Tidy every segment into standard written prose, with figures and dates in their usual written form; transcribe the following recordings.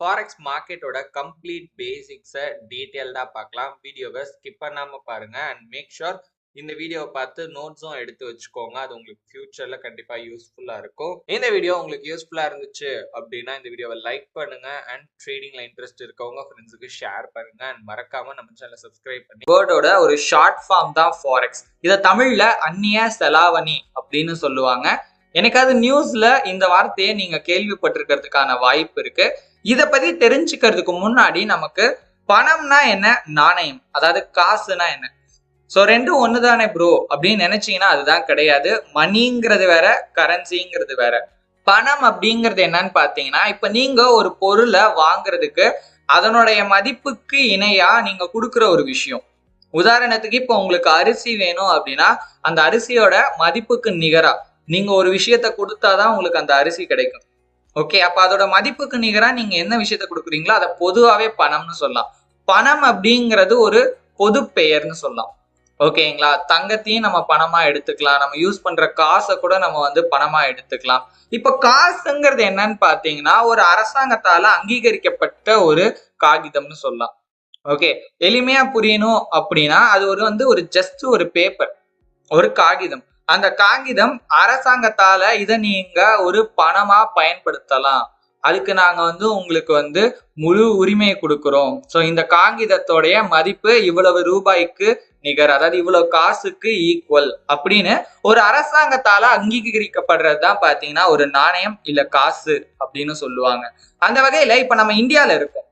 Forex மார்க்கெட்டோட complete பேசிக்ஸை டீட்டெயில்டாக பார்க்கலாம். வீடியோவை ஸ்கிப் பண்ணாமல் பாருங்கள் அண்ட் மேக் ஷுர் இந்த வீடியோவை பார்த்து நோட்ஸும் எடுத்து வச்சுக்கோங்க. அது உங்களுக்கு ஃபியூச்சரில் கண்டிப்பாக யூஸ்ஃபுல்லாக இருக்கும். இந்த வீடியோ உங்களுக்கு யூஸ்ஃபுல்லாக இருந்துச்சு அப்படின்னா இந்த வீடியோவை லைக் பண்ணுங்கள் அண்ட் ட்ரேடிங்கில் இன்ட்ரெஸ்ட் இருக்கவங்க ஃப்ரெண்ட்ஸுக்கு ஷேர் பண்ணுங்கள் அண்ட் மறக்காமல் நம்ம சேனலை சப்ஸ்கிரைப் பண்ணி. வேர்டோட ஒரு ஷார்ட் ஃபார்ம் தான் ஃபாரெக்ஸ். இதை தமிழில் அந்நிய செலாவணி அப்படின்னு சொல்லுவாங்க. எனக்காவது நியூஸ்ல இந்த வார்த்தையை நீங்க கேள்விப்பட்டிருக்கிறதுக்கான வாய்ப்பு இருக்கு. இதை பத்தி தெரிஞ்சுக்கிறதுக்கு முன்னாடி நமக்கு பணம்னா என்ன, நாணயம் அதாவது காசுனா என்ன, ஸோ ரெண்டும் ஒண்ணுதானே ப்ரோ அப்படின்னு நினைச்சீங்கன்னா அதுதான் கிடையாது. மணிங்கிறது வேற, கரன்சிங்கிறது வேற. பணம் அப்படிங்கிறது என்னன்னு பாத்தீங்கன்னா, இப்ப நீங்க ஒரு பொருளை வாங்குறதுக்கு அதனுடைய மதிப்புக்கு இணையா நீங்க கொடுக்குற ஒரு விஷயம். உதாரணத்துக்கு இப்போ உங்களுக்கு அரிசி வேணும் அப்படின்னா அந்த அரிசியோட மதிப்புக்கு நிகரா நீங்க ஒரு விஷயத்த கொடுத்தாதான் உங்களுக்கு அந்த அரிசி கிடைக்கும். ஓகே, அப்ப அதோட மதிப்புக்கு நிகரா நீங்க என்ன விஷயத்த கொடுக்குறீங்களோ அதை பொதுவாவே பணம்னு சொல்லலாம். பணம் அப்படிங்கிறது ஒரு பொது பெயர்னு சொல்லலாம். ஓகேங்களா, தங்கத்தையும் நம்ம பணமா எடுத்துக்கலாம், நம்ம யூஸ் பண்ற காசை கூட நம்ம பணமா எடுத்துக்கலாம். இப்ப காசுங்கிறது என்னன்னு பாத்தீங்கன்னா ஒரு அரசாங்கத்தால அங்கீகரிக்கப்பட்ட ஒரு காகிதம்னு சொல்லலாம். ஓகே, எளிமையா புரியணும் அப்படின்னா அது ஒரு ஜஸ்ட் ஒரு பேப்பர், ஒரு காகிதம். அந்த காகிதம் அரசாங்கத்தால இதை நீங்க ஒரு பணமா பயன்படுத்தலாம், அதுக்கு நாங்க உங்களுக்கு முழு உரிமையை கொடுக்கிறோம். ஸோ இந்த காகிதத்தோடைய மதிப்பு இவ்வளவு ரூபாய்க்கு நிகர், அதாவது இவ்வளவு காசுக்கு ஈக்குவல் அப்படின்னு ஒரு அரசாங்கத்தால அங்கீகரிக்கப்படுறது தான் பாத்தீங்கன்னா ஒரு நாணயம் இல்ல காசு அப்படின்னு சொல்லுவாங்க. அந்த வகையில இப்ப நம்ம இந்தியால இருக்கோம்,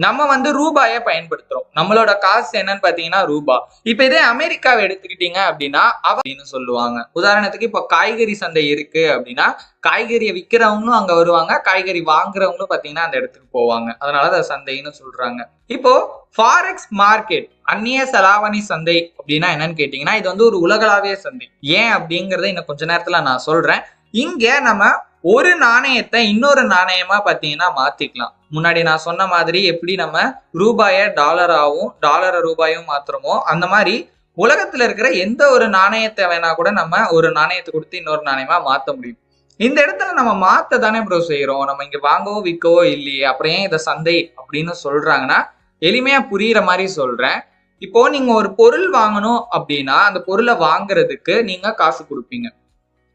நம்ம ரூபாயை பயன்படுத்துறோம். நம்மளோட காசு என்னன்னு பாத்தீங்கன்னா ரூபா. இப்ப இதே அமெரிக்காவை எடுத்துக்கிட்டீங்க அப்படின்னா அப்படின்னு சொல்லுவாங்க. உதாரணத்துக்கு இப்ப காய்கறி சந்தை இருக்கு அப்படின்னா காய்கறியை விற்கிறவங்களும் அங்க வருவாங்க, காய்கறி வாங்குறவங்களும் பாத்தீங்கன்னா அந்த இடத்துக்கு போவாங்க. அதனால அதை சந்தைன்னு சொல்றாங்க. இப்போ ஃபாரெக்ஸ் மார்க்கெட், அந்நிய செலாவணி சந்தை அப்படின்னா என்னன்னு கேட்டீங்கன்னா இது ஒரு உலகளாவிய சந்தை. ஏன் அப்படிங்கறத இன்னும் கொஞ்ச நேரத்துல நான் சொல்றேன். இங்க நம்ம ஒரு நாணயத்தை இன்னொரு நாணயமா பாத்தீங்கன்னா மாத்திக்கலாம். முன்னாடி நான் சொன்ன மாதிரி எப்படி நம்ம ரூபாய டாலராகவும் டாலரை ரூபாயும் மாத்துறோமோ அந்த மாதிரி உலகத்துல இருக்கிற எந்த ஒரு நாணயத்தை வேணா கூட நம்ம ஒரு நாணயத்தை கொடுத்து இன்னொரு நாணயமா மாத்த முடியும். இந்த இடத்துல நம்ம மாத்த தானே ப்ரோ செய்யறோம், நம்ம இங்க வாங்கவோ விற்கவோ இல்லையே. அப்புறம் ஏன் இதை சந்தை அப்படின்னு சொல்றாங்கன்னா எளிமையா புரியுற மாதிரி சொல்றேன். இப்போ நீங்க ஒரு பொருள் வாங்கணும் அப்படின்னா அந்த பொருளை வாங்குறதுக்கு நீங்க காசு கொடுப்பீங்க.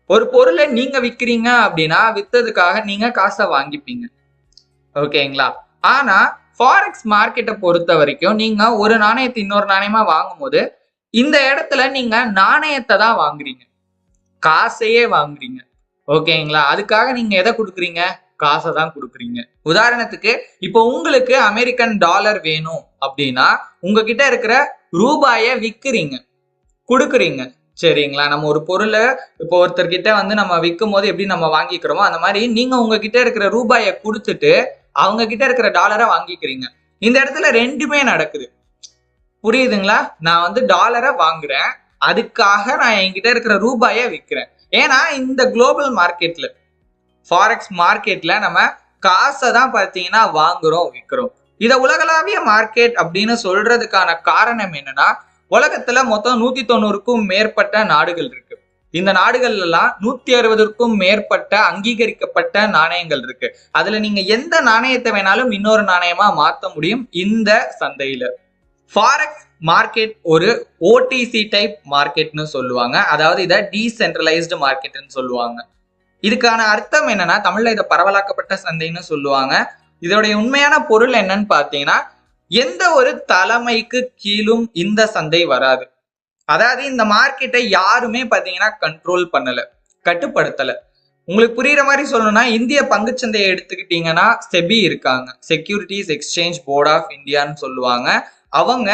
ஒரு பொருளை நீங்க விற்கிறீங்க அப்படின்னா வித்ததுக்காக நீங்க காசை வாங்கிப்பீங்க. ஓகேங்களா, ஆனா ஃபாரெக்ஸ் மார்க்கெட்டை பொறுத்த வரைக்கும் நீங்க ஒரு நாணயத்தை இன்னொரு நாணயமா வாங்கும் போது இந்த இடத்துல நீங்க நாணயத்தை தான் வாங்குறீங்க, காசையே வாங்குறீங்க. ஓகேங்களா, அதுக்காக நீங்க எதை கொடுக்குறீங்க, காசை தான் கொடுக்குறீங்க. உதாரணத்துக்கு இப்போ உங்களுக்கு அமெரிக்கன் டாலர் வேணும் அப்படின்னா உங்ககிட்ட இருக்கிற ரூபாயை விற்கிறீங்க, கொடுக்குறீங்க. சரிங்களா, நம்ம ஒரு பொருளை இப்போ ஒருத்தர்கிட்ட நம்ம விற்கும் போது எப்படி நம்ம வாங்கிக்கிறோமோ அந்த மாதிரி நீங்க உங்ககிட்ட இருக்கிற ரூபாயை கொடுத்துட்டு அவங்க கிட்ட இருக்கிற டாலரை வாங்கிக்கிறீங்க. இந்த இடத்துல ரெண்டுமே நடக்குது. புரியுதுங்களா, நான் டாலரை வாங்குறேன், அதுக்காக நான் என்கிட்ட இருக்கிற ரூபாயை விற்கிறேன். ஏன்னா இந்த குளோபல் மார்க்கெட்ல ஃபாரெக்ஸ் மார்க்கெட்ல நம்ம காசை தான் பார்த்தீங்கன்னா வாங்குறோம் விற்கிறோம். இதை உலகளாவிய மார்க்கெட் அப்படின்னு சொல்றதுக்கான காரணம் என்னன்னா உலகத்துல மொத்தம் 190க்கும் மேற்பட்ட நாடுகள் இருக்கு. இந்த நாடுகள் எல்லாம் 160க்கும் மேற்பட்ட அங்கீகரிக்கப்பட்ட நாணயங்கள் இருக்கு. அதுல நீங்க எந்த நாணயத்தை வேணாலும் இன்னொரு நாணயமா மாத்த முடியும் இந்த சந்தையில. ஃபாரெக்ஸ் மார்க்கெட் ஒரு ஓடிசி டைப் மார்க்கெட்னு சொல்லுவாங்க, அதாவது இதை டீசென்ட்ரலைஸ்டு மார்க்கெட்னு சொல்லுவாங்க. இதுக்கான அர்த்தம் என்னன்னா தமிழ்ல இதை பரவலாக்கப்பட்ட சந்தைன்னு சொல்லுவாங்க. இதோடைய உண்மையான பொருள் என்னன்னு பாத்தீங்கன்னா எந்த ஒரு தலைமைக்கு கீழும் இந்த சந்தை வராது. அதாவது இந்த மார்க்கெட்டை யாருமே பாத்தீங்கன்னா கண்ட்ரோல் பண்ணல, கட்டுப்படுத்தல. உங்களுக்கு புரியுற மாதிரி சொல்லணும்னா இந்திய பங்குச்சந்தையை எடுத்துக்கிட்டீங்கன்னா செபி இருக்காங்க, செக்யூரிட்டிஸ் எக்ஸ்சேஞ்ச் போர்ட் ஆஃப் இந்தியான்னு சொல்லுவாங்க. அவங்க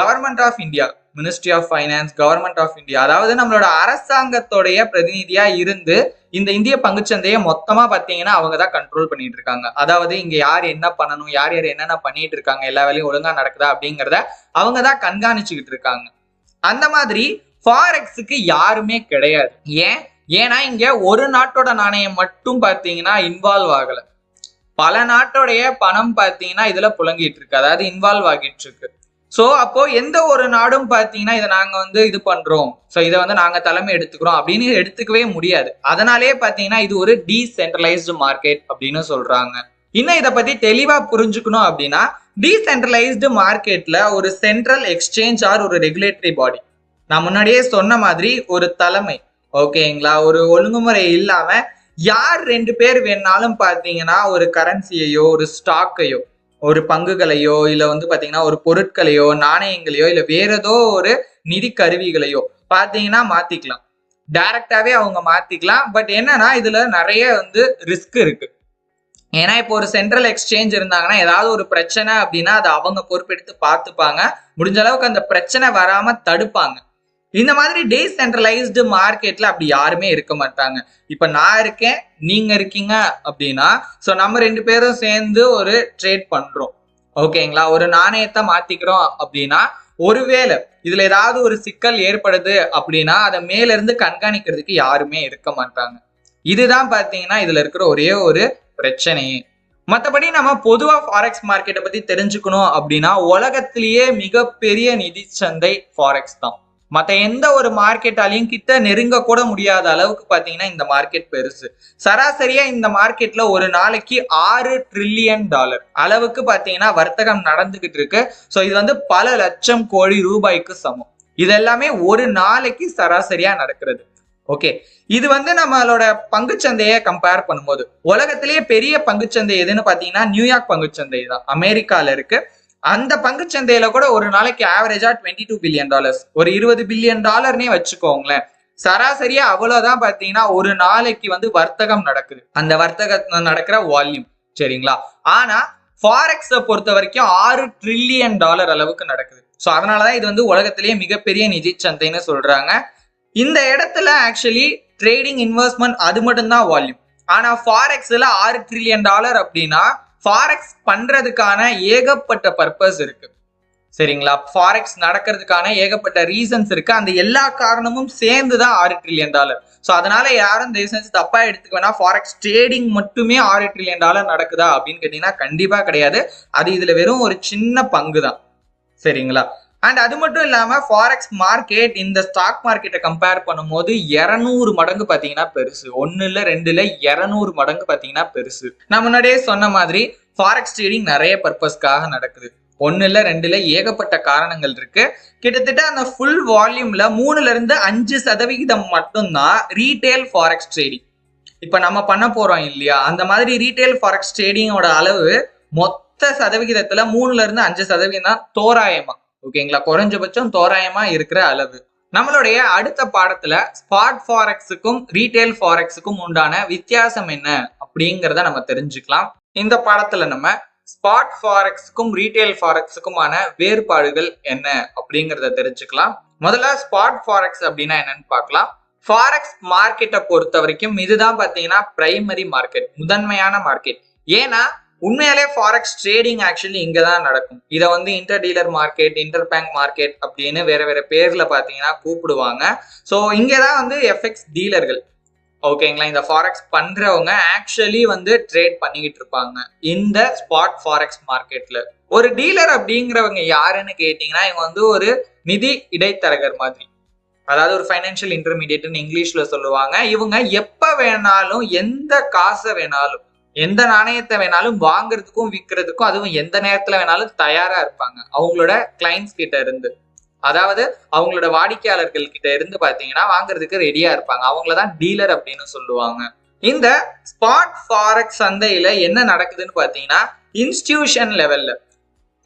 government of India, ministry of finance, government of India, அதாவது நம்மளோட அரசாங்கத்தோடைய பிரதிநிதியா இருந்து இந்த இந்திய பங்குச்சந்தையை மொத்தமா பாத்தீங்கன்னா அவங்க தான் கண்ட்ரோல் பண்ணிட்டு இருக்காங்க. அதாவது இங்க யார் என்ன பண்ணணும், யார் யார் என்னென்ன பண்ணிட்டு இருக்காங்க, எல்லா வேலையும் ஒழுங்கா நடக்குதா அப்படிங்கிறத அவங்க தான் கண்காணிச்சுக்கிட்டு இருக்காங்க. அந்த மாதிரி ஃபாரெக்ஸுக்கு யாருமே கிடையாது. ஏன்னா இங்க ஒரு நாட்டோட நாணயம் மட்டும் பாத்தீங்கன்னா இன்வால்வ் ஆகல, பல நாட்டோடைய பணம் பாத்தீங்கன்னா இதுல புழங்கிட்டு இருக்கு, அதாவது இன்வால்வ் ஆகிட்டு இருக்கு. சோ அப்போ எந்த ஒரு நாடும் பாத்தீங்கன்னா இதை நாங்க இது பண்றோம், சோ இதை நாங்க தலைமை எடுத்துக்கிறோம் அப்படின்னு எடுத்துக்கவே முடியாது. அதனாலேயே பாத்தீங்கன்னா இது ஒரு டீசென்ட்ரலைஸ்டு மார்க்கெட் அப்படின்னு சொல்றாங்க. இன்னும் இதை பத்தி தெளிவா புரிஞ்சுக்கணும் அப்படின்னா, டீசென்ட்ரலைஸ்டு மார்க்கெட்ல ஒரு சென்ட்ரல் எக்ஸ்சேஞ்ச் ஆர் ஒரு ரெகுலேட்டரி பாடி, நான் முன்னாடியே சொன்ன மாதிரி ஒரு தலைமை, ஓகேங்களா, ஒரு ஒழுங்குமுறை இல்லாம யார் 2 பேர் வேணாலும் பாத்தீங்கன்னா ஒரு கரன்சியையோ ஒரு ஸ்டாக்கையோ ஒரு பங்குகளையோ இல்ல வந்து பாத்தீங்கன்னா ஒரு பொருட்களையோ நாணயங்களையோ இல்ல வேற ஏதோ ஒரு நிதி கருவிகளையோ பாத்தீங்கன்னா மாத்திக்கலாம். டைரக்டாவே அவங்க மாத்திக்கலாம். பட் என்னன்னா இதுல நிறைய வந்து ரிஸ்க் இருக்கு. ஏன்னா இப்போ ஒரு சென்ட்ரல் எக்ஸ்சேஞ்ச் இருந்தாங்கன்னா ஏதாவது ஒரு பிரச்சனை அப்படின்னா அதை அவங்க பொறுப்பெடுத்து பார்த்துப்பாங்க. முடிஞ்ச அளவுக்கு அந்த பிரச்சனை வராம தடுப்பாங்க. இந்த மாதிரி டீசென்ட்ரலைஸ்டு மார்க்கெட்ல அப்படி யாருமே இருக்க மாட்டாங்க. இப்ப நான் இருக்கேன், நீங்க இருக்கீங்க அப்படின்னா, சோ நம்ம 2 பேரும் சேர்ந்து ஒரு ட்ரேட் பண்றோம், ஓகேங்களா, ஒரு நாணயத்தை மாத்திக்கிறோம் அப்படின்னா, ஒருவேளை இதுல ஏதாவது ஒரு சிக்கல் ஏற்படுது அப்படின்னா அதை மேல இருந்து கண்காணிக்கிறதுக்கு யாருமே இருக்க மாட்டாங்க. இதுதான் பாத்தீங்கன்னா இதுல இருக்கிற ஒரே ஒரு பிரச்சனையே. மற்றபடி நம்ம பொதுவா ஃபாரெக்ஸ் மார்க்கெட்டை பத்தி தெரிஞ்சுக்கணும் அப்படின்னா, உலகத்திலேயே மிகப்பெரிய நிதி சந்தை ஃபாரெக்ஸ் தான். மற்ற எந்த ஒரு மார்க்கெட்டாலையும் கிட்ட நெருங்க கூட முடியாத அளவுக்கு பாத்தீங்கன்னா இந்த மார்க்கெட் பெருசு. சராசரியா இந்த மார்க்கெட்ல ஒரு நாளைக்கு $6 trillion அளவுக்கு பாத்தீங்கன்னா வர்த்தகம் நடந்துகிட்டு இருக்கு. ஸோ இது வந்து பல லட்சம் கோடி ரூபாய்க்கு சமம். இது எல்லாமே ஒரு நாளைக்கு சராசரியா நடக்கிறது. ஓகே, இது வந்து நம்மளோட பங்குச்சந்தையை கம்பேர் பண்ணும்போது உலகத்திலேயே பெரிய பங்குச்சந்தை எதுன்னு பாத்தீங்கன்னா நியூயார்க் பங்குச்சந்தை தான், அமெரிக்கால இருக்கு. அந்த பங்குச்சந்தையில கூட ஒரு நாளைக்கு ஆவரேஜா $22 billion, ஒரு $20 billion வச்சுக்கோங்களேன். சராசரியா அவ்வளவுதான் பாத்தீங்கன்னா ஒரு நாளைக்கு வந்து வர்த்தகம் நடக்குது, அந்த வர்த்தகம் நடக்கிற வால்யூம், சரிங்களா. ஆனா ஃபாரெக்ஸை பொறுத்த வரைக்கும் $6 trillion அளவுக்கு நடக்குது. ஸோ அதனாலதான் இது வந்து உலகத்திலேயே மிகப்பெரிய நிதி சந்தைன்னு சொல்றாங்க. இந்த இடத்துல ஆக்சுவலி ட்ரேடிங் இன்வெஸ்ட்மெண்ட் அது மட்டும்தான் வால்யூம். ஆனா ஃபாரெக்ஸ்ல $6 trillion அப்படின்னா ஃபாரெக்ஸ் பண்றதுக்கான ஏகப்பட்ட பர்பஸ் இருக்கு, சரிங்களா. ஃபாரெக்ஸ் நடக்கிறதுக்கான ஏகப்பட்ட ரீசன்ஸ் இருக்கு. அந்த எல்லா காரணமும் சேர்ந்துதான் $6 trillion. ஸோ அதனால யாரும் தயவு செஞ்சு தப்பா எடுத்துக்க வேணா, ஃபாரெக்ஸ் ட்ரேடிங் மட்டுமே $6 trillion நடக்குதா அப்படின்னு கேட்டீங்கன்னா கண்டிப்பா கிடையாது. அது இதுல வெறும் ஒரு சின்ன பங்கு தான், சரிங்களா. அண்ட் அது மட்டும் இல்லாம ஃபாரெக்ஸ் மார்க்கெட் இந்த ஸ்டாக் மார்க்கெட்டை கம்பேர் பண்ணும்போது 200 மடங்கு பாத்தீங்கன்னா பெருசு. 1 இல்ல 2 இல்ல 200 மடங்கு பாத்தீங்கன்னா பெருசு. நான் முன்னாடியே சொன்ன மாதிரி ஃபாரெக்ஸ் ட்ரேடிங் நிறைய பர்பஸ்க்காக நடக்குது. 1 இல்ல 2 இல்ல ஏகப்பட்ட காரணங்கள் இருக்கு. கிட்டத்தட்ட அந்த ஃபுல் வால்யூம்ல 3ல இருந்து 5% மட்டும்தான் ரீட்டைல் ஃபாரெக்ஸ் ட்ரேடிங். இப்ப நம்ம பண்ண போறோம் இல்லையா, அந்த மாதிரி ரீட்டைல் ஃபாரெக்ஸ் ட்ரேடிங்கோட அளவு மொத்த சதவிகிதத்துல 3ல இருந்து 5% தான் தோராயமா, ஓகேங்களா, குறைஞ்சபட்சம் தோராயமா இருக்கிற அளவு. நம்மளுடைய அடுத்த பாடத்துல ஸ்பாட் ஃபாரெக்ஸுக்கும் ரீட்டைல் ஃபாரெக்ஸுக்கும் உண்டான வித்தியாசம் என்ன அப்படிங்கிறத நம்ம தெரிஞ்சுக்கலாம். இந்த பாடத்துல நம்ம ஸ்பாட் ஃபாரெக்ஸுக்கும் ரீட்டைல் ஃபாரெக்ஸுக்குமான வேறுபாடுகள் என்ன அப்படிங்கிறத தெரிஞ்சுக்கலாம். முதல்ல ஸ்பாட் ஃபாரெக்ஸ் அப்படின்னா என்னன்னு பார்க்கலாம். ஃபாரெக்ஸ் மார்க்கெட்டை பொறுத்த வரைக்கும் இதுதான் பாத்தீங்கன்னா பிரைமரி மார்க்கெட், முதன்மையான மார்க்கெட். ஏன்னா உண்மையாலே ஃபாரெக்ஸ் ட்ரேடிங் ஆக்சுவலி இங்கதான் நடக்கும். இதை வந்து inter dealer market, inter bank market அப்படின்னு வேற வேற பேர்ல பாத்தீங்கன்னா கூப்பிடுவாங்க. ஸோ இங்கதான் வந்து எஃப்எக்ஸ் டீலர்கள், ஓகேங்களா, இந்த ஃபாரெக்ஸ் பண்றவங்க ஆக்சுவலி வந்து ட்ரேட் பண்ணிக்கிட்டு இருப்பாங்க இந்த ஸ்பாட் ஃபாரெக்ஸ் மார்க்கெட்ல. ஒரு டீலர் அப்படிங்கிறவங்க யாருன்னு கேட்டீங்கன்னா இவங்க வந்து ஒரு நிதி இடைத்தரகர் மாதிரி, அதாவது ஒரு ஃபைனான்சியல் இன்டர்மீடியட்னு இங்கிலீஷ்ல சொல்லுவாங்க. இவங்க எப்ப வேணாலும் எந்த காசை வேணாலும் எந்த நாணயத்தை வேணாலும் வாங்குறதுக்கும் விற்கிறதுக்கும், அதுவும் எந்த நேரத்துல வேணாலும் தயாரா இருப்பாங்க அவங்களோட கிளைண்ட்ஸ் கிட்ட இருந்து, அதாவது அவங்களோட வாடிக்கையாளர்கள் கிட்ட இருந்து பாத்தீங்கன்னா வாங்குறதுக்கு ரெடியா இருப்பாங்க. அவங்களதான் டீலர் அப்படின்னு சொல்லுவாங்க. இந்த ஸ்பாட் ஃபாரெக்ஸ் சந்தையில என்ன நடக்குதுன்னு பாத்தீங்கன்னா இன்ஸ்டிடியூஷன் லெவல்ல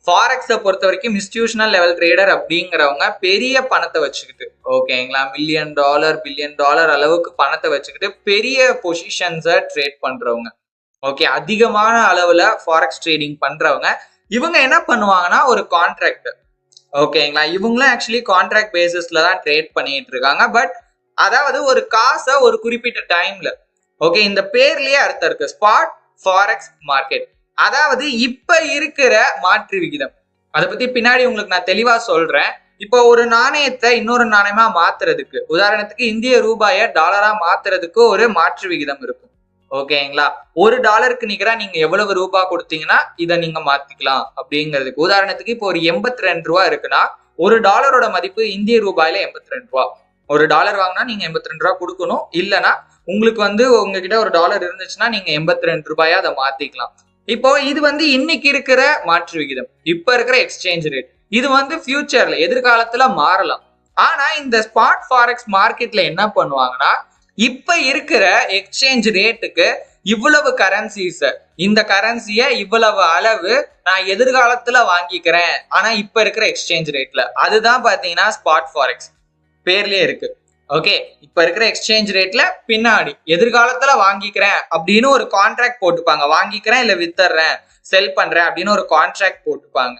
ஃபாரெக்ஸை பொறுத்த வரைக்கும் இன்ஸ்டிடியூஷனல் லெவல் ட்ரேடர் அப்படிங்கிறவங்க பெரிய பணத்தை வச்சுக்கிட்டு, ஓகேங்களா, $1 million, $1 billion அளவுக்கு பணத்தை வச்சுக்கிட்டு பெரிய பொசிஷன்ஸை ட்ரேட் பண்றவங்க, ஓகே, அதிகமான அளவுல ஃபாரெக்ஸ் ட்ரேடிங் பண்றவங்க. இவங்க என்ன பண்ணுவாங்கன்னா ஒரு கான்ட்ராக்ட், ஓகேங்களா, இவங்களும் ஆக்சுவலி கான்ட்ராக்ட் பேசிஸ்ல தான் ட்ரேட் பண்ணிட்டு இருக்காங்க. பட் அதாவது ஒரு காசை ஒரு குறிப்பிட்ட டைம்ல, ஓகே, இந்த பேர்லயே அர்த்தம் இருக்கு, ஸ்பாட் ஃபாரெக்ஸ் மார்க்கெட், அதாவது இப்ப இருக்கிற மாற்று விகிதம். அதை பத்தி பின்னாடி உங்களுக்கு நான் தெளிவா சொல்றேன். இப்போ ஒரு நாணயத்தை இன்னொரு நாணயமா மாத்துறதுக்கு, உதாரணத்துக்கு இந்திய ரூபாயை டாலரா மாத்துறதுக்கு ஒரு மாற்று விகிதம் இருக்கும், ஓகேங்களா. $1 நிகரா நீங்க எவ்வளவு ரூபாய் கொடுத்தீங்கன்னா இதை நீங்க மாத்திக்கலாம் அப்படிங்கிறதுக்கு. உதாரணத்துக்கு இப்போ ஒரு $82 இருக்குன்னா $1 மதிப்பு இந்திய ரூபாயில $82. $1 வாங்கினா நீங்க $82 கொடுக்கணும். இல்லைன்னா உங்களுக்கு வந்து உங்ககிட்ட $1 இருந்துச்சுன்னா நீங்க $82 அதை மாத்திக்கலாம். இப்போ இது வந்து இன்னைக்கு இருக்கிற மாற்று விகிதம், இப்ப இருக்கிற எக்ஸ்சேஞ்ச் ரேட். இது வந்து ஃபியூச்சர்ல எதிர்காலத்துல மாறலாம். ஆனா இந்த ஸ்பாட் ஃபாரெக்ஸ் மார்க்கெட்ல என்ன பண்ணுவாங்கன்னா, இப்ப இருக்கிற எக்ஸ்சேஞ்ச் ரேட்டுக்கு இவ்வளவு கரன்சிஸ், இந்த கரன்சிய இவ்வளவு அளவு நான் எதிர்காலத்துல வாங்கிக்கிறேன், ஆனா இப்ப இருக்கிற எக்ஸ்சேஞ்ச் ரேட்ல. அதுதான் பாத்தீங்கன்னா ஸ்பாட் ஃபாரெக்ஸ், பேர்லயே இருக்கு. ஓகே, இப்ப இருக்கிற எக்ஸ்சேஞ்ச் ரேட்ல பின்னாடி எதிர்காலத்துல வாங்கிக்கிறேன் அப்படின்னு ஒரு கான்ட்ராக்ட் போட்டுப்பாங்க. வாங்கிக்கிறேன் இல்ல வித்தர்றேன், செல் பண்றேன் அப்படின்னு ஒரு கான்ட்ராக்ட் போட்டுப்பாங்க.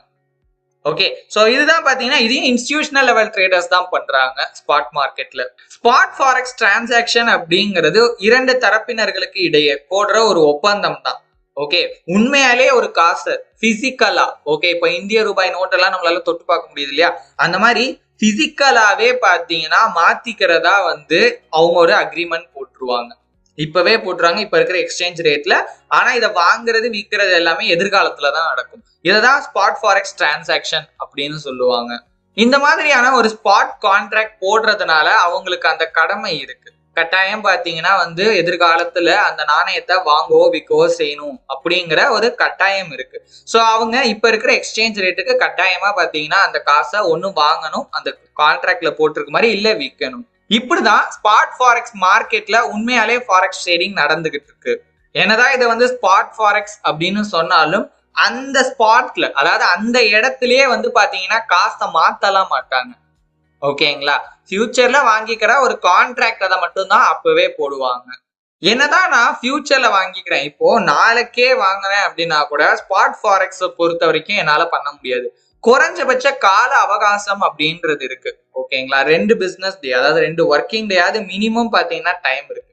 ஓகே, சோ இதுதான் பாத்தீங்கன்னா இதையும் இன்ஸ்டிடியூஷனல் லெவல் ட்ரேடர்ஸ் தான் பண்றாங்க ஸ்பாட் மார்க்கெட்ல. ஸ்பாட் ஃபாரெக்ஸ் டிரான்சாக்ஷன் அப்படிங்கிறது இரண்டு தரப்பினர்களுக்கு இடையே போடுற ஒரு ஒப்பந்தம் தான். ஓகே, உண்மையாலே ஒரு காசு பிசிக்கலா, ஓகே, இப்ப இந்திய ரூபாய் நோட்டெல்லாம் நம்மளால தொட்டு பார்க்க முடியுது இல்லையா, அந்த மாதிரி பிசிக்கலாவே பாத்தீங்கன்னா மாத்திக்கிறதா வந்து அவங்க ஒரு அக்ரிமெண்ட் போட்டுருவாங்க. இப்பவே போட்டுருவாங்க இப்ப இருக்கிற எக்ஸ்சேஞ்ச் ரேட்ல. ஆனா இதை வாங்குறது விற்கிறது எல்லாமே எதிர்காலத்துலதான் நடக்கும். இததான் ஸ்பாட் ஃபாரெக்ஸ் டிரான்சாக்ஷன் அப்படின்னு சொல்லுவாங்க. இந்த மாதிரியான ஒரு ஸ்பாட் கான்ட்ராக்ட் போடுறதுனால அவங்களுக்கு அந்த கடமை இருக்கு. கட்டாயம் பாத்தீங்கன்னா வந்து எதிர்காலத்துல அந்த நாணயத்தை வாங்கவோ விற்கவோ செய்யணும் அப்படிங்கிற ஒரு கட்டாயம் இருக்கு. சோ அவங்க இப்ப இருக்கிற எக்ஸ்சேஞ்ச் ரேட்டுக்கு கட்டாயமா பாத்தீங்கன்னா அந்த காசை ஒண்ணு வாங்கணும், அந்த கான்ட்ராக்ட்ல போட்டிருக்க மாதிரி, இல்ல விற்கணும். இப்படிதான் ஸ்பாட் ஃபாரெக்ஸ் மார்க்கெட்ல உண்மையாலே ஃபாரெக்ஸ் ட்ரேடிங் நடந்துகிட்டு இருக்கு. என்னதான் இதை வந்து ஸ்பாட் ஃபாரெக்ஸ் அப்படின்னு சொன்னாலும் அந்த ஸ்பாட்ல, அதாவது அந்த இடத்துலயே வந்து பாத்தீங்கன்னா காசை மாத்தலாம் மாட்டாங்க. ஓகேங்களா, ஃபியூச்சர்ல வாங்கிக்கிற ஒரு கான்ட்ராக்ட் அதை மட்டும்தான் அப்பவே போடுவாங்க. என்னதான் நான் ஃபியூச்சர்ல வாங்கிக்கிறேன், இப்போ நாளைக்கே வாங்குறேன் அப்படின்னா கூட ஸ்பாட் ஃபாரெக்ஸ் பொறுத்த வரைக்கும் என்னால பண்ண முடியாது. குறைஞ்சபட்ச கால அவகாசம் அப்படின்றது இருக்கு. ஓகேங்களா, 2 பிசினஸ் டே, அதாவது 2 ஒர்க்கிங் டே அது மினிமம் பாத்தீங்கன்னா டைம் இருக்கு.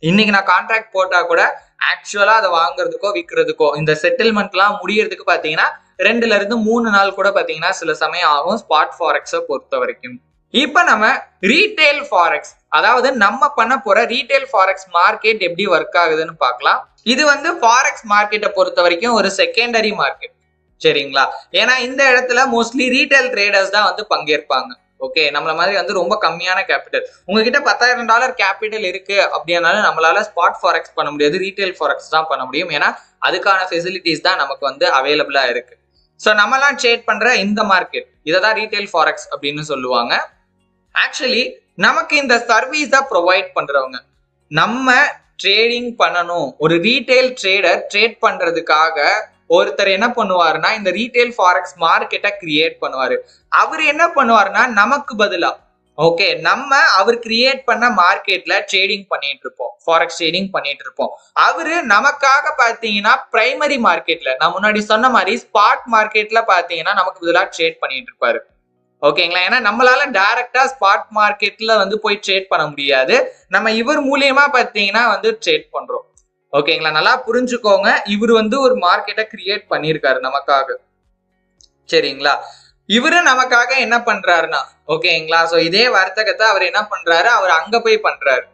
இன்னைக்கு நான் கான்ட்ராக்ட் போட்டா கூட ஆக்சுவலா அதை வாங்குறதுக்கோ விற்கிறதுக்கோ இந்த செட்டில்மெண்ட் எல்லாம் முடியறதுக்கு பாத்தீங்கன்னா 2ல இருந்து 3 நாள் கூட பாத்தீங்கன்னா சில சமயம் ஆகும் ஸ்பாட் ஃபாரெக்ஸை பொறுத்த வரைக்கும். இப்ப நம்ம ரீட்டைல் ஃபாரெக்ஸ், அதாவது நம்ம பண்ண போற ரீட்டைல் ஃபாரெக்ஸ் மார்க்கெட் எப்படி ஒர்க் ஆகுதுன்னு பார்க்கலாம். இது வந்து ஃபாரெக்ஸ் மார்க்கெட்டை பொறுத்த வரைக்கும் ஒரு செகண்டரி மார்க்கெட், சரிங்களா. ஏன்னா இந்த இடத்துல மோஸ்ட்லி ரீட்டைல் ட்ரேடர்ஸ் தான் வந்து பங்கேற்பாங்க. ஓகே, நம்மள மாதிரி வந்து ரொம்ப கம்மியான கேபிட்டல், உங்ககிட்ட $10,000 கேபிட்டல் இருக்கு அப்படின்னாலும் நம்மளால ஸ்பாட் ஃபாரெக்ஸ் பண்ண முடியாது, ரீட்டைல் ஃபாரெக்ஸ் தான் பண்ண முடியும். ஏன்னா அதுக்கான ஃபெசிலிட்டிஸ் தான் நமக்கு வந்து அவைலபிளா இருக்கு. ஸோ நம்மலாம் ட்ரேட் பண்ற இந்த மார்க்கெட், இதை தான் ரீட்டைல் ஃபாரெக்ஸ் அப்படின்னு சொல்லுவாங்க. ஆக்சுவலி நமக்கு இந்த சர்வீஸை ப்ரொவைட் பண்றவங்க, நம்ம ட்ரேடிங் பண்ணணும், ஒரு ரீட்டைல் ட்ரேடர் ட்ரேட் பண்றதுக்காக ஒருத்தர் என்ன பண்ணுவாருன்னா இந்த ரீட்டைல் ஃபாரெக்ஸ் மார்க்கெட்டை கிரியேட் பண்ணுவாரு. அவர் என்ன பண்ணுவாருன்னா நமக்கு பதிலா, ஓகே, நம்ம அவர் கிரியேட் பண்ண மார்க்கெட்ல ட்ரேடிங் பண்ணிட்டு இருப்போம், ஃபாரெக்ஸ் ட்ரேடிங் பண்ணிட்டு இருப்போம். அவரு நமக்காக பாத்தீங்கன்னா பிரைமரி மார்க்கெட்ல, நான் முன்னாடி சொன்ன மாதிரி ஸ்பாட் மார்க்கெட்ல பாத்தீங்கன்னா நமக்கு பதிலா ட்ரேட் பண்ணிட்டு இருப்பாரு. ஓகேங்களா, ஏன்னா நம்மளால டைரக்டா ஸ்பாட் மார்க்கெட்ல வந்து போய் ட்ரேட் பண்ண முடியாது, நம்ம இவர் மூலியமா பாத்தீங்கன்னா வந்து ட்ரேட் பண்றோம். ஓகேங்களா, நல்லா புரிஞ்சுக்கோங்க, இவர் வந்து ஒரு மார்க்கெட்டை கிரியேட் பண்ணிருக்காரு நமக்காக, சரிங்களா. இவரு நமக்காக என்ன பண்றாருன்னா, ஓகேங்களா, சோ இதே வர்த்தகத்தை அவர் என்ன பண்றாரு, அவர் அங்க போய் பண்றாரு.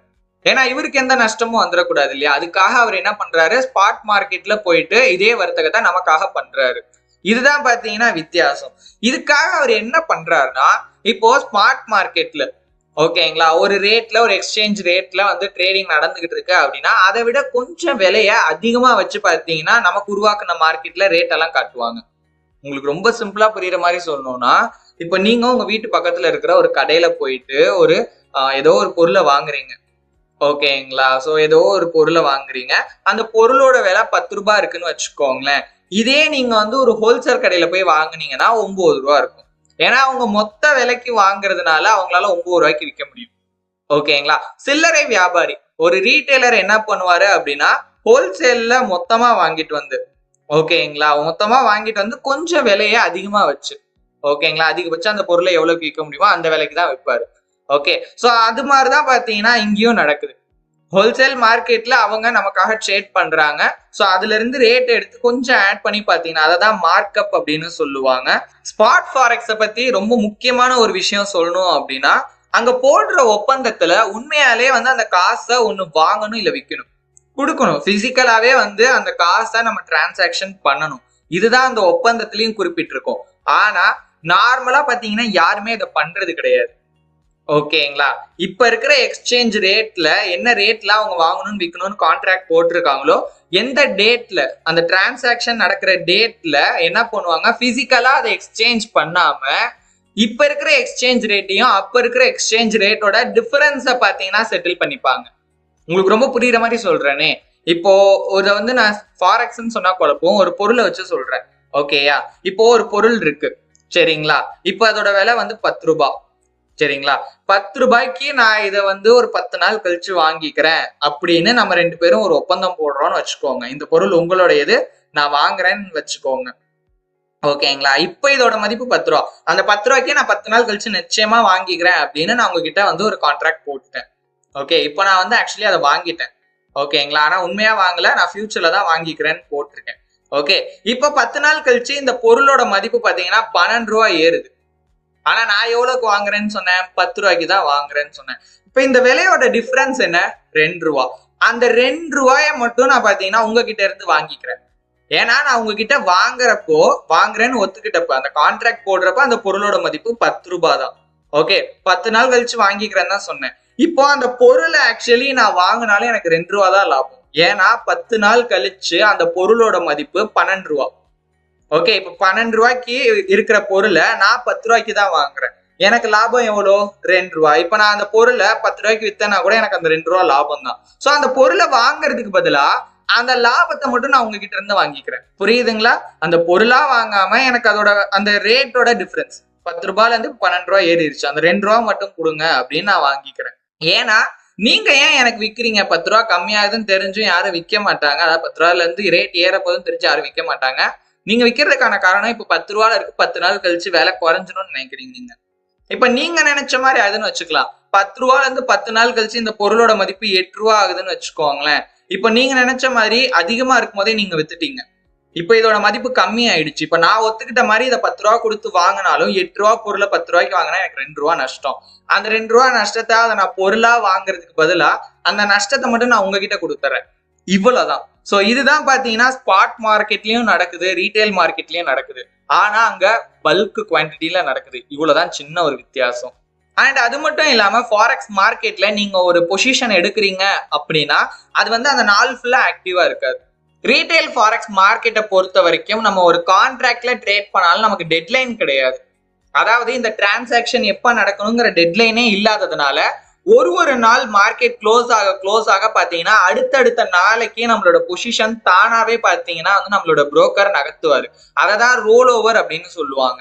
ஏன்னா இவருக்கு எந்த நஷ்டமும் வந்துடக்கூடாது இல்லையா, அதுக்காக அவர் என்ன பண்றாரு, ஸ்பாட் மார்க்கெட்ல போயிட்டு இதே வர்த்தகத்தை நமக்காக பண்றாரு. இதுதான் பாத்தீங்கன்னா வித்தியாசம். இதுக்காக அவர் என்ன பண்றாருன்னா, இப்போ ஸ்பாட் மார்க்கெட்ல, ஓகேங்களா, ஒரு ரேட்ல, ஒரு எக்ஸ்சேஞ்ச் ரேட்ல வந்து ட்ரேடிங் நடந்துகிட்டு இருக்கு அப்படின்னா அதை விட கொஞ்சம் விலைய அதிகமா வச்சு பாத்தீங்கன்னா நமக்கு உருவாக்குன மார்க்கெட்ல ரேட் எல்லாம் காட்டுவாங்க. உங்களுக்கு ரொம்ப சிம்பிளா புரியுற மாதிரி சொல்லணும்னா, இப்ப நீங்க உங்க வீட்டு பக்கத்துல இருக்கிற ஒரு கடையில போயிட்டு ஒரு ஏதோ ஒரு பொருளை வாங்குறீங்க. ஓகேங்களா, சோ ஏதோ ஒரு பொருளை வாங்குறீங்க, அந்த பொருளோட விலை 10 ரூபாய் இருக்குன்னு வச்சுக்கோங்களேன். இதே நீங்க வந்து ஒரு ஹோல்சேல் கடையில போய் வாங்குனீங்கன்னா 9 ரூபா இருக்கும். ஏன்னா அவங்க மொத்த விலைக்கு வாங்குறதுனால அவங்களால 9 ரூபாய்க்கு விற்க முடியும். ஓகேங்களா, சில்லறை வியாபாரி, ஒரு ரீட்டைலர் என்ன பண்ணுவாரு அப்படின்னா ஹோல்சேல்ல மொத்தமா வாங்கிட்டு வந்து, ஓகேங்களா, மொத்தமா வாங்கிட்டு வந்து கொஞ்சம் விலையை அதிகமா வச்சு, ஓகேங்களா, அதிகபட்சம் அந்த பொருளை எவ்வளவுக்கு விற்க முடியுமோ அந்த விலைக்கு தான் விற்பாரு. ஓகே, சோ அது மாதிரிதான் பாத்தீங்கன்னா இங்கேயும் நடக்குது. ஹோல்சேல் மார்க்கெட்ல அவங்க நமக்காக ட்ரேட் பண்றாங்க. சோ அதுல இருந்து ரேட் எடுத்து கொஞ்சம் ஆட் பண்ணி பாத்தீங்கன்னா அததான் மார்க்அப் அப்படின்னு சொல்லுவாங்க. ஸ்பாட் ஃபாரெக்ஸை பத்தி ரொம்ப முக்கியமான ஒரு விஷயம் சொல்லணும் அப்படின்னா, அங்க போடுற ஒப்பந்தத்துல உண்மையாலே வந்து அந்த காசை ஒண்ணு வாங்கணும் இல்ல விற்கணும், கொடுக்கணும், பிசிக்கலாவே வந்து அந்த காசை நம்ம டிரான்சாக்ஷன் பண்ணணும். இதுதான் அந்த ஒப்பந்தத்திலையும் குறிப்பிட்டிருக்கோம். ஆனா நார்மலா பாத்தீங்கன்னா யாருமே இதை பண்றது கிடையாது. ஓகேங்களா? இப்ப இருக்கிற எக்ஸ்சேஞ்ச் ரேட்ல என்ன ரேட்ல அவங்க வாங்கணும்னு விற்கணும்னு கான்ட்ராக்ட் போட்டிருக்காங்களோ, எந்த டேட்ல அந்த டிரான்சாக்ஷன் நடக்கிற டேட்ல என்ன பண்ணுவாங்க, பிசிக்கலா அதை எக்ஸ்சேஞ்ச் பண்ணாம இப்ப இருக்கிற எக்ஸ்சேஞ்ச் ரேட்டையும் அப்ப இருக்கிற எக்ஸ்சேஞ்ச் ரேட்டோட டிஃபரன்ஸை பாத்தீங்கன்னா செட்டில் பண்ணிப்பாங்க. உங்களுக்கு ரொம்ப புரியுற மாதிரி சொல்றேனே. இப்போ இதை வந்து நான் ஃபாரெக்ஸ்ன்னு சொன்னா குழப்பம், ஒரு பொருளை வச்சு சொல்றேன். ஓகேயா? இப்போ ஒரு பொருள் இருக்கு, சரிங்களா? இப்போ அதோட விலை வந்து 10 ரூபாய், சரிங்களா? 10 ரூபாய்க்கு நான் இதை வந்து ஒரு 10 நாள் கழிச்சு வாங்கிக்கிறேன் அப்படின்னு நம்ம 2 பேரும் ஒரு ஒப்பந்தம் போடுறோம்னு வச்சுக்கோங்க. இந்த பொருள் உங்களுடையது, நான் வாங்குறேன்னு வச்சுக்கோங்க. ஓகேங்களா? இப்ப இதோட மதிப்பு 10 ரூபா. அந்த 10 ரூபாய்க்கே நான் 10 நாள் கழிச்சு நிச்சயமா வாங்கிக்கிறேன் அப்படின்னு நான் உங்ககிட்ட வந்து ஒரு கான்ட்ராக்ட் போட்டுட்டேன். ஓகே, இப்போ நான் வந்து ஆக்சுவலி அதை வாங்கிட்டேன். ஓகேங்களா? ஆனா உண்மையா வாங்கல, நான் ஃபியூச்சர்ல தான் வாங்கிக்கிறேன்னு போட்டிருக்கேன். ஓகே, இப்ப 10 நாள் கழிச்சு இந்த பொருளோட மதிப்பு பாத்தீங்கன்னா 12 ரூபாய் ஏறுது. ஆனா நான் எவ்வளவுக்கு வாங்குறேன்னு சொன்னேன்? 10 ரூபாய்க்கு தான் வாங்குறேன்னு சொன்னேன். இப்ப இந்த விலையோட டிஃபரன்ஸ் என்ன? 2 ரூபா. அந்த 2 ரூபாய மட்டும் நான் பாத்தீங்கன்னா உங்ககிட்ட இருந்து வாங்கிக்கிறேன். ஏன்னா நான் உங்ககிட்ட வாங்குறேன்னு ஒத்துக்கிட்டப்ப, அந்த கான்ட்ராக்ட் போடுறப்ப அந்த பொருளோட மதிப்பு 10 ரூபாய் தான். ஓகே, 10 நாள் கழிச்சு வாங்கிக்கிறேன்னு தான் சொன்னேன். இப்போ அந்த பொருளை ஆக்சுவலி நான் வாங்கினாலும் எனக்கு 2 ரூபா தான் லாபம். ஏன்னா 10 நாள் கழிச்சு அந்த பொருளோட மதிப்பு 12 ரூபா. ஓகே, இப்ப 12 ரூபாய்க்கு இருக்கிற பொருளை நான் 10 ரூபாய்க்கு தான் வாங்குறேன். எனக்கு லாபம் எவ்வளோ? 2 ரூபாய். இப்ப நான் அந்த பொருளை 10 ரூபாய்க்கு வித்தனா கூட எனக்கு அந்த 2 ரூபா லாபம் தான். சோ அந்த பொருளை வாங்குறதுக்கு பதிலா அந்த லாபத்தை மட்டும் நான் உங்ககிட்ட இருந்து வாங்கிக்கிறேன். புரியுதுங்களா? அந்த பொருளா வாங்காம எனக்கு அதோட அந்த ரேட்டோட டிஃபரன்ஸ் 10 ரூபாயில இருந்து 12 ரூபாய் ஏறிடுச்சு, அந்த 2 ரூபா மட்டும் கொடுங்க அப்படின்னு நான் வாங்கிக்கிறேன். ஏன்னா நீங்க ஏன் எனக்கு விற்கிறீங்க? 10 ரூபா கம்மியாகுதுன்னு தெரிஞ்சும் யாரும் விற்க மாட்டாங்க. அதாவது 10 ரூபாயில இருந்து ரேட் ஏற போதுன்னு தெரிஞ்சு யாரும் விற்க மாட்டாங்க. நீங்க விற்கிறதுக்கான காரணம் இப்ப 10 ரூபாயில இருக்கு, 10 நாள் கழிச்சு விலை குறைஞ்சணும்னு நினைக்கிறீங்க நீங்க. இப்ப நீங்க நினைச்ச மாதிரி அதுன்னு வச்சுக்கலாம். 10 ரூபாயில இருந்து 10 நாள் கழிச்சு இந்த பொருளோட மதிப்பு 8 ரூபா ஆகுதுன்னு வச்சுக்கோங்களேன். இப்ப நீங்க நினைச்ச மாதிரி அதிகமா இருக்கும் போதே நீங்க வித்துட்டீங்க. இப்ப இதோட மதிப்பு கம்மி ஆயிடுச்சு. இப்ப நான் ஒத்துக்கிட்ட மாதிரி இதை 10 ரூபா கொடுத்து வாங்கினாலும் 8 ரூபா பொருளை 10 ரூபாய்க்கு வாங்கினா எனக்கு 2 ரூபா நஷ்டம். அந்த 2 ரூபா நஷ்டத்தை அதை நான் பொருளா வாங்குறதுக்கு பதிலா அந்த நஷ்டத்தை மட்டும் நான் உங்ககிட்ட கொடுத்துறேன். இவ்வளவுதான். சோ இதுதான் பாத்தீங்கன்னா ஸ்பாட் மார்க்கெட்லயும் நடக்குது, ரீட்டைல் மார்க்கெட்லயும் நடக்குது. ஆனா அங்க பல்க் குவான்டிட்டியில நடக்குது. இவ்வளவுதான் சின்ன ஒரு வித்தியாசம். அண்ட் அது மட்டும் இல்லாம ஃபாரெக்ஸ் மார்க்கெட்ல நீங்க ஒரு பொசிஷன் எடுக்கிறீங்க அப்படின்னா அது வந்து அந்த நாள் ஃபுல்லா ஆக்டிவா இருக்காது. ரீட்டைல் ஃபாரெக்ஸ் மார்க்கெட்டை பொறுத்த வரைக்கும் நம்ம ஒரு கான்ட்ராக்ட்ல ட்ரேட் பண்ணாலும் நமக்கு டெட்லைன் கிடையாது. அதாவது இந்த டிரான்சாக்ஷன் எப்ப நடக்கணுங்கிற டெட்லைனே இல்லாததுனால ஒரு நாள் மார்க்கெட் க்ளோஸ் ஆக பாத்தீங்கன்னா அடுத்தடுத்த நாளைக்கே நம்மளோட பொசிஷன் தானாவே பாத்தீங்கன்னா வந்து நம்மளோட புரோக்கர் நகர்த்துவாரு. அததான் ரோல் ஓவர் அப்படின்னு சொல்லுவாங்க.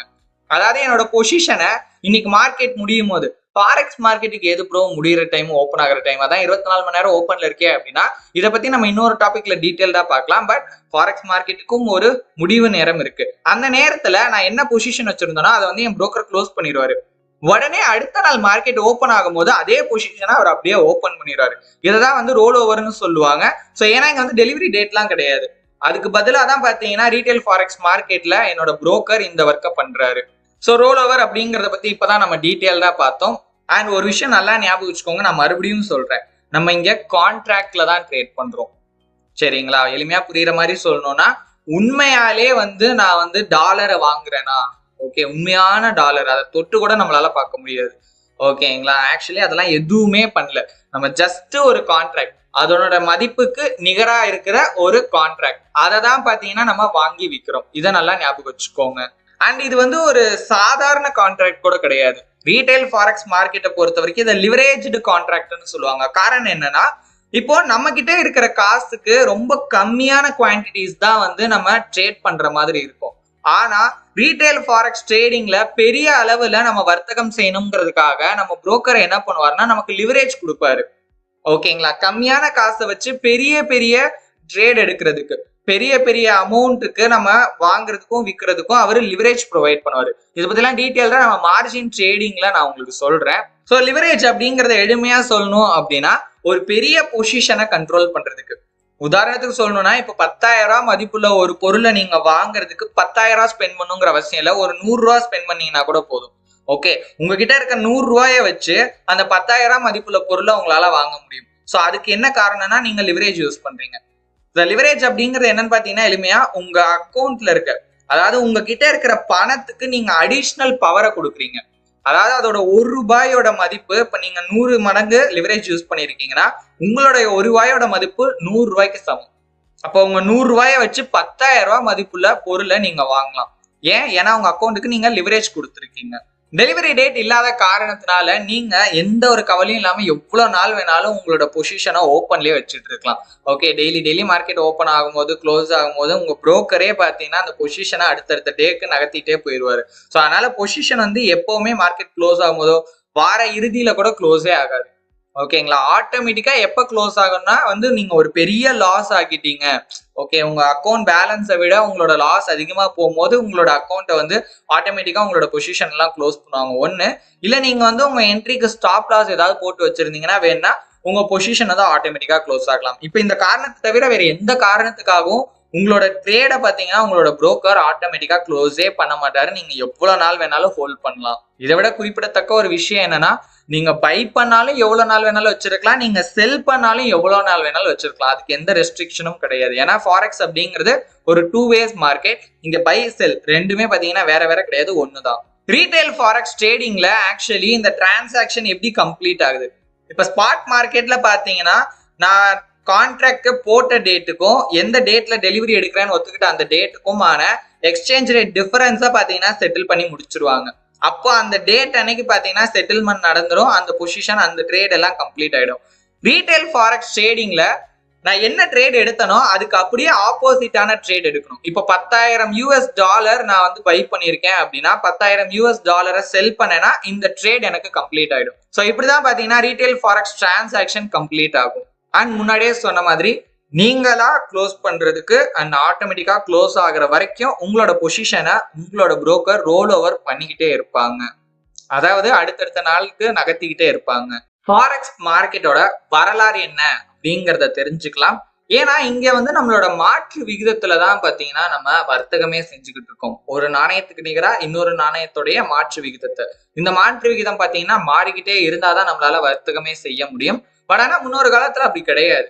அதாவது என்னோட பொசிஷனை இன்னைக்கு மார்க்கெட் முடியும் போது, ஃபாரெக்ஸ் மார்க்கெட்டுக்கு எது ப்ரோ முடிகிற டைம் ஓப்பன் ஆகிற டைம், அதான் 24 மணி நேரம் ஓப்பன்ல இருக்கே அப்படின்னா இதை பத்தி நம்ம இன்னொரு டாபிக்ல டீட்டெயில்டா பார்க்கலாம். பட் ஃபாரெக்ஸ் மார்க்கெட்டுக்கும் ஒரு முடிவு நேரம் இருக்கு. அந்த நேரத்துல நான் என்ன பொசிஷன் வச்சிருந்தேனோ அதை வந்து என் புரோக்கர் க்ளோஸ் பண்ணிடுவாரு. உடனே அடுத்த நாள் மார்க்கெட் ஓப்பன் ஆகும் போது அதே பொசிஷனை அவர் அப்படியே ஓப்பன் பண்ணிடுவாரு. இதைதான் வந்து ரோல் ஓவர்னு சொல்லுவாங்க. ஸோ ஏன்னா இங்க வந்து டெலிவரி டேட்லாம் கிடையாது. அதுக்கு பதிலாக தான் பாத்தீங்கன்னா ரீட்டைல் ஃபாரெக்ஸ் மார்க்கெட்ல என்னோட புரோக்கர் இந்த ஒர்க்கை பண்றாரு. ஸோ ரோல் ஓவர் அப்படிங்கிறத பத்தி இப்பதான் நம்ம டீட்டெயில்டா பார்த்தோம். அண்ட் ஒரு விஷயம் நல்லா ஞாபகம் வச்சுக்கோங்க, நான் மறுபடியும் சொல்றேன், நம்ம இங்க கான்ட்ராக்ட்ல தான் ட்ரேட் பண்றோம். சரிங்களா? எளிமையா புரியுற மாதிரி சொல்லணும்னா உண்மையாலே வந்து நான் வந்து டாலரை வாங்குறேனா, ஓகே, உண்மையான டாலர் அதை தொட்டு கூட நம்மளால பார்க்க முடியாது. ஓகேங்களா? ஆக்சுவலி அதெல்லாம் எதுவுமே பண்ணல. நம்ம ஜஸ்ட் ஒரு கான்ட்ராக்ட், அதனோட மதிப்புக்கு நிகரா இருக்கிற ஒரு கான்ட்ராக்ட், அதை தான் பாத்தீங்கன்னா நம்ம வாங்கி விற்கிறோம். இதை நல்லா ஞாபகம் வச்சுக்கோங்க. அண்ட் இது வந்து ஒரு சாதாரண கான்ட்ராக்ட் கூட கிடையாது. ரீட்டைல் ஃபாரெக்ஸ் மார்க்கெட்டை பொறுத்த வரைக்கும் இதை லிவரேஜ்டு கான்ட்ராக்ட்னு சொல்லுவாங்க. காரணம் என்னன்னா இப்போ நம்ம கிட்ட இருக்கிற காசுக்கு ரொம்ப கம்மியான குவான்டிட்டிஸ் தான் வந்து நம்ம ட்ரேட் பண்ற மாதிரி இருக்கும். ஆனா ரீட்டைல் ஃபாரெக்ஸ் ட்ரேடிங்ல பெரிய அளவுல நம்ம வர்த்தகம் செய்யணுங்கிறதுக்காக நம்ம புரோக்கர் என்ன பண்ணுவாருன்னா நமக்கு லிவரேஜ் கொடுப்பாரு. ஓகேங்களா? கம்மியான காசை வச்சு பெரிய பெரிய ட்ரேட் எடுக்கிறதுக்கு, பெரிய பெரிய அமௌண்ட்டுக்கு நம்ம வாங்குறதுக்கும் விற்கிறதுக்கும் அவர் லிவரேஜ் ப்ரொவைட் பண்ணுவாரு. இதை பத்திலாம் டீட்டெயில்டா நம்ம மார்ஜின் ட்ரேடிங்ல நான் உங்களுக்கு சொல்றேன். ஸோ லிவரேஜ் அப்படிங்கறத எளிமையா சொல்லணும் அப்படின்னா ஒரு பெரிய பொசிஷனை கண்ட்ரோல் பண்றதுக்கு. உதாரணத்துக்கு சொல்லணும்னா இப்ப 10,000 ரூபாய் மதிப்புள்ள ஒரு பொருளை நீங்க வாங்குறதுக்கு 10,000 ரூபாய் ஸ்பெண்ட் பண்ணுங்கிற அவசியம் இல்லை. ஒரு 100 ரூபாய் ஸ்பெண்ட் பண்ணீங்கன்னா கூட போதும். ஓகே, உங்ககிட்ட இருக்க 100 ரூபாயை வச்சு அந்த 10,000 ரூபாய் மதிப்புள்ள பொருளை உங்களால வாங்க முடியும். ஸோ அதுக்கு என்ன காரணம்னா நீங்க லிவரேஜ் யூஸ் பண்றீங்க. லிவரேஜ் அப்படிங்கிறது என்னன்னு பாத்தீங்கன்னா எளிமையா உங்க அக்கௌண்ட்ல இருக்க, அதாவது உங்ககிட்ட இருக்கிற பணத்துக்கு நீங்க அடிஷனல் பவரை கொடுக்குறீங்க. அதாவது அதோட ₹1 மதிப்பு இப்ப நீங்க 100 மடங்கு லிவரேஜ் யூஸ் பண்ணிருக்கீங்கன்னா உங்களுடைய ₹1 மதிப்பு ₹100 சமம். அப்போ உங்க ₹100 வச்சு ₹10,000 மதிப்புள்ள பொருளை நீங்க வாங்கலாம். ஏன்னா உங்க அக்கௌண்ட்டுக்கு நீங்க லிவரேஜ் கொடுத்துருக்கீங்க. டெலிவரி டேட் இல்லாத காரணத்தினால நீங்க எந்த ஒரு கவலையும் இல்லாம எவ்வளவு நாள் வேணாலும் உங்களோட பொசிஷனை ஓப்பன்லயே வச்சுட்டு இருக்கலாம். ஓகே, டெய்லி மார்க்கெட் ஓப்பன் ஆகும்போது க்ளோஸ் ஆகும்போது உங்க புரோக்கரே பாத்தீங்கன்னா அந்த பொசிஷனை அடுத்தடுத்த டேக்கு நகர்த்திட்டே போயிடுவாரு. ஸோ அதனால பொசிஷன் வந்து எப்பவுமே மார்க்கெட் க்ளோஸ் ஆகும்போதோ வார இறுதியில கூட க்ளோஸே ஆகாது. ஓகேங்களா, ஆட்டோமேட்டிக்கா எப்ப க்ளோஸ் ஆகும்னா வந்து நீங்க ஒரு பெரிய லாஸ் ஆகிட்டீங்க. ஓகே, உங்க அக்கௌண்ட் பேலன்ஸை விட உங்களோட லாஸ் அதிகமா போகும்போது உங்களோட அக்கௌண்ட்டை வந்து ஆட்டோமேட்டிக்கா உங்களோட பொசிஷன் எல்லாம் க்ளோஸ் பண்ணுவாங்க. ஒண்ணு இல்ல, நீங்க வந்து உங்க என்ட்ரிக்கு ஸ்டாப் லாஸ் ஏதாவது போட்டு வச்சிருந்தீங்கன்னா வேணா உங்க பொசிஷனை தான் ஆட்டோமேட்டிக்கா க்ளோஸ் ஆகலாம். இப்ப இந்த காரணத்தை தவிர வேற எந்த காரணத்துக்காகவும் உங்களோட ட்ரேட பாத்தீங்கன்னா உங்களோட புரோக்கர் ஆட்டோமேட்டிக்கா க்ளோஸே பண்ண மாட்டாரு. நீங்க எவ்வளவு நாள் வேணாலும் ஹோல்ட் பண்ணலாம். இதை விட குறிப்பிடத்தக்க ஒரு விஷயம் என்னன்னா, நீங்க பை பண்ணாலும் எவ்வளவு நாள் வேணாலும் வச்சிருக்கலாம், நீங்க செல் பண்ணாலும் எவ்வளவு நாள் வேணாலும் வச்சிருக்கலாம். அதுக்கு எந்த ரெஸ்ட்ரிக்ஷனும் கிடையாது. ஏன்னா ஃபாரெக்ஸ் அப்படிங்கிறது ஒரு 2 ways மார்க்கெட். இங்க பை செல் ரெண்டுமே பாத்தீங்கன்னா வேற வேற கிடையாது, ஒண்ணுதான். ரீட்டைல் ஃபாரெக்ஸ் ட்ரேடிங்ல ஆக்சுவலி இந்த டிரான்சாக்ஷன் எப்படி கம்ப்ளீட் ஆகுது? இப்ப ஸ்பாட் மார்க்கெட்ல பாத்தீங்கன்னா நான் கான்ட்ராக்ட் போட்ட டேட்டுக்கும் எந்த டேட்ல டெலிவரி எடுக்கிறேன்னு ஒத்துக்கிட்ட அந்த டேட்டுக்குமான எக்ஸ்சேஞ்ச் ரேட் டிஃபரன்ஸா பாத்தீங்கன்னா செட்டில் பண்ணி முடிச்சிருவாங்க. அப்போ அந்த டேட் அன்னைக்கு பாத்தீங்கன்னா செட்டில்மெண்ட் நடந்துரும், அந்த பொசிஷன் அந்த ட்ரேட் எல்லாம் கம்ப்ளீட் ஆயிடும். ரீட்டைல் ஃபாரெக்ஸ் ட்ரேடிங்ல நான் என்ன ட்ரேட் எடுத்தனோ அதுக்கு அப்படியே ஆப்போசிட்டான ட்ரேட் எடுக்கணும். இப்போ $10,000 நான் வந்து பை பண்ணியிருக்கேன் அப்படின்னா $10,000 செல் பண்ணேன்னா இந்த ட்ரேட் எனக்கு கம்ப்ளீட் ஆயிடும். ஸோ இப்படிதான் பாத்தீங்கன்னா ரீட்டைல் ஃபாரெக்ஸ் டிரான்சாக்ஷன் கம்ப்ளீட் ஆகும். அண்ட் முன்னாடியே சொன்ன மாதிரி நீங்களா க்ளோஸ் பண்றதுக்கு அண்ட் ஆட்டோமேட்டிக்கா க்ளோஸ் ஆகுற வரைக்கும் உங்களோட பொசிஷனை உங்களோட புரோக்கர் ரோல் ஓவர் பண்ணிக்கிட்டே இருப்பாங்க. அதாவது அடுத்தடுத்த நாளுக்கு நகர்த்திக்கிட்டே இருப்பாங்க. ஃபாரெக்ஸ் மார்க்கெட்டோட வரலாறு என்ன அப்படிங்கிறத தெரிஞ்சுக்கலாம். ஏன்னா இங்க வந்து நம்மளோட மாற்று விகிதத்துல தான் பாத்தீங்கன்னா நம்ம வர்த்தகமே செஞ்சுக்கிட்டு இருக்கோம். ஒரு நாணயத்துக்கு நிகரா இன்னொரு நாணயத்துடைய மாற்று விகிதத்தை, இந்த மாற்று விகிதம் பாத்தீங்கன்னா மாறிக்கிட்டே இருந்தாதான் நம்மளால வர்த்தகமே செய்ய முடியும். பட் ஆனா முன்னொரு காலத்துல அப்படி கிடையாது.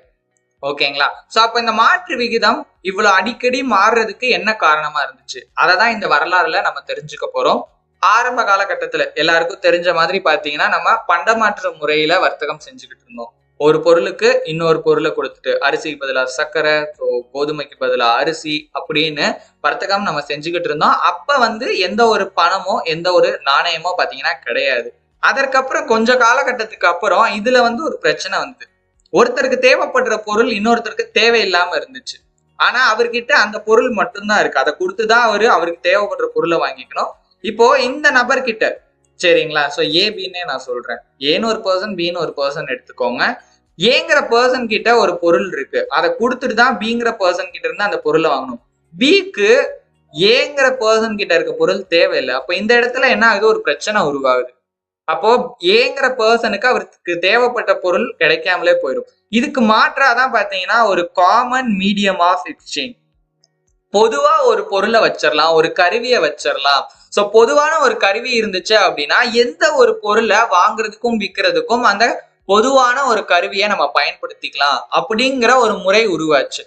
ஓகேங்களா, சோ அப்ப இந்த மாற்று விகிதம் இவ்வளவு அடிக்கடி மாறுறதுக்கு என்ன காரணமா இருந்துச்சு, அததான் இந்த வரலாறுல நம்ம தெரிஞ்சுக்க போறோம். ஆரம்ப காலகட்டத்துல எல்லாருக்கும் தெரிஞ்ச மாதிரி பாத்தீங்கன்னா நம்ம பண்டமாற்று முறையில வர்த்தகம் செஞ்சுக்கிட்டு இருந்தோம். ஒரு பொருளுக்கு இன்னொரு பொருளை கொடுத்துட்டு அரிசிக்கு பதிலா சர்க்கரை, கோதுமைக்கு பதிலா அரிசி அப்படின்னு வர்த்தகம் நம்ம செஞ்சுக்கிட்டு இருந்தோம். அப்ப வந்து எந்த ஒரு பணமோ எந்த ஒரு நாணயமோ பாத்தீங்கன்னா கிடையாது. அதற்கப்புறம் கொஞ்ச காலகட்டத்துக்கு அப்புறம் இதுல வந்து ஒரு பிரச்சனை வந்து ஒருத்தருக்கு தேவைப்படுற பொருள் இன்னொருத்தருக்கு தேவையில்லாம இருந்துச்சு. ஆனா அவர்கிட்ட அந்த பொருள் மட்டும்தான் இருக்கு, அதை கொடுத்துதான் அவருக்கு தேவைப்படுற பொருளை வாங்கிக்கணும். இப்போ இந்த நபர்கிட்ட சரிங்களா, சோ ஏபின்னே நான் சொல்றேன், ஏன்னு ஒரு பர்சன் பின்னு ஒரு பர்சன் எடுத்துக்கோங்க. ஏங்கிற பர்சன் கிட்ட ஒரு பொருள் இருக்கு, அதை கொடுத்துட்டு தான் பிங்கிற பர்சன் கிட்ட இருந்து அந்த பொருளை வாங்கணும். பிக்கு ஏங்கிற பர்சன் கிட்ட இருக்க பொருள் தேவையில்லை. அப்ப இந்த இடத்துல என்ன ஆகுது, ஒரு பிரச்சனை உருவாகுது. அப்போ ஏங்கிற பர்சனுக்கு அவருக்கு தேவைப்பட்ட பொருள் கிடைக்காமலே போயிடும். இதுக்கு மாற்றாதான் பாத்தீங்கன்னா ஒரு காமன் மீடியம் ஆஃப் எக்ஸ்சேஞ்ச். பொதுவா ஒரு பொருளை வச்சிடலாம், ஒரு கருவியை வச்சிடலாம். சோ பொதுவான ஒரு கருவி இருந்துச்சு அப்படின்னா எந்த ஒரு பொருளை வாங்குறதுக்கும் விற்கிறதுக்கும் அந்த பொதுவான ஒரு கருவியை நம்ம பயன்படுத்திக்கலாம் அப்படிங்கிற ஒரு முறை உருவாச்சு.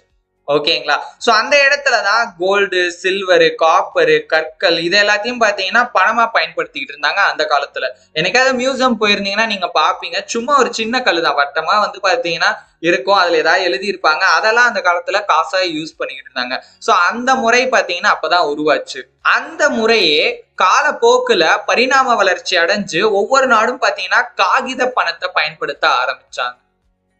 ஓகேங்களா, சோ அந்த இடத்துலதான் கோல்டு, சில்வரு, காப்பரு, கற்கள் இது எல்லாத்தையும் பாத்தீங்கன்னா பணமா பயன்படுத்திக்கிட்டு இருந்தாங்க அந்த காலத்துல. என்னைக்காவது மியூசியம் போயிருந்தீங்கன்னா நீங்க பாப்பீங்க, சும்மா ஒரு சின்ன கல்லுதான் வட்டமா வந்து பாத்தீங்கன்னா இருக்கும், அதுல ஏதாவது எழுதி இருப்பாங்க, அதெல்லாம் அந்த காலத்துல காசா யூஸ் பண்ணிக்கிட்டு இருந்தாங்க. சோ அந்த முறை பாத்தீங்கன்னா அப்பதான் உருவாச்சு. அந்த முறையே காலப்போக்குல பரிணாம வளர்ச்சி அடைஞ்சு ஒவ்வொரு நாடும் பாத்தீங்கன்னா காகித பணத்தை பயன்படுத்த ஆரம்பிச்சாங்க.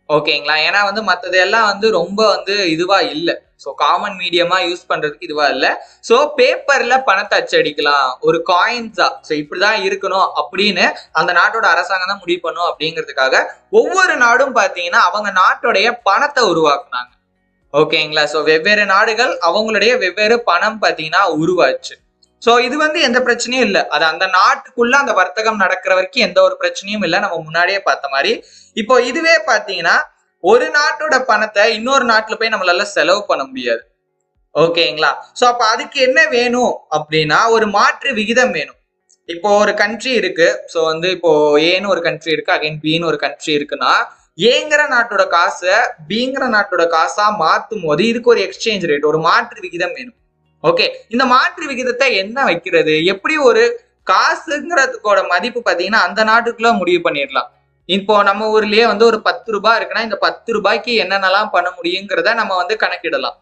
ஓகேங்களா, ஏன்னா வந்து மற்றது எல்லாம் வந்து ரொம்ப வந்து இதுவா இல்லை, ஸோ காமன் மீடியமா யூஸ் பண்றதுக்கு இதுவா இல்லை. ஸோ பேப்பர்ல பணத்தை அச்சடிக்கலாம் ஒரு காயின்ஸா, ஸோ இப்படிதான் இருக்கணும் அப்படின்னு அந்த நாட்டோட அரசாங்கம் தான் முடிவு பண்ணும். அப்படிங்கிறதுக்காக ஒவ்வொரு நாடும் பாத்தீங்கன்னா அவங்க நாட்டுடைய பணத்தை உருவாக்குனாங்க. ஓகேங்களா, ஸோ வெவ்வேறு நாடுகள் அவங்களுடைய வெவ்வேறு பணம் பாத்தீங்கன்னா உருவாச்சு. சோ இது வந்து எந்த பிரச்சனையும் இல்லை, அது அந்த நாட்டுக்குள்ள அந்த வர்த்தகம் நடக்கிற வரைக்கும் எந்த ஒரு பிரச்சனையும் இல்லை, நம்ம முன்னாடியே பார்த்த மாதிரி. இப்போ இதுவே பாத்தீங்கன்னா ஒரு நாட்டோட பணத்தை இன்னொரு நாட்டுல போய் நம்மளால செலவு பண்ண முடியாது. ஓகேங்களா, சோ அப்ப அதுக்கு என்ன வேணும் அப்படின்னா ஒரு மாற்று விகிதம் வேணும். இப்போ ஒரு கண்ட்ரி இருக்கு, சோ வந்து இப்போ ஏன்னு ஒரு கண்ட்ரி இருக்கு, அகைன் பின்னு ஒரு கண்ட்ரி இருக்குன்னா ஏங்கிற நாட்டோட காசை பிங்கிற நாட்டோட காசா மாத்தும் போது இதுக்கு ஒரு எக்ஸ்சேஞ்ச் ரேட், ஒரு மாற்று விகிதம் வேணும். ஓகே, இந்த மாற்று விகிதத்தை என்ன வைக்கிறது, எப்படி ஒரு காசுங்கிறதுக்கோட மதிப்பு பாத்தீங்கன்னா அந்த நாட்டுக்குள்ள முடிவு பண்ணிடலாம். இப்போ நம்ம ஊர்லயே வந்து ஒரு 10 ரூபாய் இருக்குன்னா இந்த 10 ரூபாய்க்கு என்னென்னலாம் பண்ண முடியுங்கிறத நம்ம வந்து கணக்கிடலாம்.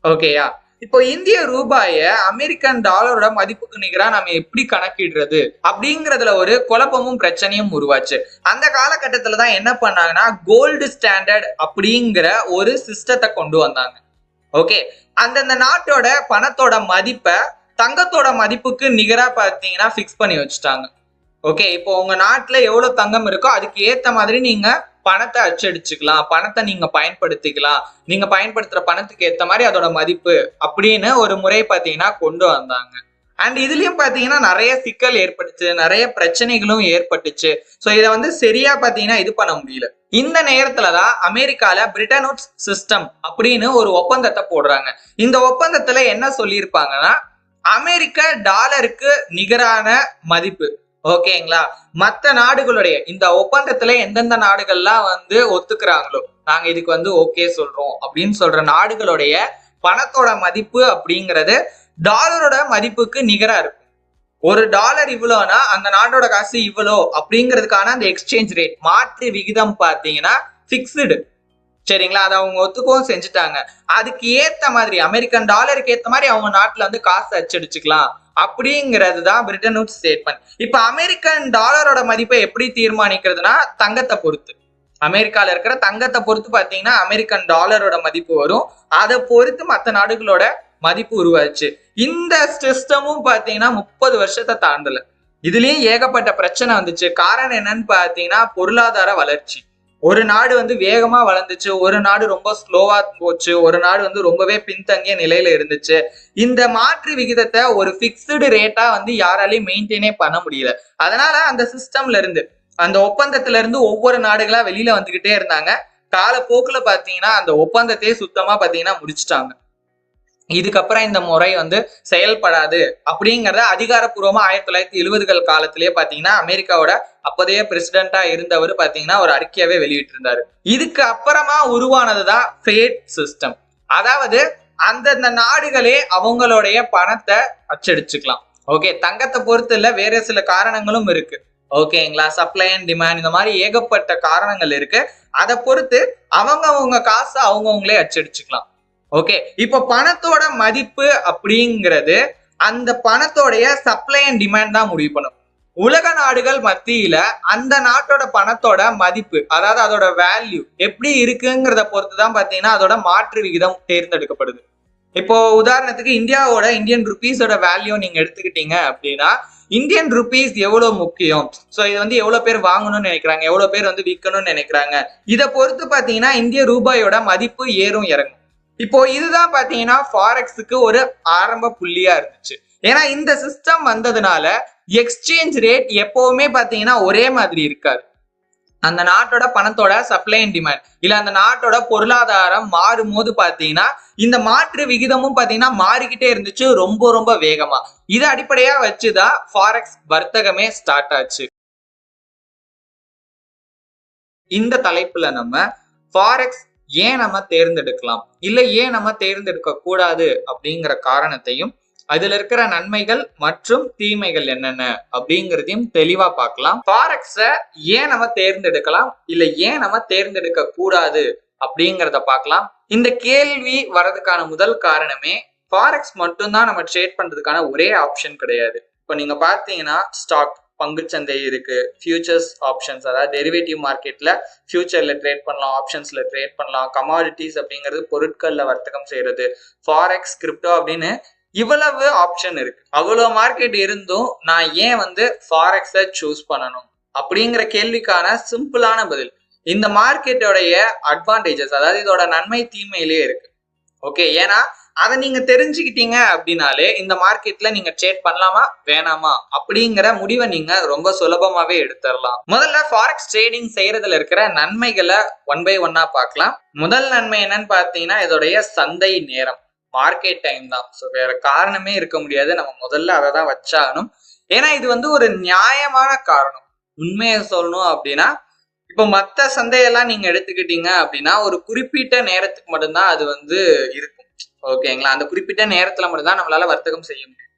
ஓகேயா? இப்போ இந்திய ரூபாய அமெரிக்கன் டாலரோட மதிப்புக்கு நிகரா நம்ம எப்படி கணக்கிடுறது அப்படிங்கறதுல ஒரு குழப்பமும் பிரச்சனையும் உருவாச்சு. அந்த காலகட்டத்துல தான் என்ன பண்ணாங்கன்னா கோல்டு ஸ்டாண்டர்ட் அப்படிங்கிற ஒரு சிஸ்டத்தை கொண்டு வந்தாங்க. ஓகே, அந்தந்த நாட்டோட பணத்தோட மதிப்பை தங்கத்தோட மதிப்புக்கு நிகரா பாத்தீங்கன்னா பிக்ஸ் பண்ணி வச்சுட்டாங்க. ஓகே, இப்போ உங்க நாட்டுல எவ்வளவு தங்கம் இருக்கோ அதுக்கு ஏத்த மாதிரி நீங்க பணத்தை அச்சடிச்சுக்கலாம், பணத்தை நீங்க பயன்படுத்திக்கலாம், நீங்க பயன்படுத்துற பணத்துக்கு ஏத்த மாதிரி அதோட மதிப்பு அப்படின்னு ஒரு முறை பாத்தீங்கன்னா கொண்டு வந்தாங்க. அண்ட் இதுலயும் பாத்தீங்கன்னா நிறைய சிக்கல் ஏற்பட்டுச்சு, நிறைய பிரச்சனைகளும் ஏற்பட்டுச்சு. சோ இதை வந்து சரியா பாத்தீங்கன்னா இது பண்ண முடியல. இந்த நேரத்துலதான் அமெரிக்கால பிரிட்டன் உட்ஸ் சிஸ்டம் அப்படின்னு ஒரு ஒப்பந்தத்தை போடுறாங்க. இந்த ஒப்பந்தத்துல என்ன சொல்லியிருப்பாங்கன்னா அமெரிக்க டாலருக்கு நிகரான மதிப்பு, ஓகேங்களா, மத்த நாடுகளுடைய இந்த ஒப்பந்தத்துல எந்தெந்த நாடுகள்லாம் வந்து ஒத்துக்கிறாங்களோ நாங்க இதுக்கு வந்து ஓகே சொல்றோம் அப்படின்னு சொல்ற நாடுகளுடைய பணத்தோட மதிப்பு அப்படிங்கிறது டாலரோட மதிப்புக்கு நிகரா இருக்கும். ஒரு டாலர் இவ்வளோனா அந்த நாட்டோட காசு இவ்வளோ அப்படிங்கிறதுக்கான அந்த எக்ஸ்சேஞ்ச் ரேட் மாற்று விகிதம் பாத்தீங்கன்னா பிக்ஸ்டு. சரிங்களா, அதை அவங்க ஒத்துக்கவும் செஞ்சுட்டாங்க. அதுக்கு ஏத்த மாதிரி அமெரிக்கன் டாலருக்கு ஏத்த மாதிரி அவங்க நாட்டுல வந்து காசு அச்சடிச்சுக்கலாம் அப்படிங்கிறது தான் பிரிட்டன் உட்ஸ் ஸ்டேட்மெண்ட். இப்ப அமெரிக்கன் டாலரோட மதிப்பை எப்படி தீர்மானிக்கிறதுனா தங்கத்தை பொறுத்து, அமெரிக்கால இருக்கிற தங்கத்தை பொறுத்து பாத்தீங்கன்னா அமெரிக்கன் டாலரோட மதிப்பு வரும். அதை பொறுத்து மற்ற நாடுகளோட மதிப்பு உருவாச்சு. இந்த சிஸ்டமும் பாத்தீங்கன்னா 30 வருஷத்தை தாண்டல. இதுலயும் ஏகப்பட்ட பிரச்சனை வந்துச்சு. காரணம் என்னன்னு பாத்தீங்கன்னா பொருளாதார வளர்ச்சி. ஒரு நாடு வந்து வேகமா வளர்ந்துச்சு, ஒரு நாடு ரொம்ப ஸ்லோவா போச்சு, ஒரு நாடு வந்து ரொம்பவே பின்தங்கிய நிலையில இருந்துச்சு. இந்த மாற்று விகிதத்தை ஒரு பிக்ஸ்டு ரேட்டா வந்து யாராலையும் மெயின்டைனே பண்ண முடியல. அதனால அந்த சிஸ்டம்ல இருந்து அந்த ஒப்பந்தத்துல இருந்து ஒவ்வொரு நாடுகளா வெளியில வந்துகிட்டே இருந்தாங்க. காலப்போக்குல பாத்தீங்கன்னா அந்த ஒப்பந்தத்தையே சுத்தமா பாத்தீங்கன்னா முடிச்சுட்டாங்க. இதுக்கப்புறம் இந்த முறை வந்து செயல்படாது அப்படிங்கறத அதிகாரப்பூர்வமா 1970கள் காலத்திலேயே பாத்தீங்கன்னா அமெரிக்காவோட அப்போதைய பிரசிடென்டா இருந்தவர் பாத்தீங்கன்னா ஒரு அறிக்கையாவே வெளியிட்டு இருந்தாரு. இதுக்கு அப்புறமா உருவானதுதான் ஃபேட் சிஸ்டம். அதாவது அந்தந்த நாடுகளே அவங்களுடைய பணத்தை அச்சடிச்சுக்கலாம். ஓகே, தங்கத்தை பொறுத்து இல்ல, வேற சில காரணங்களும் இருக்கு. ஓகேங்களா, சப்ளை அண்ட் டிமாண்ட் இந்த மாதிரி ஏகப்பட்ட காரணங்கள் இருக்கு. அதை பொறுத்து அவங்க காசை அவங்கவுங்களே அச்சடிச்சுக்கலாம். ஓகே, இப்போ பணத்தோட மதிப்பு அப்படிங்கிறது அந்த பணத்தோடைய சப்ளை அண்ட் டிமாண்ட் தான் முடிவு பண்ணும். உலக நாடுகள் மத்தியில அந்த நாட்டோட பணத்தோட மதிப்பு, அதாவது அதோட வேல்யூ எப்படி இருக்குங்கிறத பொறுத்துதான் பாத்தீங்கன்னா அதோட மாற்று விகிதம் தேர்ந்தெடுக்கப்படுது. இப்போ உதாரணத்துக்கு இந்தியாவோட இந்தியன் ருபீஸோட வேல்யூ நீங்க எடுத்துக்கிட்டீங்க அப்படின்னா இந்தியன் ருபீஸ் எவ்வளவு முக்கியம், சோ இது வந்து எவ்வளவு பேர் வாங்கணும்னு நினைக்கிறாங்க, எவ்வளவு பேர் வந்து விற்கணும்னு நினைக்கிறாங்க, இதை பொறுத்து பாத்தீங்கன்னா இந்திய ரூபாயோட மதிப்பு ஏறும் இறங்கும். இப்போ இதுதான் பாத்தீங்கன்னா ஃபாரெக்ஸுக்கு ஒரு ஆரம்ப புள்ளியா இருந்துச்சு. ஏன்னா இந்த சிஸ்டம் வந்ததுனால எக்ஸ்சேஞ்ச் ரேட் எப்பவுமே பாத்தீங்கன்னா ஒரே மாதிரி இருக்காது. அந்த நாட்டோட பணத்தோட சப்ளை அண்ட் டிமாண்ட் இல்ல அந்த நாட்டோட பொருளாதாரம் மாறும் போது பாத்தீங்கன்னா இந்த மாற்று விகிதமும் பாத்தீங்கன்னா மாறிக்கிட்டே இருந்துச்சு ரொம்ப ரொம்ப வேகமா. இதை அடிப்படையா வச்சுதான் ஃபாரெக்ஸ் வர்த்தகமே ஸ்டார்ட் ஆச்சு. இந்த தலைப்புல நம்ம ஃபாரெக்ஸ் ஏன் நம்ம தேர்ந்தெடுக்கலாம் இல்ல ஏன் நம்ம தேர்ந்தெடுக்க கூடாது அப்படிங்கிற காரணத்தையும் அதுல இருக்கிற நன்மைகள் மற்றும் தீமைகள் என்னென்ன அப்படிங்கிறதையும் தெளிவா பார்க்கலாம். ஃபாரெக்ஸ ஏன் நம்ம தேர்ந்தெடுக்கலாம் இல்ல ஏன் நம்ம தேர்ந்தெடுக்க கூடாது அப்படிங்கிறத பார்க்கலாம். இந்த கேள்வி வர்றதுக்கான முதல் காரணமே ஃபாரெக்ஸ் மட்டும்தான் நம்ம ட்ரேட் பண்றதுக்கான ஒரே ஆப்ஷன் கிடையாது. இப்போ நீங்க பாத்தீங்கன்னா ஸ்டாக் பங்குச்சந்தை இருக்கு, ஃபியூச்சர்ஸ் ஆப்ஷன்ஸ், அதாவது டெரிவேட்டிவ் மார்க்கெட்ல ஃபியூச்சர்ல ட்ரேட் பண்ணலாம், ஆப்ஷன்ஸ்ல ட்ரேட் பண்ணலாம், கமாடிட்டிஸ் அப்படிங்கிறது பொருட்கள்ல வர்த்தகம் செய்யறது, ஃபாரெக்ஸ், கிரிப்டோ அப்படின்னு இவ்வளவு ஆப்ஷன் இருக்கு. அவ்வளவு மார்க்கெட் இருந்தும் நான் ஏன் வந்து ஃபாரெக்ஸை சூஸ் பண்ணணும் அப்படிங்கிற கேள்விக்கான சிம்பிளான பதில் இந்த மார்க்கெட்டோடைய அட்வான்டேஜஸ், அதாவது இதோட நன்மை தீமையிலேயே இருக்கு. ஓகே, ஏன்னா அதை நீங்க தெரிஞ்சுக்கிட்டீங்க அப்படின்னாலே இந்த மார்க்கெட்ல நீங்க ட்ரேட் பண்ணலாமா வேணாமா அப்படிங்கிற முடிவை நீங்க ரொம்ப சுலபமாவே எடுத்துடலாம். முதல்ல ஃபாரெக்ஸ் ட்ரேடிங் செய்யறதுல இருக்கிற நன்மைகளை ஒன் பை ஒன்னா பார்க்கலாம். முதல் நன்மை என்னன்னு பாத்தீங்கன்னா இதோடைய சந்தை நேரம், மார்க்கெட் டைம் தான். ஸோ வேற காரணமே இருக்க முடியாது, நம்ம முதல்ல அதை தான் வச்சாகணும். ஏன்னா இது வந்து ஒரு நியாயமான காரணம். உண்மையை சொல்லணும் அப்படின்னா இப்போ மற்ற சந்தையெல்லாம் நீங்க எடுத்துக்கிட்டீங்க அப்படின்னா ஒரு குறிப்பிட்ட நேரத்துக்கு மட்டும்தான் அது வந்து இருக்கும். ஓகேங்களா, அந்த குறிப்பிட்ட நேரத்துல மட்டும்தான் நம்மளால வர்த்தகம் செய்ய முடியும்.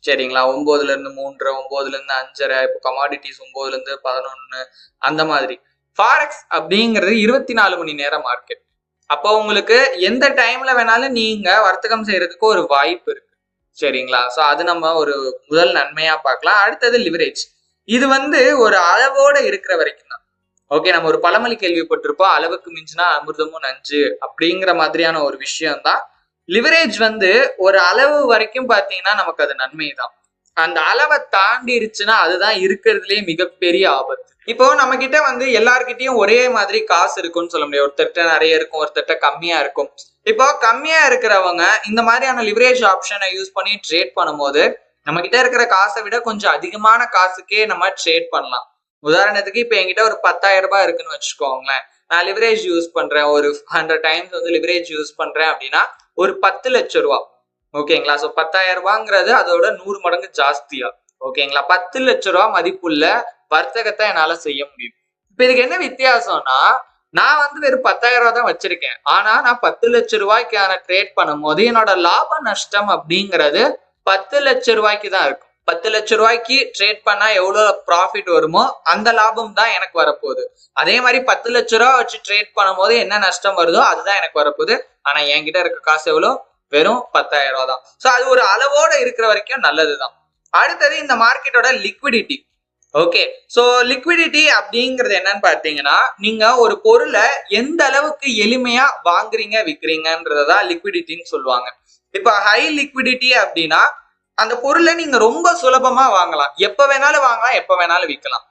சரிங்களா? 9ல இருந்து 3, 9ல இருந்து 5:30, இப்போ கமாடிட்டிஸ் 9ல இருந்து 11 அந்த மாதிரி. ஃபாரெக்ஸ் அப்படிங்கிறது 24 மணி நேர மார்க்கெட். அப்போ உங்களுக்கு எந்த டைம்ல வேணாலும் நீங்க வர்த்தகம் செய்யறதுக்கு ஒரு வாய்ப்பு இருக்கு. சரிங்களா? ஸோ அது நம்ம ஒரு முதல் நன்மையா பார்க்கலாம். அடுத்தது லிவரேஜ். இது வந்து ஒரு அளவோட இருக்கிற வரைக்கும் தான். ஓகே, நம்ம ஒரு பழமொழி கேள்விப்பட்டிருப்போம், அளவுக்கு மிஞ்சினா அமிர்தமும் நஞ்சு அப்படிங்கிற மாதிரியான ஒரு விஷயம் தான். லிவரேஜ் வந்து ஒரு அளவு வரைக்கும் பாத்தீங்கன்னா நமக்கு அது நன்மை தான். அந்த அளவை தாண்டிடுச்சுன்னா அதுதான் இருக்கிறதுலயே மிகப்பெரிய ஆபத்து. இப்போ நம்ம கிட்ட வந்து எல்லார்கிட்டயும் ஒரே மாதிரி காசு இருக்கும்னு சொல்ல முடியாது. ஒருத்தர்கிட்ட நிறைய இருக்கும், ஒருத்தர்கிட்ட கம்மியா இருக்கும். இப்போ கம்மியா இருக்கிறவங்க இந்த மாதிரியான லிவரேஜ் ஆப்ஷனை யூஸ் பண்ணி ட்ரேட் பண்ணும்போது நம்ம கிட்ட இருக்கிற காசை விட கொஞ்சம் அதிகமான காசுக்கே நம்ம ட்ரேட் பண்ணலாம். உதாரணத்துக்கு இப்ப என்கிட்ட ஒரு 10,000 ரூபாய் இருக்குன்னு வச்சுக்கோங்களேன். நான் லிவரேஜ் யூஸ் பண்றேன், ஒரு 100 டைம்ஸ் வந்து லிவரேஜ் யூஸ் பண்றேன் அப்படின்னா ஒரு 10 லட்சம் ரூபாய். ஓகேங்களா? சோ 10,000 ரூபாங்கிறது அதோட 100 மடங்கு ஜாஸ்தியா. ஓகேங்களா? 10 லட்சம் ரூபாய் மதிப்புள்ள வர்த்தகத்தை என்னால செய்ய முடியும். இப்ப இதுக்கு என்ன வித்தியாசம்னா, நான் வந்து வெறும் 10,000 ரூபாய் தான் வச்சிருக்கேன். ஆனா நான் 10 லட்சம் ரூபாய்க்கான ட்ரேட் பண்ணும்போது என்னோட லாப நஷ்டம் அப்படிங்கிறது 10 லட்சம் ரூபாய்க்கு தான் இருக்கும். 10 லட்சம் ரூபாய்க்கு ட்ரேட் பண்ணா எவ்வளவு ப்ராஃபிட் வருமோ அந்த லாபம் தான் எனக்கு வரப்போகுது. அதே மாதிரி 10 லட்சம் ரூபாய் வச்சு ட்ரேட் பண்ணும்போது என்ன நஷ்டம் வருதோ அதுதான் எனக்கு வரப்போகுது. ஆனா என்கிட்ட இருக்க காசு எவ்வளவு? வெறும் 10,000 ரூபாய் தான். சோ அது ஒரு அளவோட இருக்கிற வரைக்கும் நல்லதுதான். அடுத்தது இந்த மார்க்கெட்டோட லிக்விடிட்டி. ஓகே, சோ லிக்விடிட்டி அப்படிங்கிறது என்னன்னு பாத்தீங்கன்னா, நீங்க ஒரு பொருளை எந்த அளவுக்கு எளிமையா வாங்குறீங்க விற்கிறீங்கன்றதான் லிக்விடிட்டின்னு சொல்லுவாங்க. இப்ப ஹை லிக்விடிட்டி அப்படின்னா அந்த பொருளை நீங்க ரொம்ப சுலபமா வாங்கலாம், எப்ப வேணாலும் வாங்கலாம், எப்ப வேணாலும் விற்கலாம்.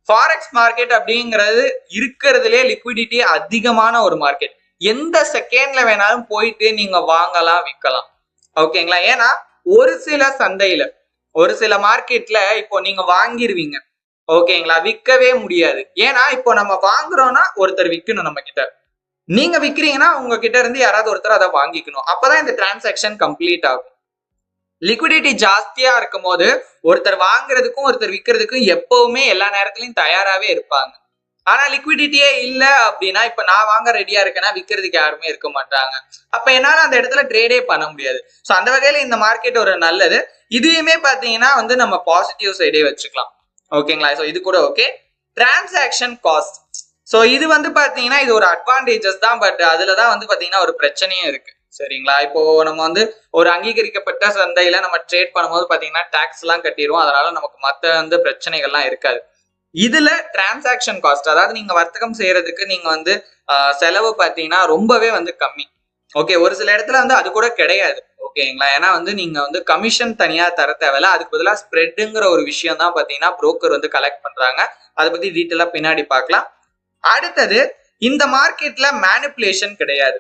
ஃபாரெக்ஸ் மார்க்கெட் அப்படிங்கிறது இருக்கிறதுலே லிக்விடிட்டி அதிகமான ஒரு மார்க்கெட். எந்த செகண்ட்ல வேணாலும் போயிட்டு நீங்க வாங்கலாம், விற்கலாம். ஓகேங்களா? ஏன்னா ஒரு சில சந்தையில, ஒரு சில மார்க்கெட்ல இப்போ நீங்க வாங்கிருவீங்க, ஓகேங்களா, விற்கவே முடியாது. ஏன்னா இப்போ நம்ம வாங்குறோம்னா ஒருத்தர் விற்கணும் நம்ம கிட்ட, நீங்க விற்கிறீங்கன்னா உங்ககிட்ட இருந்து யாராவது ஒருத்தர் அதை வாங்கிக்கணும். அப்பதான் இந்த டிரான்சாக்ஷன் கம்ப்ளீட் ஆகும். லிக்விடிட்டி ஜாஸ்தியா இருக்கும் போது ஒருத்தர் வாங்குறதுக்கும் ஒருத்தர் விற்கிறதுக்கும் எப்பவுமே எல்லா நேரத்திலையும் தயாராகவே இருப்பாங்க. ஆனா லிக்விடிட்டியே இல்ல அப்படின்னா, இப்ப நான் வாங்க ரெடியா இருக்கேன்னா விற்கிறதுக்கு யாருமே இருக்க மாட்டாங்க. அப்ப என்னால அந்த இடத்துல ட்ரேடே பண்ண முடியாது. ஸோ அந்த வகையில இந்த மார்க்கெட் ஒரு நல்லது. இதையுமே பாத்தீங்கன்னா வந்து நம்ம பாசிட்டிவ் சைடே வச்சுக்கலாம். ஓகேங்களா? ஸோ இது கூட ஓகே. Transaction cost. ஸோ இது வந்து பாத்தீங்கன்னா இது ஒரு அட்வான்டேஜஸ் தான், பட் அதுலதான் வந்து பாத்தீங்கன்னா ஒரு பிரச்சனையும் இருக்கு. சரிங்களா? இப்போ நம்ம வந்து ஒரு அங்கீகரிக்கப்பட்ட சந்தையில நம்ம ட்ரேட் பண்ணும்போது பாத்தீங்கன்னா டாக்ஸ் எல்லாம் கட்டிடுவோம். அதனால நமக்கு மத்த வந்து பிரச்சனைகள்லாம் இருக்காது. இதுல டிரான்சாக்ஷன் காஸ்ட், அதாவது நீங்க வர்த்தகம் செய்யறதுக்கு நீங்க வந்து செலவு பாத்தீங்கன்னா ரொம்பவே வந்து கம்மி. ஓகே, ஒரு சில இடத்துல வந்து அது கூட கிடையாது. ஓகேங்களா? ஏன்னா வந்து நீங்க வந்து கமிஷன் தனியா தர தேவையில்ல, அதுக்கு பதிலாக ஸ்ப்ரெட்டுங்கிற ஒரு விஷயம் தான் பாத்தீங்கன்னா புரோக்கர் வந்து கலெக்ட் பண்றாங்க. அதை பத்தி டீட்டெயிலா பின்னாடி பார்க்கலாம். அடுத்தது, இந்த மார்க்கெட்ல மேனிப்புலேஷன் கிடையாது.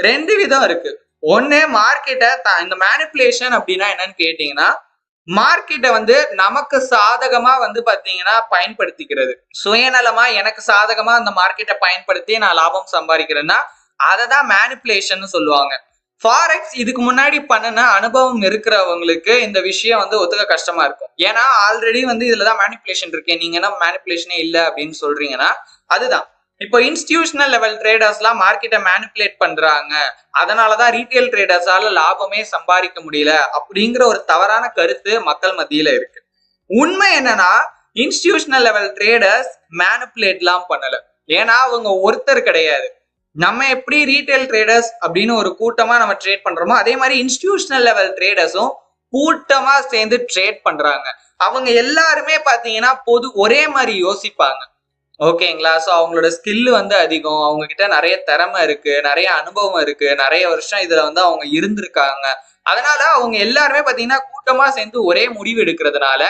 ரெண்டு விதம் இருக்கு. ஒண்ணு, மார்க்கெட்டை இந்த மேனிப்புலேஷன் அப்படின்னா என்னன்னு கேட்டீங்கன்னா, மார்க்கெட்டை வந்து நமக்கு சாதகமா வந்து பாத்தீங்கன்னா பயன்படுத்திக்கிறது. சுயநலமா எனக்கு சாதகமா அந்த மார்க்கெட்டை பயன்படுத்தி நான் லாபம் சம்பாதிக்கிறேன்னா அதை தான் மேனிப்புலேஷன் சொல்லுவாங்க. ஃபாரெக்ஸ் இதுக்கு முன்னாடி பண்ணின அனுபவம் இருக்கிறவங்களுக்கு இந்த விஷயம் வந்து ஒத்துக்க கஷ்டமா இருக்கும். ஏன்னா ஆல்ரெடி வந்து இதுலதான் மேனிப்புலேஷன் இருக்கேன், நீங்க என்ன மேனிப்புலேஷனே இல்லை அப்படின்னு சொல்றீங்கன்னா அதுதான். இப்போ இன்ஸ்டிடியூஷனல் லெவல் ட்ரேடர்ஸ்லாம் மார்க்கெட்டை மேனிப்புலேட் பண்றாங்க, அதனாலதான் ரீட்டைல் ட்ரேடர்ஸால லாபமே சம்பாதிக்க முடியல அப்படிங்கிற ஒரு தவறான கருத்து மக்கள் மத்தியில இருக்கு. உண்மை என்னன்னா, இன்ஸ்டிடியூஷனல் லெவல் ட்ரேடர்ஸ் மேனிப்புலேட்லாம் பண்ணல. ஏன்னா அவங்க ஒருத்தர் கிடையாது. நம்ம எப்படி ரீட்டைல் ட்ரேடர்ஸ் அப்படின்னு ஒரு கூட்டமா நம்ம ட்ரேட் பண்றோமோ அதே மாதிரி இன்ஸ்டிடியூஷனல் லெவல் ட்ரேடர்ஸும் கூட்டமா சேர்ந்து ட்ரேட் பண்றாங்க. அவங்க எல்லாருமே பாத்தீங்கன்னா ஒரே மாதிரி யோசிப்பாங்க. ஓகேங்களா? ஸோ அவங்களோட ஸ்கில் வந்து அதிகம், அவங்க கிட்ட நிறைய திறமை இருக்கு, நிறைய அனுபவம் இருக்கு, நிறைய வருஷம் இதுல வந்து அவங்க இருந்திருக்காங்க. அதனால அவங்க எல்லாருமே பாத்தீங்கன்னா கூட்டமா சேர்ந்து ஒரே முடிவு எடுக்கிறதுனால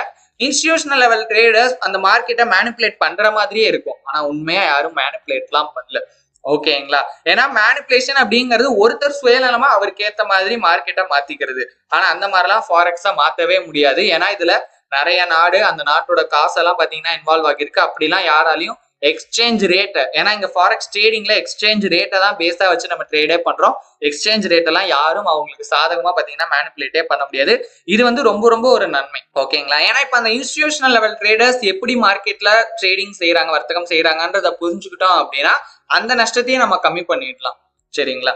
இன்ஸ்டிடியூஷனல் லெவல் ட்ரேடர்ஸ் அந்த மார்க்கெட்டை மேனிப்புலேட் பண்ற மாதிரியே இருக்கும். ஆனா உண்மையா யாரும் மேனிப்புலேட்லாம் பண்ணல. ஓகேங்களா? ஏன்னா மேனிப்புலேஷன் அப்படிங்கிறது ஒருத்தர் சுயநலமா அவருக்கு ஏத்த மாதிரி மார்க்கெட்டை மாத்திக்கிறது. ஆனா அந்த மாதிரிலாம் ஃபாரெக்ஸா மாத்தவே முடியாது. ஏன்னா இதுல நிறைய நாடு, அந்த நாட்டோட காசெல்லாம் பாத்தீங்கன்னா இன்வால்வ் ஆகிருக்கு. அப்படிலாம் யாராலையும் எக்ஸ்சேஞ்ச் ரேட்டை, ஏன்னா இங்க ஃபாரெக்ஸ் ட்ரேடிங்ல எக்ஸ்சேஞ்ச் ரேட்டை தான் பேஸா வச்சு நம்ம ட்ரேடே பண்றோம். எக்ஸ்சேஞ்ச் ரேட் எல்லாம் யாரும் அவங்களுக்கு சாதகமா பாத்தீங்கன்னா மேனிப்புலேட்டே பண்ண முடியாது. இது வந்து ரொம்ப ரொம்ப ஒரு நன்மை. ஓகேங்களா? ஏன்னா இப்ப அந்த இன்ஸ்டிடியூஷனல் லெவல் ட்ரேடர்ஸ் எப்படி மார்க்கெட்ல ட்ரேடிங் செய்யறாங்க, வர்த்தகம் செய்யறாங்கன்றத புரிஞ்சுக்கிட்டோம் அப்படின்னா அந்த நஷ்டத்தையும் நம்ம கம்மி பண்ணிடலாம். சரிங்களா?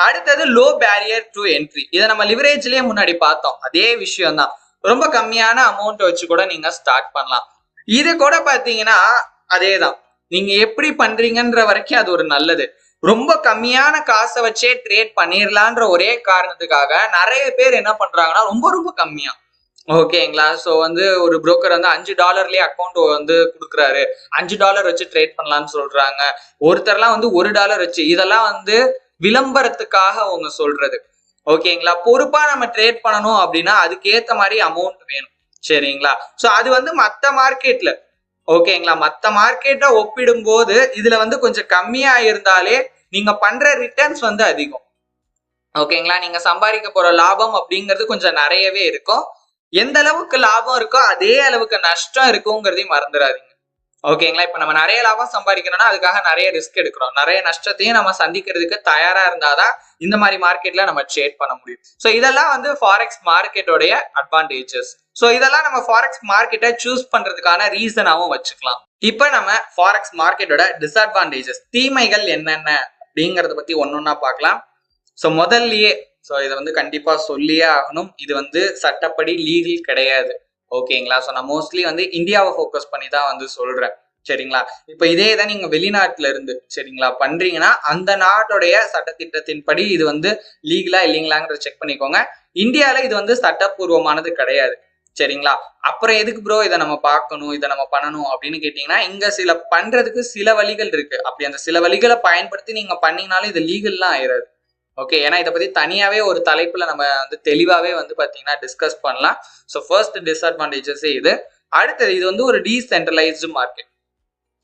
அடுத்தது லோ பேரியர் டு என்ட்ரி. இதை நம்ம லிவரேஜ்லயே முன்னாடி பார்த்தோம். அதே விஷயம் தான். ரொம்ப கம்மியான அமௌண்ட் வச்சு கூட நீங்க ஸ்டார்ட் பண்ணலாம். இது கூட பாத்தீங்கன்னா அதேதான். நீங்க எப்படி பண்றீங்கன்ற வரைக்கும் அது ஒரு நல்லது. ரொம்ப கம்மியான காசை வச்சே ட்ரேட் பண்ணிடலான்ற ஒரே காரணத்துக்காக நிறைய பேர் என்ன பண்றாங்கன்னா ரொம்ப ரொம்ப கம்மியா, ஓகேங்களா, ஸோ வந்து ஒரு புரோக்கர் வந்து $5 அக்கௌண்ட் வந்து கொடுக்குறாரு, $5 வச்சு ட்ரேட் பண்ணலாம்னு சொல்றாங்க. ஒருத்தர்லாம் வந்து $1 வச்சு, இதெல்லாம் வந்து விளம்பரத்துக்காக அவங்க சொல்றது. ஓகேங்களா, பொறுப்பா நம்ம ட்ரேட் பண்ணணும் அப்படின்னா அதுக்கு ஏத்த மாதிரி அமௌண்ட் வேணும். சரிங்களா, ஸோ அது வந்து மற்ற மார்க்கெட்ல, ஓகேங்களா, மற்ற மார்க்கெட்டை ஒப்பிடும் போது இதுல வந்து கொஞ்சம் கம்மியா இருந்தாலே நீங்க பண்ற ரிட்டர்ன்ஸ் வந்து அதிகம். ஓகேங்களா, நீங்க சம்பாதிக்க போற லாபம் அப்படிங்கிறது கொஞ்சம் நிறையவே இருக்கும். எந்த அளவுக்கு லாபம் இருக்கோ அதே அளவுக்கு நஷ்டம் இருக்குங்கிறதையும் மறந்துடாதீங்க. ஓகேங்களா, இப்ப நம்ம நிறைய லாபம் சம்பாதிக்கணும்னா அதுக்காக நிறைய ரிஸ்க் எடுக்கிறோம். நிறைய நஷ்டத்தையும் நம்ம சந்திக்கிறதுக்கு தயாரா இருந்தாதான் இந்த மாதிரி மார்க்கெட்ல நம்ம ட்ரேட் பண்ண முடியும். ஸோ இதெல்லாம் வந்து ஃபாரெக்ஸ் மார்க்கெட்டோடைய அட்வான்டேஜஸ். ஸோ இதெல்லாம் நம்ம ஃபாரெக்ஸ் மார்க்கெட்டை சூஸ் பண்றதுக்கான ரீசனாவும் வச்சுக்கலாம். இப்ப நம்ம ஃபாரெக்ஸ் மார்க்கெட்டோட டிஸ்அட்வான்டேஜஸ், தீமைகள் என்னென்ன அப்படிங்கறத பத்தி ஒன்னொன்னா பார்க்கலாம். ஸோ முதல்லயே இதை வந்து கண்டிப்பா சொல்லியே ஆகணும், இது வந்து சட்டப்படி லீகல் கிடையாது. ஓகேங்களா, ஸோ நான் மோஸ்ட்லி வந்து இந்தியாவை ஃபோக்கஸ் பண்ணி தான் வந்து சொல்றேன். சரிங்களா, இப்ப இதே தான் நீங்க வெளிநாட்டுல இருந்து சரிங்களா பண்றீங்கன்னா அந்த நாட்டுடைய சட்டத்திட்டத்தின்படி இது வந்து லீகலா இல்லைங்களாங்கிறத செக் பண்ணிக்கோங்க. இந்தியால இது வந்து சட்டப்பூர்வமானது கிடையாது. சரிங்களா, அப்புறம் எதுக்கு ப்ரோ இதை நம்ம பார்க்கணும், இதை நம்ம பண்ணணும் அப்படின்னு கேட்டீங்கன்னா, இங்க சில பண்றதுக்கு சில வழிகள் இருக்கு. அப்படி அந்த சில வழிகளை பயன்படுத்தி நீங்க பண்ணீங்கனாலும் இது லீகல்லாம் ஆயிடாது. ஓகே, ஏன்னா இதை பத்தி தனியாவே ஒரு தலைப்புல நம்ம வந்து தெளிவாவே வந்து பாத்தீங்கன்னா டிஸ்கஸ் பண்ணலாம். ஸோ ஃபர்ஸ்ட் டிஸ்அட்வான்டேஜஸ் இது. அடுத்தது, இது வந்து ஒரு டீசென்ட்ரலைஸ்டு மார்க்கெட்.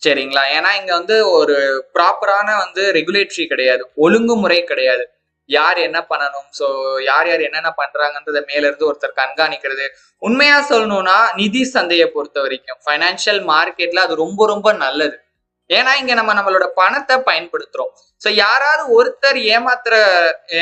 சரிங்களா, ஏன்னா இங்க வந்து ஒரு ப்ராப்பரான வந்து ரெகுலேட்டரி கிடையாது, ஒழுங்குமுறை கிடையாது. யார் என்ன பண்ணணும், ஸோ யார் யார் என்னென்ன பண்றாங்கன்றத மேல இருந்து ஒருத்தர் கண்காணிக்கிறது. உண்மையா சொல்லணும்னா நிதி சந்தையை பொறுத்த வரைக்கும் ஃபைனான்சியல் மார்க்கெட்ல அது ரொம்ப ரொம்ப நல்லது. ஏன்னா இங்க நம்ம நம்மளோட பணத்தை பயன்படுத்துறோம். ஸோ யாராவது ஒருத்தர் ஏமாத்துற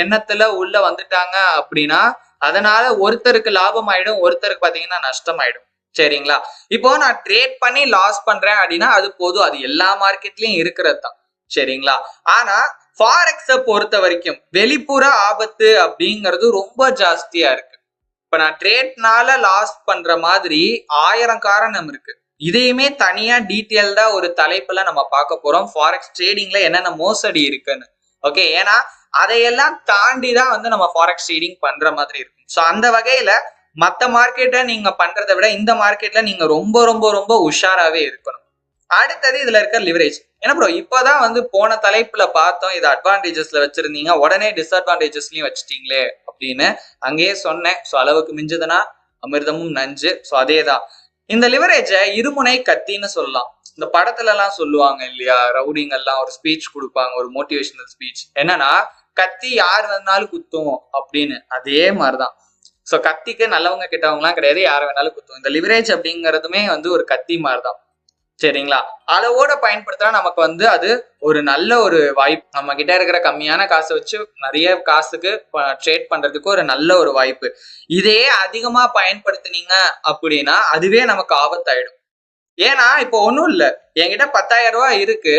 எண்ணத்துல உள்ள வந்துட்டாங்க அப்படின்னா அதனால ஒருத்தருக்கு லாபம் ஆயிடும், ஒருத்தருக்கு பாத்தீங்கன்னா நஷ்டம் ஆயிடும். சரிங்களா, இப்போ நான் ட்ரேட் பண்ணி லாஸ் பண்றேன் அப்படின்னா அது போதும், அது எல்லா மார்க்கெட்லயும் இருக்கிறது தான். சரிங்களா, ஆனா ஃபாரெக்ஸை பொறுத்த வரைக்கும் வெளிப்புற ஆபத்து அப்படிங்கிறது ரொம்ப ஜாஸ்தியா இருக்கு. இப்ப நான் ட்ரேட்னால லாஸ் பண்ற மாதிரி 1000 காரணம் இருக்கு. இதையுமே தனியா டீட்டெயில்டா ஒரு தலைப்புல நம்ம பார்க்க போறோம், ஃபாரெக்ஸ் ட்ரேடிங்ல என்னென்ன மோசடி இருக்குன்னு. ஓகே, ஏன்னா அதையெல்லாம் தாண்டி தான் வந்து நம்ம ஃபாரெக்ஸ் ட்ரேடிங் பண்ற மாதிரி இருக்கும். ஸோ அந்த வகையில மற்ற மார்க்கெட்டை நீங்க பண்றதை விட இந்த மார்க்கெட்ல நீங்க ரொம்ப ரொம்ப ரொம்ப உஷாராவே இருக்கணும். அடுத்தது இதுல இருக்க லிவரேஜ். ஏன்னா ப்ரோ இப்பதான் வந்து போன தலைப்புல பார்த்தோம், இது அட்வான்டேஜஸ்ல வச்சிருந்தீங்க, உடனே டிஸ்அட்வான்டேஜஸ்லயும் வச்சுட்டீங்களே அப்படின்னு அங்கேயே சொன்னேன். ஸோ அளவுக்கு மிஞ்சதுன்னா அமிர்தமும் நஞ்சு. ஸோ அதேதான், இந்த லிவரேஜை இருமுனை கத்தின்னு சொல்லலாம். இந்த படத்துல எல்லாம் சொல்லுவாங்க இல்லையா, ரவுடிங் எல்லாம் ஒரு ஸ்பீச் கொடுப்பாங்க, ஒரு மோட்டிவேஷனல் ஸ்பீச். என்னன்னா கத்தி யார் வேணாலும் குத்தும் அப்படின்னு. அதே மாதிரிதான். ஸோ கத்திக்கு நல்லவங்க கெட்டவங்க எல்லாம் கிடையாது, யார் வேணாலும் குத்தும். இந்த லிவரேஜ் அப்படிங்கிறதுமே வந்து ஒரு கத்தி மாதிரிதான். சரிங்களா, அளவோட பயன்படுத்தினா நமக்கு வந்து அது ஒரு நல்ல ஒரு வாய்ப்பு. நம்ம கிட்ட இருக்கிற கம்மியான காசை வச்சு நிறைய காசுக்கு ட்ரேட் பண்றதுக்கு ஒரு நல்ல ஒரு வாய்ப்பு. இதையே அதிகமா பயன்படுத்தினீங்க அப்படின்னா அதுவே நமக்கு ஆபத்தாயிடும். ஏன்னா இப்போ ஒன்றும் இல்லை, என்கிட்ட 10,000 ரூபாய் இருக்கு,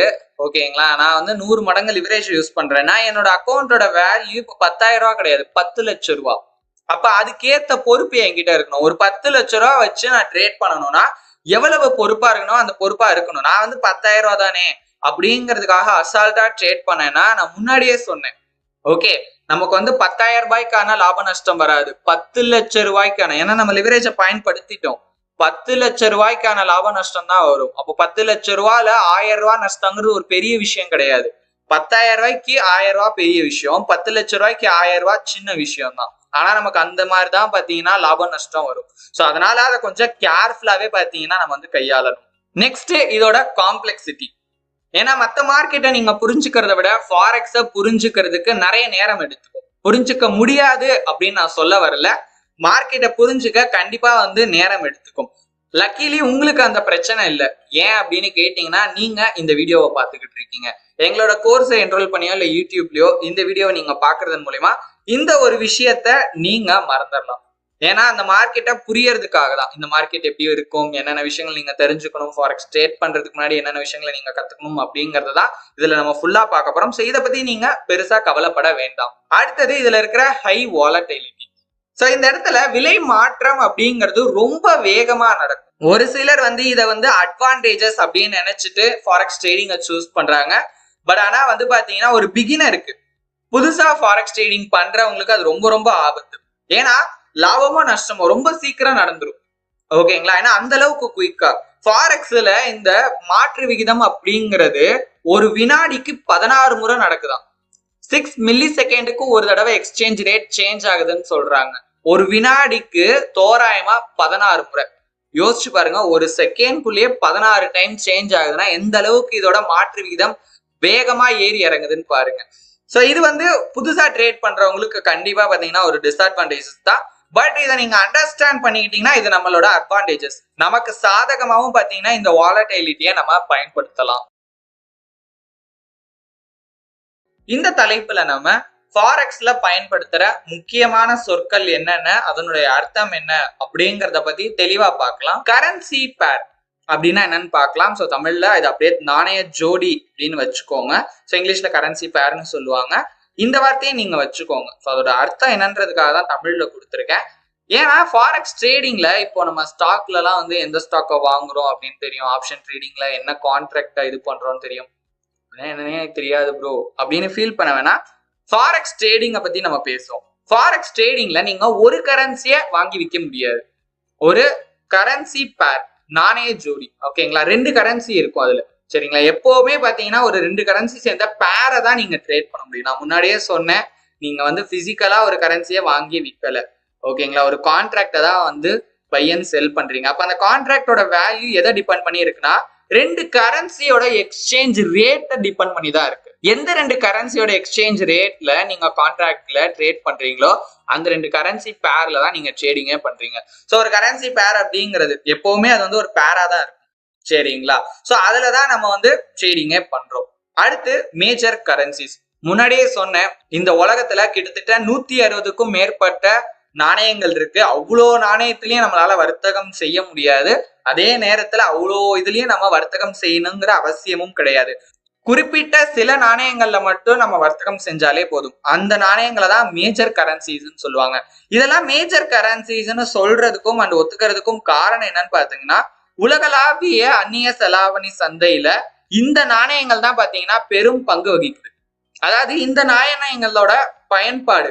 ஓகேங்களா, நான் வந்து 100 மடங்கு லிவரேஜ் யூஸ் பண்றேன்னா என்னோட அக்கௌண்டோட வேல்யூ இப்போ 10,000 ரூபாய் கிடையாது, 10 லட்சம் ரூபாய். அப்ப அதுக்கேத்த பொறுப்பு என்கிட்ட இருக்கணும். ஒரு 10 லட்சம் ரூபாய் வச்சு நான் ட்ரேட் பண்ணணும்னா எவ்வளவு பொறுப்பா இருக்கணும், அந்த பொறுப்பா இருக்கணும். நான் வந்து 10,000 ரூபாய் தானே அப்படிங்கிறதுக்காக அசால்ட்டா ட்ரேட் பண்ணேன்னா நான் முன்னாடியே சொன்னேன். ஓகே, நமக்கு வந்து 10,000 ரூபாய்க்கான லாப நஷ்டம் வராது, 10 லட்சம் ரூபாய்க்கான. ஏன்னா நம்ம லிவரேஜை பயன்படுத்திட்டோம், 10 லட்சம் ரூபாய்க்கான லாப நஷ்டம் தான் வரும். அப்போ 10 லட்சம் ரூபாயில 1000 ரூபாய் நஷ்டங்கிறது ஒரு பெரிய விஷயம் கிடையாது. 10,000 ரூபாய்க்கு 1000 ரூபாய் பெரிய விஷயம், 10 லட்சம் ரூபாய்க்கு 1000 ரூபாய் சின்ன விஷயம் தான். ஆனா நமக்கு அந்த மாதிரிதான் பாத்தீங்கன்னா லாப நஷ்டம் வரும். ஸோ அதனால அதை கொஞ்சம் கேர்ஃபுல்லாவே பாத்தீங்கன்னா நம்ம வந்து கையாளணும். நெக்ஸ்ட், இதோட காம்ப்ளெக்சிட்டி. ஏன்னா மற்ற மார்க்கெட்டை நீங்க புரிஞ்சுக்கிறத விட ஃபாரெக்ஸை புரிஞ்சுக்கிறதுக்கு நிறைய நேரம் எடுத்துக்கும். புரிஞ்சுக்க முடியாது அப்படின்னு நான் சொல்ல வரல, மார்க்கெட்டை புரிஞ்சுக்க கண்டிப்பா வந்து நேரம் எடுத்துக்கும். லக்கிலி உங்களுக்கு அந்த பிரச்சனை இல்லை. ஏன் அப்படின்னு கேட்டீங்கன்னா நீங்க இந்த வீடியோவை பார்த்துக்கிட்டு இருக்கீங்க. எங்களோட கோர்ஸை என்ரோல் பண்ணியோ இல்லை யூடியூப்லயோ இந்த வீடியோவை நீங்க பாக்குறதன் மூலமா இந்த ஒரு விஷயத்த நீங்க மறந்துடலாம். ஏன்னா அந்த மார்க்கெட்டை புரியறதுக்காக தான். இந்த மார்க்கெட் எப்படி இருக்கும், என்னென்ன விஷயங்கள் நீங்க தெரிஞ்சுக்கணும், ஃபாரெக்ஸ் ட்ரேட் பண்றதுக்கு முன்னாடி என்னென்ன விஷயங்களை நீங்க கத்துக்கணும் அப்படிங்கறத தான் இதுல நம்ம ஃபுல்லா பார்க்க போறோம். சோ இதை பத்தி நீங்க பெருசா கவலைப்பட வேண்டாம். அடுத்தது இதுல இருக்கிற ஹை வாலட்டிலிட்டி. சோ இந்த இடத்துல விலை மாற்றம் அப்படிங்கிறது ரொம்ப வேகமா நடக்கும். ஒரு சிலர் இதை அட்வான்டேஜஸ் அப்படின்னு நினைச்சிட்டு ஃபாரெக்ஸ் ட்ரேடிங்கை சூஸ் பண்றாங்க. பட் ஆனா பாத்தீங்கன்னா ஒரு பிகினருக்கு புதுசா ஃபாரெக்ஸ் ட்ரேடிங் பண்றவங்களுக்கு அது ரொம்ப ரொம்ப ஆபத்து. ஏன்னா லாபமோ நஷ்டமோ ரொம்ப சீக்கிரம் நடந்துரும். ஓகேங்களா? ஏன்னா அந்த அளவுக்கு குயிக்கா ஃபாரெக்ஸ்ல இந்த மாற்று விகிதம் அப்படிங்கிறது ஒரு வினாடிக்கு 16 முறை நடக்குதாம். 6 மில்லி செகண்டுக்கு ஒரு தடவை எக்ஸ்சேஞ்ச் ரேட் சேஞ்ச் ஆகுதுன்னு சொல்றாங்க. ஒரு வினாடிக்கு தோராயமா 16 முறை. யோசிச்சு பாருங்க, ஒரு செகண்ட்குள்ளேயே 16 டைம் சேஞ்ச் ஆகுதுன்னா எந்த அளவுக்கு இதோட மாற்று விகிதம் வேகமா ஏறி இறங்குதுன்னு பாருங்க. சோ இது புதுசா ட்ரேட் பண்றவங்களுக்கு கண்டிப்பா பாத்தீங்கன்னா ஒரு டிஸ்அட்வான்டேஜஸ் தான். பட் இதை நீங்க அண்டர்ஸ்டாண்ட் பண்ணிக்கிட்டீங்கன்னா இது நம்மளோட அட்வான்டேஜஸ். நமக்கு சாதகமாவும் பாத்தீங்கன்னா இந்த வாலட்டிலிட்டியை நம்ம பயன்படுத்தலாம். இந்த தலைப்புல நம்ம ஃபாரெக்ஸ்ல பயன்படுத்துற முக்கியமான சொற்கள் என்னென்ன, அதனுடைய அர்த்தம் என்ன அப்படிங்கறத பத்தி தெளிவா பார்க்கலாம். கரன்சி பேர் அப்படின்னா என்னன்னு பார்க்கலாம். ஸோ தமிழ்ல இது அப்படியே நாணய ஜோடி அப்படின்னு வச்சுக்கோங்க. ஸோ இங்கிலீஷ்ல கரன்சி பேர்னு சொல்லுவாங்க. இந்த வார்த்தையை நீங்க வச்சுக்கோங்க. ஸோ அதோட அர்த்தம் என்னன்றதுக்காக தான் தமிழ்ல கொடுத்துருக்கேன். ஏன்னா ஃபாரெக்ஸ் ட்ரேடிங்ல இப்போ நம்ம ஸ்டாக்ல எல்லாம் எந்த ஸ்டாக்கை வாங்குறோம் அப்படின்னு தெரியும். ஆப்ஷன் ட்ரேடிங்ல என்ன கான்ட்ராக்டா இது பண்றோம்னு தெரியும். என்னன்னே தெரியாது ப்ரோ அப்படின்னு ஃபீல் பண்ண வேணா. ஃபாரெக்ஸ் ட்ரேடிங்கை பத்தி நம்ம பேசுவோம். ஃபாரெக்ஸ் ட்ரேடிங்ல நீங்க ஒரு கரன்சியை வாங்கி விற்க முடியாது. ஒரு கரன்சி பேர், நாணய ஜோடி. ஓகேங்களா? 2 கரன்சி இருக்கும் அதுல. சரிங்களா? எப்பவுமே பாத்தீங்கன்னா ஒரு 2 கரன்சி சேர்ந்த பேரை தான் நீங்க ட்ரேட் பண்ண முடியும். நான் முன்னாடியே சொன்னேன், நீங்க பிசிக்கலா ஒரு கரன்சியை வாங்கி விற்கல. ஓகேங்களா? ஒரு கான்ட்ராக்டை தான் பை அண்ட் செல் பண்றீங்க. அப்ப அந்த கான்ட்ராக்டோட வேல்யூ எதை டிபெண்ட் பண்ணி இருக்குன்னா 2 கரன்சியோட எக்ஸ்சேஞ்ச் ரேட்டை டிபெண்ட் பண்ணி தான் இருக்கு. எந்த 2 கரன்சியோட எக்ஸ்சேஞ்ச் ரேட்ல நீங்க கான்ட்ராக்ட்ல ட்ரேட் பண்றீங்களோ அந்த 2 கரன்சி பேர்ல தான் நீங்க ட்ரேடிங்கே பண்றீங்க. ஸோ ஒரு கரன்சி பேர் அப்படிங்கிறது எப்பவுமே அது ஒரு பேரா தான் இருக்கும். சரிங்களா? ஸோ அதுலதான் நம்ம ட்ரேடிங்கே பண்றோம். அடுத்து மேஜர் கரன்சிஸ். முன்னாடியே சொன்னேன், இந்த உலகத்துல கிட்டத்தட்ட 160க்கும் மேற்பட்ட நாணயங்கள் இருக்கு. அவ்வளோ நாணயத்திலயும் நம்மளால வர்த்தகம் செய்ய முடியாது. அதே நேரத்துல அவ்வளோ இதுலயும் நம்ம வர்த்தகம் செய்யணுங்கிற அவசியமும் கிடையாது. குறிப்பிட்ட சில நாணயங்கள்ல மட்டும் நம்ம வர்த்தகம் செஞ்சாலே போதும். அந்த நாணயங்களை தான் மேஜர் கரன்சிஸ்ன்னு சொல்லுவாங்க. இதெல்லாம் மேஜர் கரன்சிஸ்ன்னு சொல்றதுக்கும் அண்ட் ஒத்துக்கிறதுக்கும் காரணம் என்னன்னு பாத்தீங்கன்னா, உலகளாவிய அந்நிய செலாவணி சந்தையில இந்த நாணயங்கள் தான் பாத்தீங்கன்னா பெரும் பங்கு வகிக்குது. அதாவது இந்த நாணயங்களோட பயன்பாடு,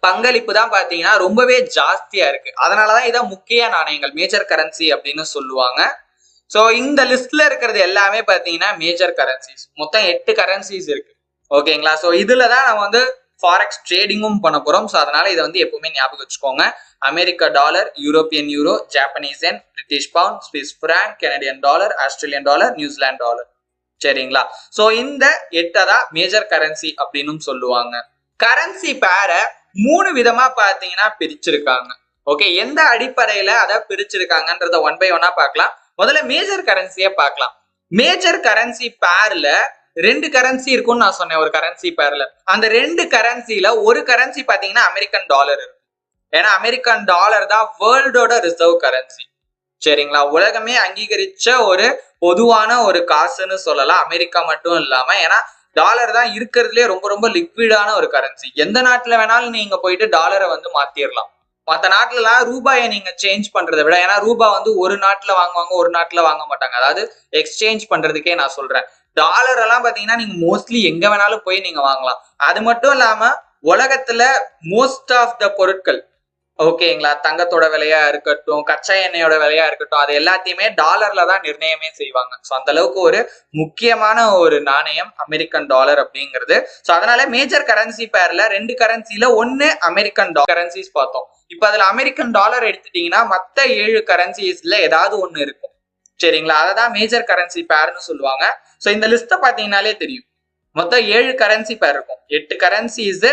பங்களிப்பு தான் பாத்தீங்கன்னா ரொம்பவே ஜாஸ்தியா இருக்கு. அதனாலதான் இதை முக்கிய நாணயங்கள், மேஜர் கரன்சி அப்படின்னு சொல்லுவாங்க. ஸோ இந்த லிஸ்ட்ல இருக்கிறது எல்லாமே பாத்தீங்கன்னா மேஜர் கரன்சிஸ். மொத்தம் 8 கரன்சிஸ் இருக்கு. ஓகேங்களா? ஸோ இதுலதான் நம்ம ஃபாரெக்ஸ் ட்ரேடிங்கும் பண்ண போறோம். ஸோ அதனால இதை எப்பவுமே ஞாபகம் வச்சுக்கோங்க. America dollar, European euro, Japanese yen, British pound, Swiss franc, Canadian dollar, Australian dollar, New Zealand dollar. சரிங்களா? ஸோ இந்த 8 தான் மேஜர் கரன்சி அப்படின்னு சொல்லுவாங்க. கரன்சி பேரை 3 விதமா பாத்தீங்கன்னா பிரிச்சிருக்காங்க. ஓகே, எந்த அடிப்படையில அதை பிரிச்சிருக்காங்கன்றத 1 by 1 பார்க்கலாம். முதல்ல மேஜர் கரன்சியை பார்க்கலாம். மேஜர் கரன்சி பேர்ல 2 கரன்சி இருக்கும்னு நான் சொன்னேன். ஒரு கரன்சி பேர்ல அந்த 2 கரன்சில ஒரு கரன்சி பாத்தீங்கன்னா அமெரிக்கன் டாலர் இருக்கும். ஏன்னா அமெரிக்கன் டாலர் தான் வேர்ல்டோட ரிசர்வ் கரன்சி. சரிங்களா? உலகமே அங்கீகரிச்ச ஒரு பொதுவான ஒரு காசுன்னு சொல்லலாம், அமெரிக்கா மட்டும் இல்லாம. ஏன்னா டாலர் தான் இருக்கிறதுலே ரொம்ப ரொம்ப லிக்விடான ஒரு கரன்சி. எந்த நாட்டுல வேணாலும் நீங்க போயிட்டு டாலரை மாத்திரலாம். மற்ற நாட்டுலாம் ரூபாயை நீங்க சேஞ்ச் பண்றதை விட, ஏன்னா ரூபா ஒரு நாட்டுல வாங்குவாங்க, ஒரு நாட்டுல வாங்க மாட்டாங்க. அதாவது எக்ஸ்சேஞ்ச் பண்றதுக்கே நான் சொல்றேன். டாலர் எல்லாம் பாத்தீங்கன்னா நீங்க மோஸ்ட்லி எங்க வேணாலும் போய் நீங்க வாங்கலாம். அது மட்டும் இல்லாம உலகத்துல மோஸ்ட் ஆஃப் த பொருட்கள், ஓகேங்களா, தங்கத்தோட விலையா இருக்கட்டும், கச்சா எண்ணெயோட விலையா இருக்கட்டும், அது எல்லாத்தையுமே டாலர்ல தான் நிர்ணயமே செய்வாங்க. ஸோ அந்த அளவுக்கு ஒரு முக்கியமான ஒரு நாணயம் அமெரிக்கன் டாலர் அப்படிங்கிறது. ஸோ அதனால மேஜர் கரன்சி பேர்ல 2 கரன்சில 1 அமெரிக்கன் கரன்சிஸ் பார்த்தோம். இப்ப அதுல அமெரிக்கன் டாலர் எடுத்துட்டீங்கன்னா மத்த 7 கரன்சிஸ்ல ஏதாவது ஒண்ணு இருக்கும். சரிங்களா? அததான் மேஜர் கரன்சி பேர்னு சொல்லுவாங்க. ஸோ இந்த லிஸ்ட பாத்தீங்கன்னாலே தெரியும், மொத்தம் 7 கரன்சி பேர் இருக்கும். 8 கரன்சிஸ்,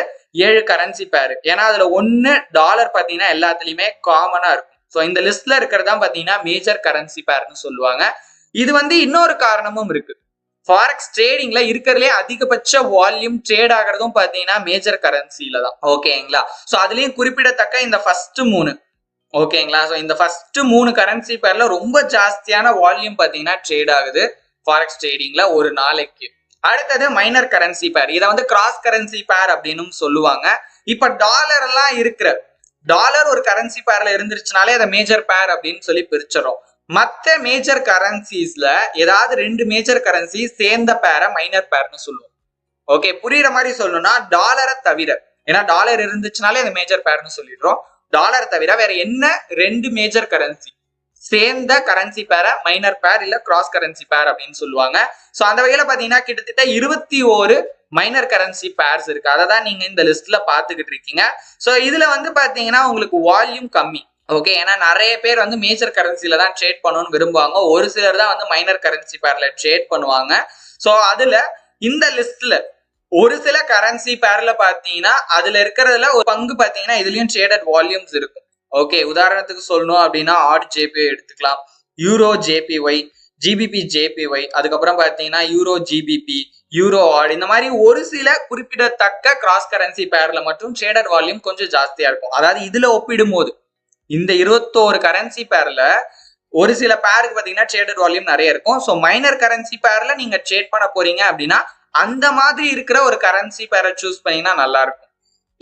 7 கரன்சி பேர். ஏன்னா அதுல 1 டாலர் பாத்தீங்கன்னா எல்லாத்துலயுமே காமனா இருக்கும். ஸோ இந்த லிஸ்ட்ல இருக்கிறதா பாத்தீங்கன்னா மேஜர் கரன்சி பேர்னு சொல்லுவாங்க. இது இன்னொரு காரணமும் இருக்கு. ஃபாரெக்ஸ் ட்ரேடிங்ல இருக்கிறதுலே அதிகபட்ச வால்யூம் ட்ரேட் ஆகிறதும் பாத்தீங்கன்னா மேஜர் கரன்சில தான். ஓகேங்களா? ஸோ அதுலயும் குறிப்பிடத்தக்க இந்த ஃபர்ஸ்ட் 3. ஓகேங்களா? ஸோ இந்த ஃபர்ஸ்ட் 3 கரன்சி பேர்ல ரொம்ப ஜாஸ்தியான வால்யூம் பாத்தீங்கன்னா ட்ரேட் ஆகுது ஃபாரெக்ஸ் ட்ரேடிங்ல ஒரு நாளைக்கு. அடுத்தது மைனர் கரன்சி பேர். இதை வந்து கிராஸ் கரன்சி பேர் அப்படின்னு சொல்லுவாங்க. இப்ப டாலர் எல்லாம் இருக்கிற டாலர் ஒரு கரன்சி பேர்ல இருந்துருச்சுனாலே அதை மேஜர் பேர் அப்படின்னு சொல்லி பிரிச்சிடறோம். மற்ற மேஜர் கரன்சிஸ்ல ஏதாவது 2 மேஜர் கரன்சி சேர்ந்த பேரை மைனர் பேர்னு சொல்லுவோம். ஓகே, புரியுற மாதிரி சொல்லணும்னா டாலரை தவிர, ஏன்னா டாலர் இருந்துச்சுனாலே அது மேஜர் பேர்னு சொல்லிடுறோம். டாலர் தவிர வேற என்ன 2 மேஜர் கரன்சி சேர்ந்த கரன்சி பேரை மைனர் பேர் இல்ல கிராஸ் கரன்சி பேர் அப்படின்னு சொல்லுவாங்க. சோ அந்த வகையில பாத்தீங்கன்னா கிட்டத்தட்ட 21 மைனர் கரன்சி பேர்ஸ் இருக்கு. அதை தான் நீங்க இந்த லிஸ்ட்ல பாத்துக்கிட்டு இருக்கீங்க. சோ இதுல வந்து பாத்தீங்கன்னா உங்களுக்கு வால்யூம் கம்மி. ஓகே, ஏன்னா நிறைய பேர் வந்து மேஜர் கரன்சில தான் ட்ரேட் பண்ணணும்னு விரும்புவாங்க. ஒரு சிலர் தான் வந்து மைனர் கரன்சி பேர்ல ட்ரேட் பண்ணுவாங்க. சோ அதுல இந்த லிஸ்ட்ல ஒரு சில கரன்சி பேர்ல பாத்தீங்கன்னா அதுல இருக்கிறதுல ஒரு பங்கு பாத்தீங்கன்னா இதுலயும் ட்ரேடட் வால்யூம்ஸ் இருக்கும். ஓகே, உதாரணத்துக்கு சொல்லணும் அப்படின்னா ஆட் ஜேபிஐ எடுத்துக்கலாம், யூரோ ஜேபிஒய், ஜிபிபி ஜேபிஒய், அதுக்கப்புறம் பாத்தீங்கன்னா யூரோ ஜிபிபி, யூரோ ஆட், இந்த மாதிரி ஒரு சில குறிப்பிடத்தக்க கிராஸ் கரன்சி பேர்ல மட்டும் ட்ரேடட் வால்யூம் கொஞ்சம் ஜாஸ்தியா இருக்கும். அதாவது இதுல ஒப்பிடும் போது இந்த 21 கரன்சி பேர்ல ஒரு சில பேருக்கு பாத்தீங்கன்னா ட்ரேடட் வால்யூம் நிறைய இருக்கும். ஸோ மைனர் கரன்சி பேர்ல நீங்க ட்ரேட் பண்ண போறீங்க அப்படின்னா அந்த மாதிரி இருக்கிற ஒரு கரன்சி பேரை சூஸ் பண்ணீங்கன்னா நல்லா இருக்கும்.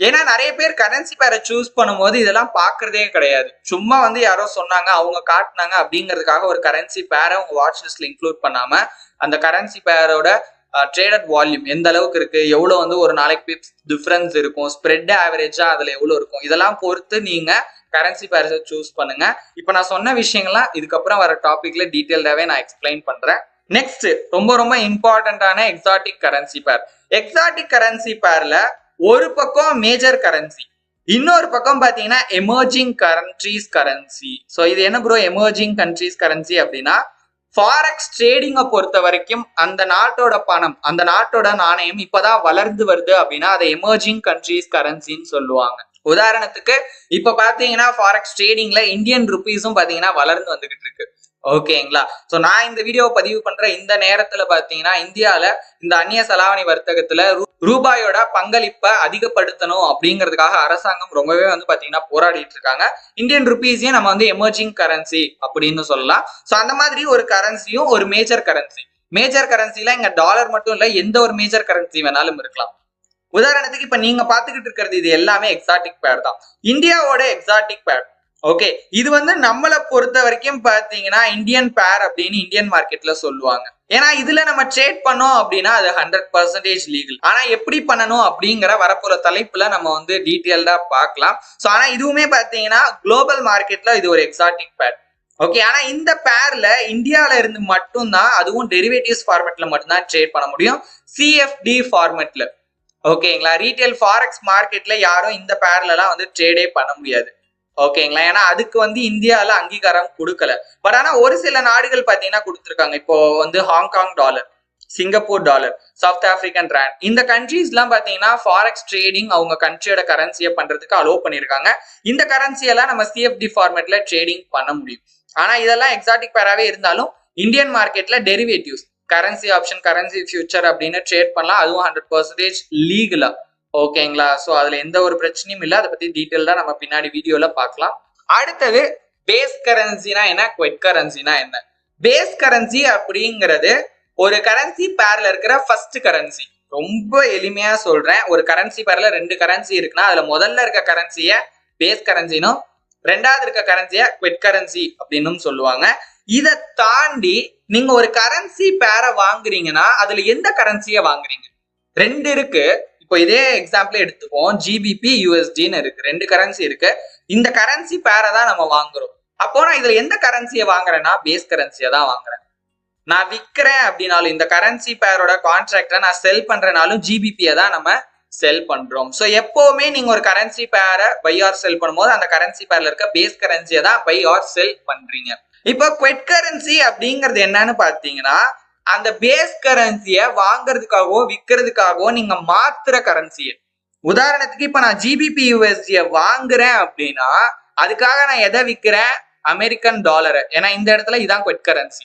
ஏன்னா நிறைய பேர் கரன்சி பேரை சூஸ் பண்ணும்போது இதெல்லாம் பாக்குறதே கிடையாது. சும்மா வந்து யாரோ சொன்னாங்க, அவங்க காட்டினாங்க அப்படிங்கிறதுக்காக ஒரு கரன்சி பேரை உங்க வாட்ச் லிஸ்ட்ல இன்க்ளூட் பண்ணாம அந்த கரன்சி பேரோட ட்ரேடட் வால்யூம் எந்த அளவுக்கு இருக்கு, எவ்வளவு வந்து ஒரு நாளைக்கு பிப்ஸ் டிஃபரன்ஸ் இருக்கும், ஸ்ப்ரெட் ஆவரேஜா அதுல எவ்வளவு இருக்கும், இதெல்லாம் பொறுத்து நீங்க கரன்சி பேர்ஸை சூஸ் பண்ணுங்க. இப்ப நான் சொன்ன விஷயங்கள்லாம் இதுக்கப்புறம் வர டாபிக்ல டீடைல்டாவே நான் எக்ஸ்பிளைன் பண்றேன். நெக்ஸ்ட் ரொம்ப ரொம்ப இம்பார்ட்டன்டான எக்ஸாட்டிக் கரன்சி பேர். எக்ஸாட்டிக் கரன்சி பேர்ல ஒரு பக்கம் மேஜர் கரன்சி, இன்னொரு பக்கம் பாத்தீங்கன்னா எமர்ஜிங் கண்ட்ரீஸ் கரன்சி. ஸோ இது என்ன ப்ரோ எமர்ஜிங் கண்ட்ரீஸ் கரன்சி அப்படின்னா, ஃபாரெக்ஸ் ட்ரேடிங்கை பொறுத்த வரைக்கும் அந்த நாட்டோட பணம், அந்த நாட்டோட நாணயம் இப்பதான் வளர்ந்து வருது அப்படின்னா அதை எமர்ஜிங் கண்ட்ரீஸ் கரன்சின்னு சொல்லுவாங்க. உதாரணத்துக்கு இப்ப பாத்தீங்கன்னா ஃபாரெக்ஸ் ட்ரேடிங்ல இந்தியன் ருபீஸும் பாத்தீங்கன்னா வளர்ந்து வந்துகிட்டு இருக்கு. ஓகேங்களா? சோ நான் இந்த வீடியோ பதிவு பண்ற இந்த நேரத்துல பாத்தீங்கன்னா இந்தியால இந்த அந்நிய செலாவணி வர்த்தகத்துல ரூபாயோட பங்களிப்பை அதிகப்படுத்தணும் அப்படிங்கிறதுக்காக அரசாங்கம் ரொம்பவே வந்து பாத்தீங்கன்னா போராடிட்டு இருக்காங்க. இந்தியன் ருபீஸையும் நம்ம வந்து எமர்ஜிங் கரன்சி அப்படின்னு சொல்லலாம். சோ அந்த மாதிரி ஒரு கரன்சியும் ஒரு மேஜர் கரன்சி. மேஜர் கரன்சில இங்க டாலர் மட்டும் இல்ல, எந்த ஒரு மேஜர் கரன்சி வேணாலும் இருக்கலாம். உதாரணத்துக்கு இப்ப நீங்க பாத்துக்கிட்டு இருக்கிறது இது எல்லாமே எக்ஸாட்டிக் பேர் தான், இந்தியாவோட எக்ஸாட்டிக் பேர். ஓகே, இது வந்து நம்மளை பொறுத்த வரைக்கும் பாத்தீங்கன்னா இந்தியன் பேர் அப்படின்னு இந்தியன் மார்க்கெட்ல சொல்லுவாங்க. ஏன்னா இதுல நம்ம ட்ரேட் பண்ணோம் அப்படின்னா அது 100% லீகல். ஆனா எப்படி பண்ணணும் அப்படிங்கிற வரப்போற தலைப்புல நம்ம வந்து டீட்டெயில்டா பார்க்கலாம். சோ ஆனா இதுவுமே பாத்தீங்கன்னா குளோபல் மார்க்கெட்ல இது ஒரு எக்ஸாட்டிக் பேர். ஓகே, ஆனா இந்த பேர்ல இந்தியால இருந்து மட்டும்தான், அதுவும் டெரிவேட்டிவ்ஸ் ஃபார்மேட்ல மட்டும்தான் ட்ரேட் பண்ண முடியும், சிஎஃப்டி ஃபார்மேட்ல. ஓகேங்களா? ரீட்டைல் ஃபாரெக்ஸ் மார்க்கெட்ல யாரும் இந்த பேர்ல எல்லாம் வந்து ட்ரேடே பண்ண முடியாது. ஓகேங்களா? ஏன்னா அதுக்கு வந்து இந்தியால அங்கீகாரம் கொடுக்கல. பட் ஆனா ஒரு சில நாடுகள் பாத்தீங்கன்னா கொடுத்துருக்காங்க. இப்போ வந்து Hong Kong dollar, Singapore dollar, south African rand, இந்த கண்ட்ரீஸ் எல்லாம் பாத்தீங்கன்னா ஃபாரெக்ஸ் ட்ரேடிங் அவங்க கண்ட்ரியோட கரன்சியை பண்றதுக்கு அலோவ் பண்ணிருக்காங்க. இந்த கரன்சியெல்லாம் நம்ம சிஎஃப்டி ஃபார்மேட்ல ட்ரேடிங் பண்ண முடியும். ஆனா இதெல்லாம் எக்ஸாட்டிக் பேராவே இருந்தாலும் இந்தியன் மார்க்கெட்ல derivatives, currency option, currency future அப்படின்னு ட்ரேட் பண்ணலாம். அதுவும் 100% லீகலா. ஓகேங்களா? சோ அதுல எந்த ஒரு பிரச்சனையும் இல்லை. அதை பத்தி டீட்டெயில்டா நம்ம பின்னாடி வீடியோல பார்க்கலாம். அடுத்தது பேஸ் கரன்சினா என்ன, குவெட் கரன்சினா என்ன? பேஸ் கரன்சி அப்படிங்கிறது ஒரு கரன்சி பேர்ல இருக்கிற ஃபர்ஸ்ட் கரன்சி. ரொம்ப எளிமையா சொல்றேன், ஒரு கரன்சி பேர்ல 2 கரன்சி இருக்குன்னா அதுல முதல்ல இருக்க கரன்சிய பேஸ் கரன்சினும் ரெண்டாவது இருக்க கரன்சிய குவெட் கரன்சி அப்படின்னு சொல்லுவாங்க. இதை தாண்டி நீங்க ஒரு கரன்சி பேரை வாங்குறீங்கன்னா அதுல எந்த கரன்சியை வாங்குறீங்க? 2 இருக்கு. இப்போ இதே எக்ஸாம்பிள் எடுத்துப்போம், ஜிபிபி யூஎஸ்டின்னு இருக்கு, 2 கரன்சி இருக்கு. இந்த கரன்சி பேரை தான் நம்ம வாங்குறோம். அப்போ நான் இதுல எந்த கரன்சியை வாங்குறேன்னா பேஸ் கரன்சியை தான் வாங்குறேன். நான் விற்கிறேன் அப்படின்னாலும் இந்த கரன்சி பேரோட கான்ட்ராக்டை நான் செல் பண்றேனாலும் ஜிபிபியை தான் நம்ம செல் பண்றோம். ஸோ எப்பவுமே நீங்க ஒரு கரன்சி பேரை பை ஆர் செல் பண்ணும்போது அந்த கரன்சி பேர்ல இருக்க பேஸ் கரன்சியை தான் பை ஆர் செல் பண்றீங்க. இப்போ குவெட் கரன்சி அப்படிங்கிறது என்னன்னு பாத்தீங்கன்னா அந்த பேஸ் கரன்சியை வாங்குறதுக்காகவோ விற்கிறதுக்காகவோ நீங்க மாத்துற கரன்சியை. உதாரணத்துக்கு இப்ப நான் ஜிபிபி யூஎஸ்டியை வாங்குறேன் அப்படின்னா அதுக்காக நான் எதை விற்கிறேன்? அமெரிக்கன் டாலரை. ஏன்னா இந்த இடத்துல இதான் குவெட் கரன்சி.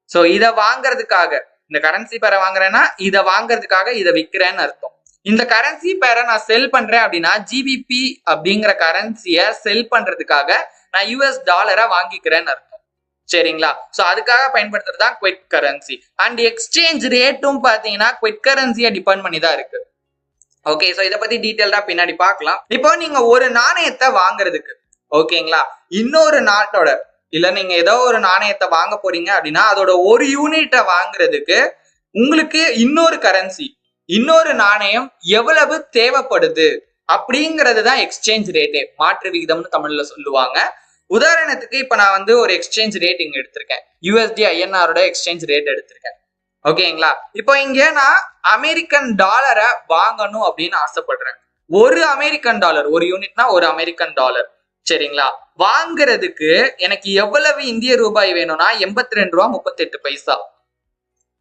ஸோ இதை வாங்குறதுக்காக இந்த கரன்சி பேரை வாங்குறேன்னா இதை வாங்குறதுக்காக இதை விற்கிறேன்னு அர்த்தம். இந்த கரன்சி பேரை நான் செல் பண்றேன் அப்படின்னா ஜிபிபி அப்படிங்கிற கரன்சியை செல் பண்றதுக்காக நான் யூஎஸ் டாலரை வாங்கிக்கிறேன்னு அர்த்தம். சரிங்களா? சோ அதுக்காக பயன்படுத்துறது தான் குவிட் கரன்சி. அண்ட் எக்ஸ்சேஞ்ச் ரேட்டும் பாத்தீங்கன்னா குவிட் கரன்சியை டிபெண்ட் பண்ணி தான் இருக்கு. ஓகே, சோ இதை பத்தி டீட்டெயில்டா பின்னாடி பார்க்கலாம். இப்போ நீங்க ஒரு நாணயத்தை வாங்குறதுக்கு ஓகேங்களா, இன்னொரு நாட்டோட இல்ல நீங்க ஏதோ ஒரு நாணயத்தை வாங்க போறீங்க அப்படின்னா அதோட ஒரு யூனிட்டை வாங்குறதுக்கு உங்களுக்கு இன்னொரு கரன்சி, இன்னொரு நாணயம் எவ்வளவு தேவைப்படுது அப்படிங்கிறது தான் எக்ஸ்சேஞ்ச் ரேட்டே, மாற்று விகிதம்னு தமிழ்ல சொல்லுவாங்க. உதாரணத்துக்கு இப்ப நான் வந்து ஒரு எக்ஸ்சேஞ்ச் ரேட் இங்க எடுத்திருக்கேன், யூஎஸ்டி ஐஎன்ஆரோட எக்ஸ்சேஞ்ச் ரேட் எடுத்திருக்கேன். ஓகேங்களா? இப்போ இங்க நான் அமெரிக்கன் டாலரை வாங்கணும் அப்படின்னு ஆசைப்படுறேன். ஒரு அமெரிக்கன் டாலர், ஒரு யூனிட்னா ஒரு அமெரிக்கன் டாலர். சரிங்களா? வாங்குறதுக்கு எனக்கு எவ்வளவு இந்திய ரூபாய் வேணும்னா 82 ரூபா 38 பைசா.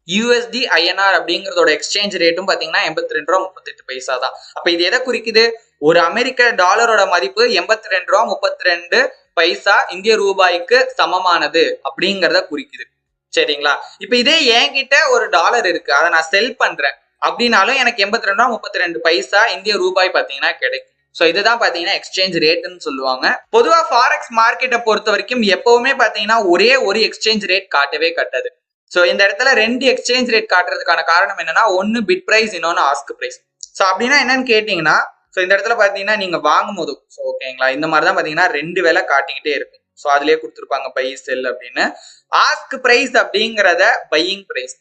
யூஎஸ்டி ஐஎன்ஆர் அப்படிங்கறதோட எக்ஸ்சேஞ்ச் ரேட்டும் பாத்தீங்கன்னா 82 ரூபா 38 பைசா தான். அப்ப இது எதை குறிக்குது? ஒரு அமெரிக்க டாலரோட மதிப்பு 82 ரூபா 32 பைசா இந்திய ரூபாய்க்கு சமமானது அப்படிங்கறத குறிக்குது. சரிங்களா? இப்ப இதே என்கிட்ட ஒரு டாலர் இருக்கு, அதை நான் செல் பண்றேன் அப்படின்னாலும் எனக்கு 82 ரூபா 32 பைசா இந்திய ரூபாய் பாத்தீங்கன்னா கிடைக்கும். சோ இதுதான் பாத்தீங்கன்னா எக்ஸ்சேஞ்ச் ரேட்னு சொல்லுவாங்க. பொதுவா ஃபாரெக்ஸ் மார்க்கெட்டை பொறுத்த வரைக்கும் எப்பவுமே பாத்தீங்கன்னா ஒரே ஒரு எக்ஸ்சேஞ்ச் ரேட் காட்டவே காட்டாது. சோ இந்த இடத்துல ரெண்டு எக்ஸ்சேஞ்ச் ரேட் காட்டுறதுக்கான காரணம் என்னன்னா, ஒன்னு பிட் பிரைஸ், இன்னொன்னு ஆஸ்க் பிரைஸ். சோ அப்படின்னா என்னன்னு கேட்டீங்கன்னா, சோ இந்த இடத்துல பாத்தீங்கன்னா நீங்க வாங்கும் போது ஓகேங்களா, இந்த மாதிரிதான் பாத்தீங்கன்னா ரெண்டு விலை காட்டிக்கிட்டே இருக்கும். சோ அதுலயே கொடுத்துருப்பாங்க பை செல் அப்படின்னு. ஆஸ்க் பிரைஸ் அப்படிங்கறத பையிங் பிரைஸ்,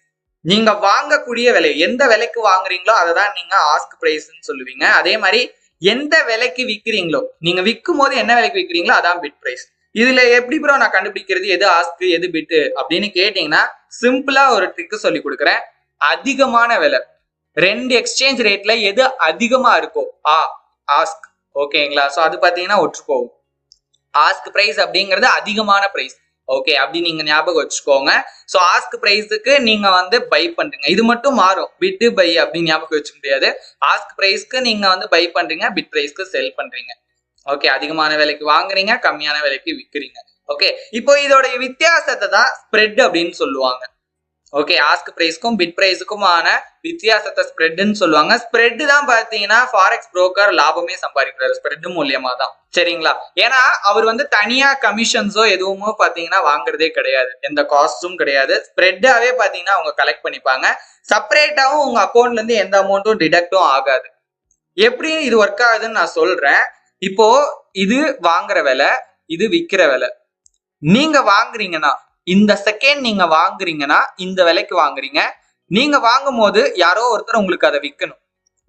நீங்க வாங்கக்கூடிய விலை, எந்த விலைக்கு வாங்குறீங்களோ அதை தான் நீங்க ஆஸ்க் பிரைஸ்ன்னு சொல்லுவீங்க. அதே மாதிரி எந்த விலைக்கு விற்கிறீங்களோ, நீங்க விற்கும் போது என்ன விலைக்கு விற்கிறீங்களோ அதான் பிட் பிரைஸ். இதுல எப்படி ப்ரோ நான் கண்டுபிடிக்கிறது எது ஆஸ்க் எது பிட் அப்படின்னு கேட்டீங்கன்னா, சிம்பிளா ஒரு ட்ரிக் சொல்லி கொடுக்குறேன். அதிகமான விலை, ரெண்டு எக்ஸ்சேஞ்ச் ரேட்ல எது அதிகமா இருக்கோ ஆஸ்க். ஓகேங்களா? சோ அது பாத்தீங்கன்னா ஒற்று போகும். ஆஸ்க் பிரைஸ் அப்படிங்கிறது அதிகமான பிரைஸ். ஓகே, அப்படி நீங்க ஞாபகம் வச்சுக்கோங்க. சோ ஆஸ்க் பிரைஸுக்கு நீங்க வந்து பை பண்றீங்க, இது மட்டும் மாறும், பிட் பை அப்படின்னு ஞாபகம் வச்சுக்க முடியாது. ஆஸ்க் பிரைஸ்க்கு நீங்க வந்து பை பண்றீங்க, பிட் பிரைஸ்க்கு செல் பண்றீங்க. ஓகே, அதிகமான விலைக்கு வாங்குறீங்க, கம்மியான விலைக்கு விற்கிறீங்க. ஓகே, இப்போ இதோட வித்தியாசத்தை தான் ஸ்ப்ரெட் அப்படின்னு சொல்லுவாங்க. ஓகே, ஆஸ்க் பிரைஸ்க்கும் பிட் பிரைஸுக்குமான வித்தியாசத்தை ஸ்ப்ரெட்னு சொல்லுவாங்க. ஸ்ப்ரெட் தான் பாத்தீங்கன்னா ஃபாரெக்ஸ் புரோக்கர் லாபமே சம்பாதிக்கிறாரு ஸ்ப்ரெட் மூலியமா தான். சரிங்களா? ஏன்னா அவர் வந்து தனியா கமிஷன்ஸோ எதுவுமோ பாத்தீங்கன்னா வாங்குறதே கிடையாது, எந்த காஸ்டும் கிடையாது. ஸ்ப்ரெட்டாவே பாத்தீங்கன்னா அவங்க கலெக்ட் பண்ணிப்பாங்க. செப்பரேட்டாவும் உங்க அக்கௌண்ட்ல இருந்து எந்த அமௌண்ட்டும் டிடக்டும் ஆகாது. எப்படி இது ஒர்க் ஆகுதுன்னு நான் சொல்றேன். இப்போ இது வாங்குற விலை, இது விற்கிற விலை. நீங்க வாங்குறீங்கன்னா, இந்த செகண்ட் நீங்க வாங்குறீங்கன்னா இந்த விலைக்கு வாங்குறீங்க. நீங்க வாங்கும் போது யாரோ ஒருத்தர் உங்களுக்கு அதை விற்கணும்.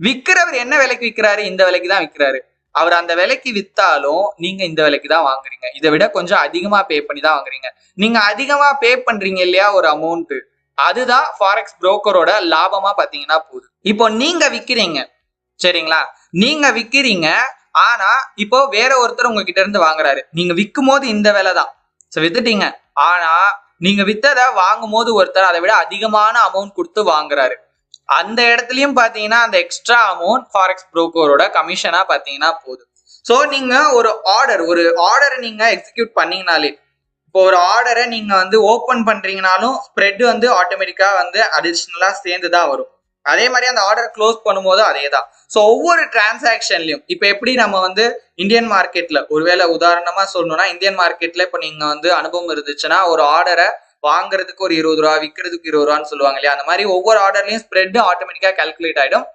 விற்கிறவர் என்ன விலைக்கு விற்கிறாரு? இந்த விலைக்கு தான் விற்கிறாரு. அவர் அந்த விலைக்கு வித்தாலும் நீங்க இந்த விலைக்கு தான் வாங்குறீங்க. இதை விட கொஞ்சம் அதிகமா பே பண்ணி தான் வாங்குறீங்க. நீங்க அதிகமா பே பண்றீங்க இல்லையா ஒரு அமௌண்ட், அதுதான் ஃபாரெக்ஸ் புரோக்கரோட லாபமா பாத்தீங்கன்னா போகுது. இப்போ நீங்க விற்கிறீங்க, சரிங்களா? நீங்க விற்கிறீங்க, ஆனா இப்போ வேற ஒருத்தர் உங்ககிட்ட இருந்து வாங்குறாரு. நீங்க விற்கும் போது இந்த விலை தான், வித்துட்டீங்க. ஆனா நீங்க வித்ததை வாங்கும் போது ஒருத்தர் அதை விட அதிகமான அமௌண்ட் கொடுத்து வாங்குறாரு. அந்த இடத்துலயும் பாத்தீங்கன்னா அந்த எக்ஸ்ட்ரா அமௌண்ட் ஃபாரெக்ஸ் புரோக்கரோட கமிஷனா பாத்தீங்கன்னா போகுது. சோ நீங்க ஒரு ஆர்டர் நீங்க எக்ஸிக்யூட் பண்ணீங்கனாலே, இப்போ ஒரு ஆர்டரை நீங்க வந்து ஓபன் பண்றீங்கனாலும் ஸ்ப்ரெட் வந்து ஆட்டோமேட்டிக்கா வந்து அடிஷனலா சேர்ந்துதான் வரும். அதே மாதிரி அந்த ஆர்டர் க்ளோஸ் பண்ணும்போது அதே தான். ஸோ ஒவ்வொரு டிரான்சாக்ஷன்லையும் இப்போ எப்படி நம்ம வந்து இந்தியன் மார்க்கெட்ல, ஒருவேளை உதாரணமா சொல்லணும்னா இந்தியன் மார்க்கெட்ல இப்போ நீங்க வந்து அனுபவம் இருந்துச்சுன்னா ஒரு ஆர்டரை வாங்குறதுக்கு ஒரு 20 ரூபா, விற்கிறதுக்கு 20 ரூபான்னு சொல்லுவாங்க இல்லையா, அந்த மாதிரி ஒவ்வொரு ஆர்டர்லயும் ஸ்ப்ரெட் ஆட்டோமேட்டிக்கா கால்குலேட் ஆயிடும்.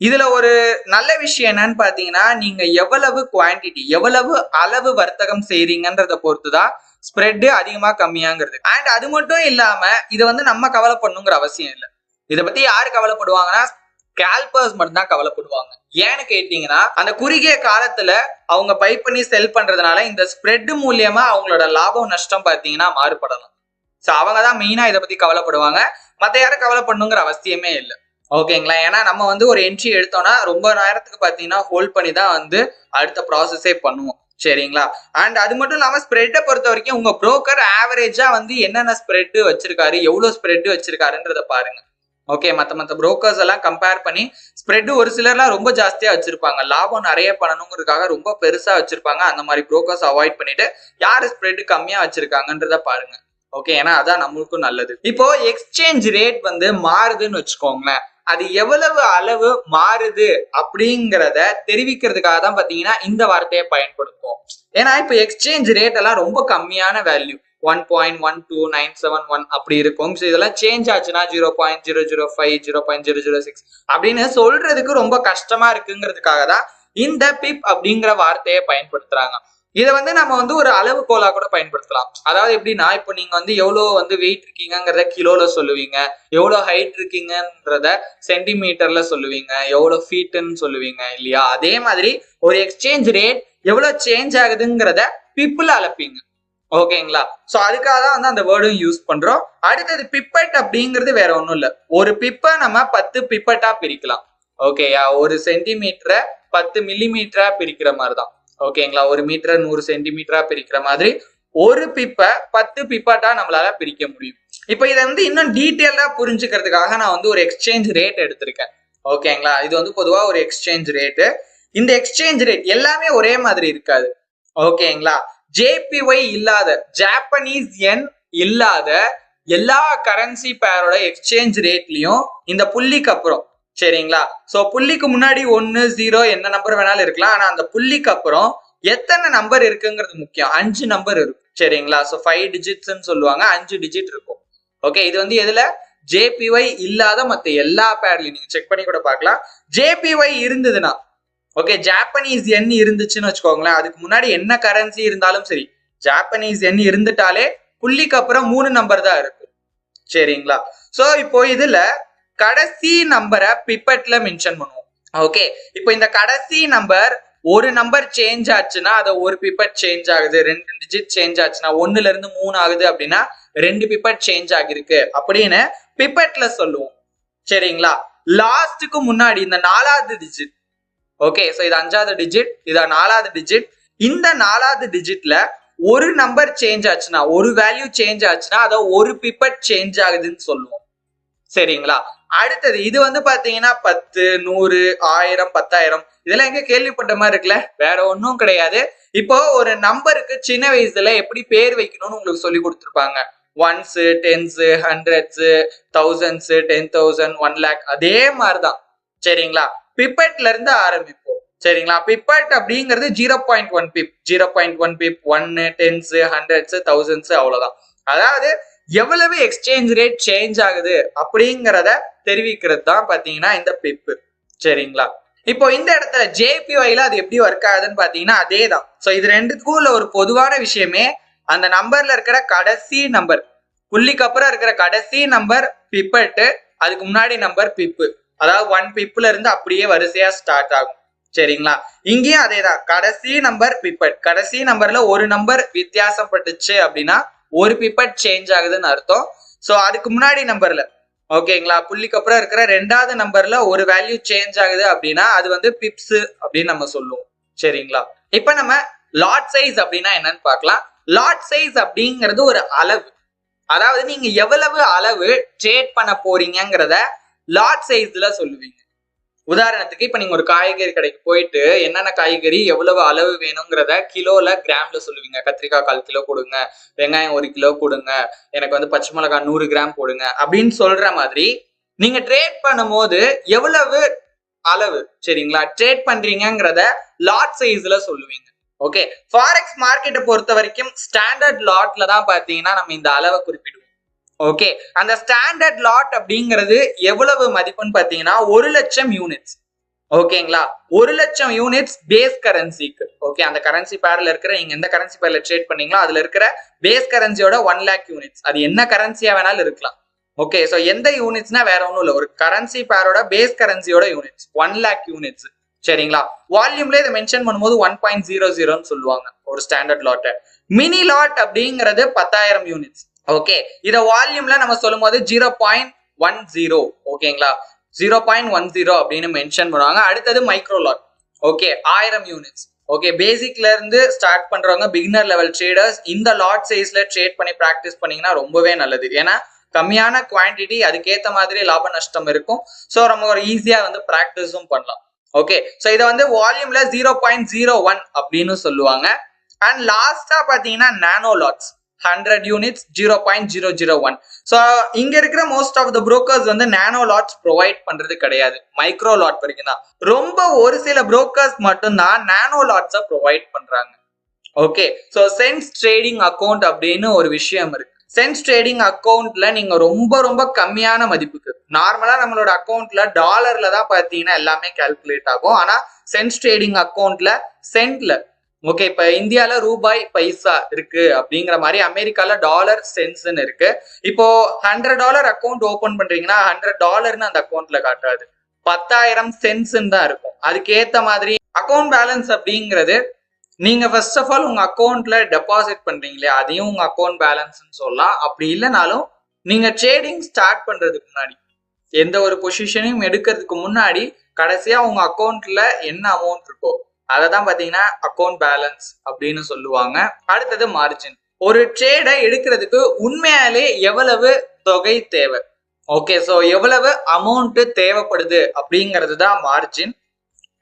இதுல ஒரு நல்ல விஷயம் என்னன்னு பாத்தீங்கன்னா, நீங்க எவ்வளவு குவான்டிட்டி, எவ்வளவு அளவு வர்த்தகம் செய்றீங்கன்றத பொறுத்துதான் ஸ்ப்ரெட் அதிகமா கம்மியாங்கிறது. அண்ட் அது மட்டும் இல்லாம இதை வந்து நம்ம கவலைப்படணுங்கிற அவசியம் இல்லை. இதை பத்தி யாரு கவலைப்படுவாங்கன்னா ஸ்கேல்பர்ஸ் மட்டும் தான் கவலைப்படுவாங்க. ஏன்னு கேட்டீங்கன்னா, அந்த குறுகிய காலத்துல அவங்க பை பண்ணி செல் பண்றதுனால இந்த ஸ்ப்ரெட் மூலியமா அவங்களோட லாபம் நஷ்டம் பாத்தீங்கன்னா மாறுபடலாம். சோ அவங்க தான் மெயினா இதை பத்தி கவலைப்படுவாங்க. மத்த யாரும் கவலைப்படணுங்கிற அவசியமே இல்லை. ஓகேங்களா? ஏன்னா நம்ம வந்து ஒரு என்ட்ரி எடுத்தோம்னா ரொம்ப நேரத்துக்கு பாத்தீங்கன்னா ஹோல்ட் பண்ணி தான் வந்து அடுத்த ப்ராசஸே பண்ணுவோம். சரிங்களா? அண்ட் அது மட்டும் இல்லாம ஸ்ப்ரெட்டை பொறுத்த வரைக்கும் உங்க புரோக்கர் ஆவரேஜா வந்து என்னென்ன ஸ்ப்ரெட் வச்சிருக்காரு, எவ்வளவு ஸ்ப்ரெட் வச்சிருக்காருன்றத பாருங்க. ஓகே, மத்த புரோக்கர்ஸ் எல்லாம் கம்பேர் பண்ணி ஸ்ப்ரெட் ஒரு சிலர்லாம் ரொம்ப ஜாஸ்தியா வச்சிருப்பாங்க, லாபம் நிறைய பண்ணணுங்கிறதுக்காக ரொம்ப பெருசா வச்சிருப்பாங்க. அந்த மாதிரி புரோக்கர்ஸ் அவாய்ட் பண்ணிட்டு யாரு ஸ்ப்ரெட் கம்மியா வச்சிருக்காங்கன்றத பாருங்க. ஓகே, ஏன்னா அதான் நம்மளுக்கும் நல்லது. இப்போ எக்ஸ்சேஞ்ச் ரேட் வந்து மாறுதுன்னு வச்சுக்கோங்களேன், அது எவ்வளவு அளவு மாறுது அப்படிங்கிறத தெரிவிக்கிறதுக்காக தான் பாத்தீங்கன்னா இந்த வார்த்தையை பயன்படுத்துவோம். ஏன்னா இப்போ எக்ஸ்சேஞ்ச் ரேட் எல்லாம் ரொம்ப கம்மியான வேல்யூ 1.12971 அப்படி இருக்கும். இதெல்லாம் சேஞ்ச் ஆச்சுன்னா 0.005 0.006 அப்படின்னு சொல்றதுக்கு ரொம்ப கஷ்டமா இருக்குங்கிறதுக்காக தான் இந்த பிப் அப்படிங்கிற வார்த்தையை பயன்படுத்துறாங்க. இதை வந்து நம்ம வந்து ஒரு அளவுகோலா கூட பயன்படுத்தலாம். அதாவது எப்படின்னா, இப்போ நீங்க வந்து எவ்வளவு வந்து வெயிட் இருக்கீங்கிறத கிலோல சொல்லுவீங்க, எவ்வளவு ஹைட் இருக்கீங்கன்றத சென்டிமீட்டர்ல சொல்லுவீங்க, எவ்வளவு ஃபீட்னு சொல்லுவீங்க இல்லையா? அதே மாதிரி ஒரு எக்ஸ்சேஞ்ச் ரேட் எவ்வளவு சேஞ்ச் ஆகுதுங்கிறத பிப்ல அளப்பீங்க. ஓகேங்களா? சோ அதுக்காக தான் வந்து அந்த வேர்டும் யூஸ் பண்றோம். அடுத்தது பிப்பட் அப்படிங்கிறது வேற ஒண்ணும் இல்ல. ஒரு பிப்பை நம்ம 10 பிப்பட்டா பிரிக்கலாம். ஓகேயா? ஒரு சென்டிமீட்டரை 10 மில்லிமீட்டரா பிரிக்கிற மாதிரிதான். ஓகேங்களா? ஒரு மீட்டரை 100 சென்டிமீட்டரா பிரிக்கிற மாதிரி ஒரு பிப்பை 10 பிப்பட்டா நம்மளால பிரிக்க முடியும். இப்ப இதை வந்து இன்னும் டீட்டெயிலா புரிஞ்சுக்கிறதுக்காக நான் வந்து ஒரு எக்ஸ்சேஞ்ச் ரேட் எடுத்திருக்கேன். ஓகேங்களா? இது வந்து பொதுவா ஒரு எக்ஸ்சேஞ்ச் ரேட்டு. இந்த எக்ஸ்சேஞ்ச் ரேட் எல்லாமே ஒரே மாதிரி இருக்காது. ஓகேங்களா? JPY இல்லாத, ஜாப்பனீஸ் யென் இல்லாத எல்லா கரன்சி பேரோட எக்ஸ்சேஞ்ச் ரேட்லயும் இந்த புள்ளிக்கு அப்புறம், சரிங்களா? சோ புள்ளிக்கு முன்னாடி 1 0 என்ன நம்பர் வேணாலும் இருக்கலாம். ஆனா அந்த புள்ளிக்கு அப்புறம் எத்தனை நம்பர் இருக்குங்கிறது முக்கியம். 5 நம்பர் இருக்கும், சரிங்களா? சோ 5 டிஜிட்ஸ்ன்னு சொல்லுவாங்க, 5 டிஜிட் இருக்கும். ஓகே, இது வந்து எதுல? JPY இல்லாத மத்த எல்லா பேர்லயும் நீங்க செக் பண்ணி கூட பார்க்கலாம். JPY இருந்ததுன்னா, ஓகே, ஜாப்பனீஸ் யென் இருந்துச்சுன்னு வச்சுக்கோங்களேன், அதுக்கு முன்னாடி என்ன கரன்சி இருந்தாலும் சரி, ஜாப்பனீஸ் யென் இருந்துட்டாலே புள்ளிக்கு அப்புறம் 3 நம்பர் தான் இருக்கும், சரிங்களா? சோ இப்போ இதுல கடைசி நம்பரை பிப்பட்ல மென்ஷன் பண்ணுவோம். ஓகே, இப்போ இந்த கடைசி நம்பர் ஒரு நம்பர் சேஞ்ச் ஆச்சுன்னா அதை ஒரு பிப்பட் சேஞ்ச் ஆகுது, 2 டிஜிட் சேஞ்ச் ஆச்சுன்னா 1ல இருந்து 3 ஆகுது அப்படின்னா 2 பிப்பட் சேஞ்ச் ஆகிருக்கு அப்படின்னு பிப்பட்ல சொல்லுவோம், சரிங்களா? லாஸ்ட்டுக்கு முன்னாடி இந்த 4வது டிஜிட், ஓகே, சோ இது 5வது டிஜிட், இது 4வது டிஜிட், இந்த 4வது டிஜிட்ல ஒரு நம்பர் சேஞ்ச் ஆச்சுன்னா, ஒரு வேல்யூ சேஞ்ச் ஆச்சுன்னா அதை ஒரு பிப்பட் சேஞ்ச் ஆகுதுன்னு சொல்லுவோம், சரிங்களா? அடுத்தது இது வந்து பாத்தீங்கன்னா 10 100 1000 10000 இதெல்லாம் எங்க கேள்விப்பட்ட மாதிரி இருக்குல்ல? வேற ஒன்றும் கிடையாது. இப்போ ஒரு நம்பருக்கு சின்ன வயசுல எப்படி பேர் வைக்கணும்னு உங்களுக்கு சொல்லி கொடுத்துருப்பாங்க. 1s 10s 100s 1000s 10,000 1 lakh அதே மாதிரிதான், சரிங்களா? பிப்பட்ல இருந்து ஆரம்பிப்போம், சரிங்களா? பிப்பட் அப்படிங்கிறது 0.1 பிப், 0.1 பிப், 1 10s 100s 1000s அவ்வளவுதான். அதாவது எவ்வளவு எக்ஸ்சேஞ்ச் ரேட் சேஞ்ச் ஆகுது அப்படிங்கிறத தெரிவிக்கிறது தான் பாத்தீங்கன்னா இந்த பிப், சரிங்களா? இப்போ இந்த இடத்துல JPYல அது எப்படி ஒர்க் ஆகுதுன்னு பாத்தீங்கன்னா அதே தான். சோ இது ரெண்டுத்துக்கும் உள்ள ஒரு பொதுவான விஷயமே, அந்த நம்பர்ல இருக்கிற கடைசி நம்பர், புள்ளிக்கு அப்புறம் இருக்கிற கடைசி நம்பர் பிப்பட், அதுக்கு முன்னாடி நம்பர் பிப். அதாவது 1 பிப்ல இருந்து அப்படியே வரிசையா ஸ்டார்ட் ஆகும், சரிங்களா? இங்கேயும் அதேதான், கடைசி நம்பர் பிப்பட், கடைசி நம்பர்ல ஒரு நம்பர் வித்தியாசப்பட்டுச்சு அப்படின்னா ஒரு பிப்பட் சேஞ்ச் ஆகுதுன்னு அர்த்தம். சோ அதுக்கு முன்னாடி நம்பர்ல, ஓகேங்களா, புள்ளிக்கு அப்புறம் இருக்கிற 2வது நம்பர்ல ஒரு வேல்யூ சேஞ்ச் ஆகுது அப்படின்னா அது வந்து பிப்ஸ் அப்படின்னு நம்ம சொல்லுவோம், சரிங்களா? இப்ப நம்ம லாட் சைஸ் அப்படின்னா என்னன்னு பார்க்கலாம். லாட் சைஸ் அப்படிங்கிறது ஒரு அளவு. அதாவது நீங்க எவ்வளவு அளவு ட்ரேட் பண்ண போறீங்கிறத லாட் சைஸ்ல சொல்லுவீங்க. உதாரணத்துக்கு இப்ப நீங்க ஒரு காய்கறி கடைக்கு போயிட்டு என்னென்ன காய்கறி எவ்வளவு அளவு வேணுங்கிறத கிலோல கிராம்ல சொல்லுவீங்க. கத்திரிக்காய் 1/4 கிலோ கொடுங்க, வெங்காயம் 1 கிலோ கொடுங்க, எனக்கு வந்து பச்சை மிளகாய் 100 கிராம் போடுங்க அப்படின்னு சொல்ற மாதிரி நீங்க ட்ரேட் பண்ணும் போது எவ்வளவு அளவு, சரிங்களா, ட்ரேட் பண்றீங்கிறத லாட் சைஸ்ல சொல்லுவீங்க. ஓகே, ஃபாரெக்ஸ் மார்க்கெட்டை பொறுத்த வரைக்கும் ஸ்டாண்டர்ட் லாட்ல தான் பாத்தீங்கன்னா நம்ம இந்த அளவை குறிப்பிடுவோம். ஓகே, அந்த ஸ்டாண்டர்ட் லாட் அப்படிங்கிறது எவ்வளவு மதிப்புன்னு பாத்தீங்கன்னா 1,00,000 யூனிட்ஸ். ஓகேங்களா, 1,00,000 யூனிட்ஸ் பேஸ் கரன்சிக்கு. ஓகே, அந்த கரன்சி பேர்ல இருக்கிற நீங்க எந்த கரன்சி பேர்ல ட்ரேட் பண்ணீங்களோ அதுல இருக்கிற பேஸ் கரன்சியோட 1 lakh யூனிட்ஸ், அது என்ன கரன்சியா வேணாலும் இருக்கலாம். ஓகே, சோ எந்த யூனிட்ஸ்னா வேற ஒண்ணும் இல்ல, ஒரு கரன்சி பேரோட பேஸ் கரன்சியோட யூனிட்ஸ் 1 lakh யூனிட்ஸ், சரிங்களா? வால்யூம்ல இதை மென்ஷன் பண்ணும்போது 1.00ன்னு சொல்லுவாங்க ஒரு ஸ்டாண்டர்ட் லாட்டை. மினி லாட் அப்படிங்கிறது 10,000 யூனிட்ஸ். ஓகே, இத வால்யூம்ல நம்ம சொல்லும் போது 0.10, ஓகேங்களா, 0.10 அப்படின்னு மென்ஷன் பண்ணுவாங்க. அடுத்தது micro lot. Okay, 1000 units. Okay, பேசிக்ல இருந்து ஸ்டார்ட் பண்றவங்க, பிகினர் லெவல் ட்ரேடர்ஸ் இந்த லாட் சைஸ்ல ட்ரேட் பண்ணி பிராக்டிஸ் பண்ணீங்கன்னா ரொம்பவே நல்லது. ஏன்னா கம்மியான குவான்டிட்டி, அதுக்கேற்ற மாதிரி லாப நஷ்டம் இருக்கும். ஸோ நம்ம ஒரு ஈஸியா வந்து பிராக்டிஸும் பண்ணலாம். ஓகே, ஸோ இதை வந்து வால்யூம்ல 0.01 அப்படின்னு சொல்லுவாங்க. அண்ட் லாஸ்டா பாத்தீங்கன்னா நானோ லாட்ஸ். 100 யூனிட்ஸ் 0.001. ஸோ இங்க இருக்கிற மோஸ்ட் ஆஃப் த புரோக்கர்ஸ் வந்து நானோ லாட்ஸ் ப்ரொவைட் பண்றது கிடையாது, மைக்ரோ லாட் வரைக்கும் தான். ரொம்ப ஒரு சில புரோக்கர்ஸ் மட்டும்தான் நானோ லாட்ஸை ப்ரொவைட் பண்றாங்க. Okay, so sense trading account அப்படின்னு ஒரு விஷயம் இருக்கு. சென்ஸ் ட்ரேடிங் அக்கௌண்ட்ல நீங்க ரொம்ப கம்மியான மதிப்புக்கு, நார்மலா நம்மளோட அக்கௌண்ட்ல டாலர்ல தான் பாத்தீங்கன்னா எல்லாமே கால்குலேட் ஆகும். ஆனா சென்ஸ் ட்ரேடிங் அக்கௌண்ட்ல சென்ட்ல, ஓகே, இப்ப இந்தியால ரூபாய் பைசா இருக்கு அப்படிங்கிற மாதிரி அமெரிக்கால டாலர் சென்ஸ்ன்னு இருக்கு. இப்போ $100 அக்கௌண்ட் ஓபன் பண்றீங்கன்னா $100 அந்த அக்கௌண்ட்ல காட்டாது, 10,000 சென்ஸ்ன்னு தான் இருக்கும். அதுக்கேத்த மாதிரி அக்கௌண்ட் பேலன்ஸ் அப்படிங்கிறது நீங்க ஃபர்ஸ்ட் ஆஃப் ஆல் உங்க அக்கௌண்ட்ல டெபாசிட் பண்றீங்களே அதையும் உங்க அக்கௌண்ட் பேலன்ஸ்ன்னு சொல்லலாம். அப்படி இல்லைனாலும் நீங்க ட்ரேடிங் ஸ்டார்ட் பண்றதுக்கு முன்னாடி, எந்த ஒரு பொசிஷனையும் எடுக்கிறதுக்கு முன்னாடி கடைசியா உங்க அக்கௌண்ட்ல என்ன அமௌண்ட் இருக்கோ அதை தான் பாத்தீங்கன்னா அக்கௌண்ட் பேலன்ஸ் அப்படின்னு சொல்லுவாங்க. அடுத்தது மார்ஜின். ஒரு ட்ரேடை எடுக்கிறதுக்கு உண்மையாலே எவ்வளவு தொகை தேவை, ஓகே, ஸோ எவ்வளவு அமௌண்ட் தேவைப்படுது அப்படிங்கிறது தான் மார்ஜின்.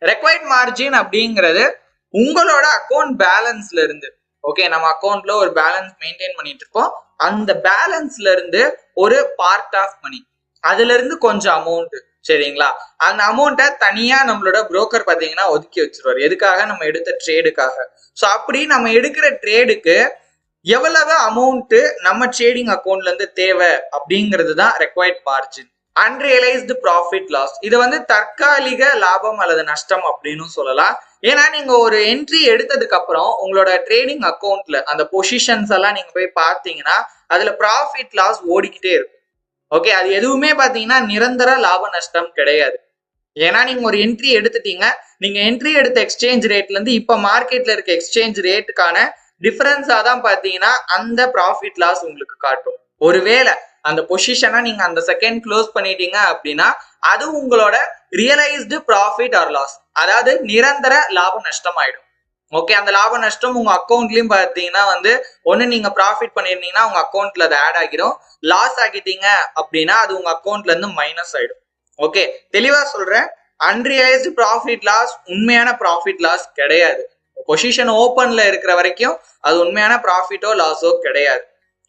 ரெக்வயர்ட் மார்ஜின் அப்படிங்கிறது உங்களோட அக்கௌண்ட் பேலன்ஸ்ல இருந்து, ஓகே, நம்ம அக்கௌண்ட்ல ஒரு பேலன்ஸ் மெயின்டைன் பண்ணிட்டு இருப்போம், அந்த பேலன்ஸ்ல இருந்து ஒரு பார்ட் ஆஃப் மணி, அதுல இருந்து கொஞ்சம் அமௌண்ட், சரிங்களா, அந்த அமௌண்ட்டை தனியா நம்மளோட புரோக்கர் பாத்தீங்கன்னா ஒதுக்கி வச்சிருவாரு. எதுக்காக? நம்ம எடுத்த ட்ரேடுக்காக. ஸோ அப்படி நம்ம எடுக்கிற ட்ரேடுக்கு எவ்வளவு அமௌண்ட் நம்ம ட்ரேடிங் அக்கௌண்ட்ல இருந்து தேவை அப்படிங்கிறது தான் required margin. Unrealised profit loss, இது வந்து தற்காலிக லாபம் அல்லது நஷ்டம் அப்படின்னு சொல்லலாம். ஏன்னா நீங்க ஒரு என்ட்ரி எடுத்ததுக்கு அப்புறம் உங்களோட ட்ரேடிங் அக்கௌண்ட்ல அந்த பொசிஷன்ஸ் எல்லாம் நீங்க போய் பார்த்தீங்கன்னா அதுல ப்ராஃபிட் லாஸ் ஓடிக்கிட்டே இருக்கும். ஓகே, அது எதுவுமே பாத்தீங்கன்னா நிரந்தர லாப நஷ்டம் கிடையாது. ஏன்னா நீங்க ஒரு என்ட்ரி எடுத்துட்டீங்க, நீங்க என்ட்ரி எடுத்த எக்ஸ்சேஞ்ச் ரேட்ல இருந்து இப்ப மார்க்கெட்ல இருக்க எக்ஸ்சேஞ்ச் ரேட்டுக்கான டிஃபரன்ஸா தான் பாத்தீங்கன்னா அந்த ப்ராஃபிட் லாஸ் உங்களுக்கு காட்டும். ஒருவேளை அந்த பொசிஷனை நீங்க அந்த செகண்ட் க்ளோஸ் பண்ணிட்டீங்க அப்படின்னா அது உங்களோட ரியலைஸ்டு ப்ராஃபிட் ஆர் லாஸ், அதாவது நிரந்தர லாப நஷ்டம் ஆயிடும். ஓகே, அந்த லாப நஷ்டம் உங்க அக்கௌண்ட்லயும் பாத்தீங்கன்னா வந்து ஒண்ணு நீங்க ப்ராஃபிட் பண்ணிருந்தீங்கன்னா உங்க அக்கௌண்ட்ல அது ஆட் ஆகிடும், லாஸ் ஆகிட்டீங்க அப்படின்னா அது உங்க அக்கௌண்ட்ல இருந்து மைனஸ் ஆயிடும். ஓகே, தெளிவா சொல்றேன், அன்ரியலைஸ்டு ப்ராஃபிட் லாஸ் உண்மையான ப்ராஃபிட் லாஸ் கிடையாது. பொசிஷன் ஓப்பன்ல இருக்கிற வரைக்கும் அது உண்மையான ப்ராஃபிட்டோ லாஸோ கிடையாது.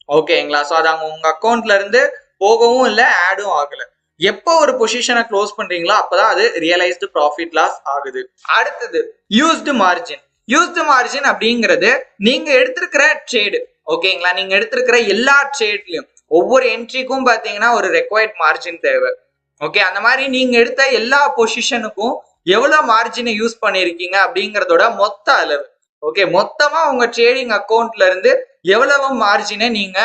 ஓகேங்களா, ஸோ அது உங்க அக்கௌண்ட்ல இருந்து போகவும் இல்லை, ஆடும் ஆகல. எப்போ ஒரு பொசிஷனை க்ளோஸ் பண்றீங்களோ அப்பதான் அது ரியலைஸ்டு ப்ராஃபிட் லாஸ் ஆகுது. அடுத்தது யூஸ்டு மார்ஜின். யூஸ்டு மார்ஜின் அப்படிங்கிறது நீங்க எடுத்திருக்கிற ட்ரேடு, ஓகேங்களா, நீங்க எடுத்திருக்கிற எல்லா ட்ரேட்லயும் ஒவ்வொரு என்ட்ரிக்கும் பாத்தீங்கன்னா ஒரு ரெக்வயர்ட் மார்ஜின் தேவை. ஓகே, அந்த மாதிரி நீங்க எடுத்த எல்லா பொசிஷனுக்கும் எவ்வளவு மார்ஜினை யூஸ் பண்ணிருக்கீங்க அப்படிங்கறதோட மொத்த அளவு. ஓகே, மொத்தமா உங்க ட்ரேடிங் அக்கௌண்ட்ல இருந்து எவ்வளவு மார்ஜினை நீங்க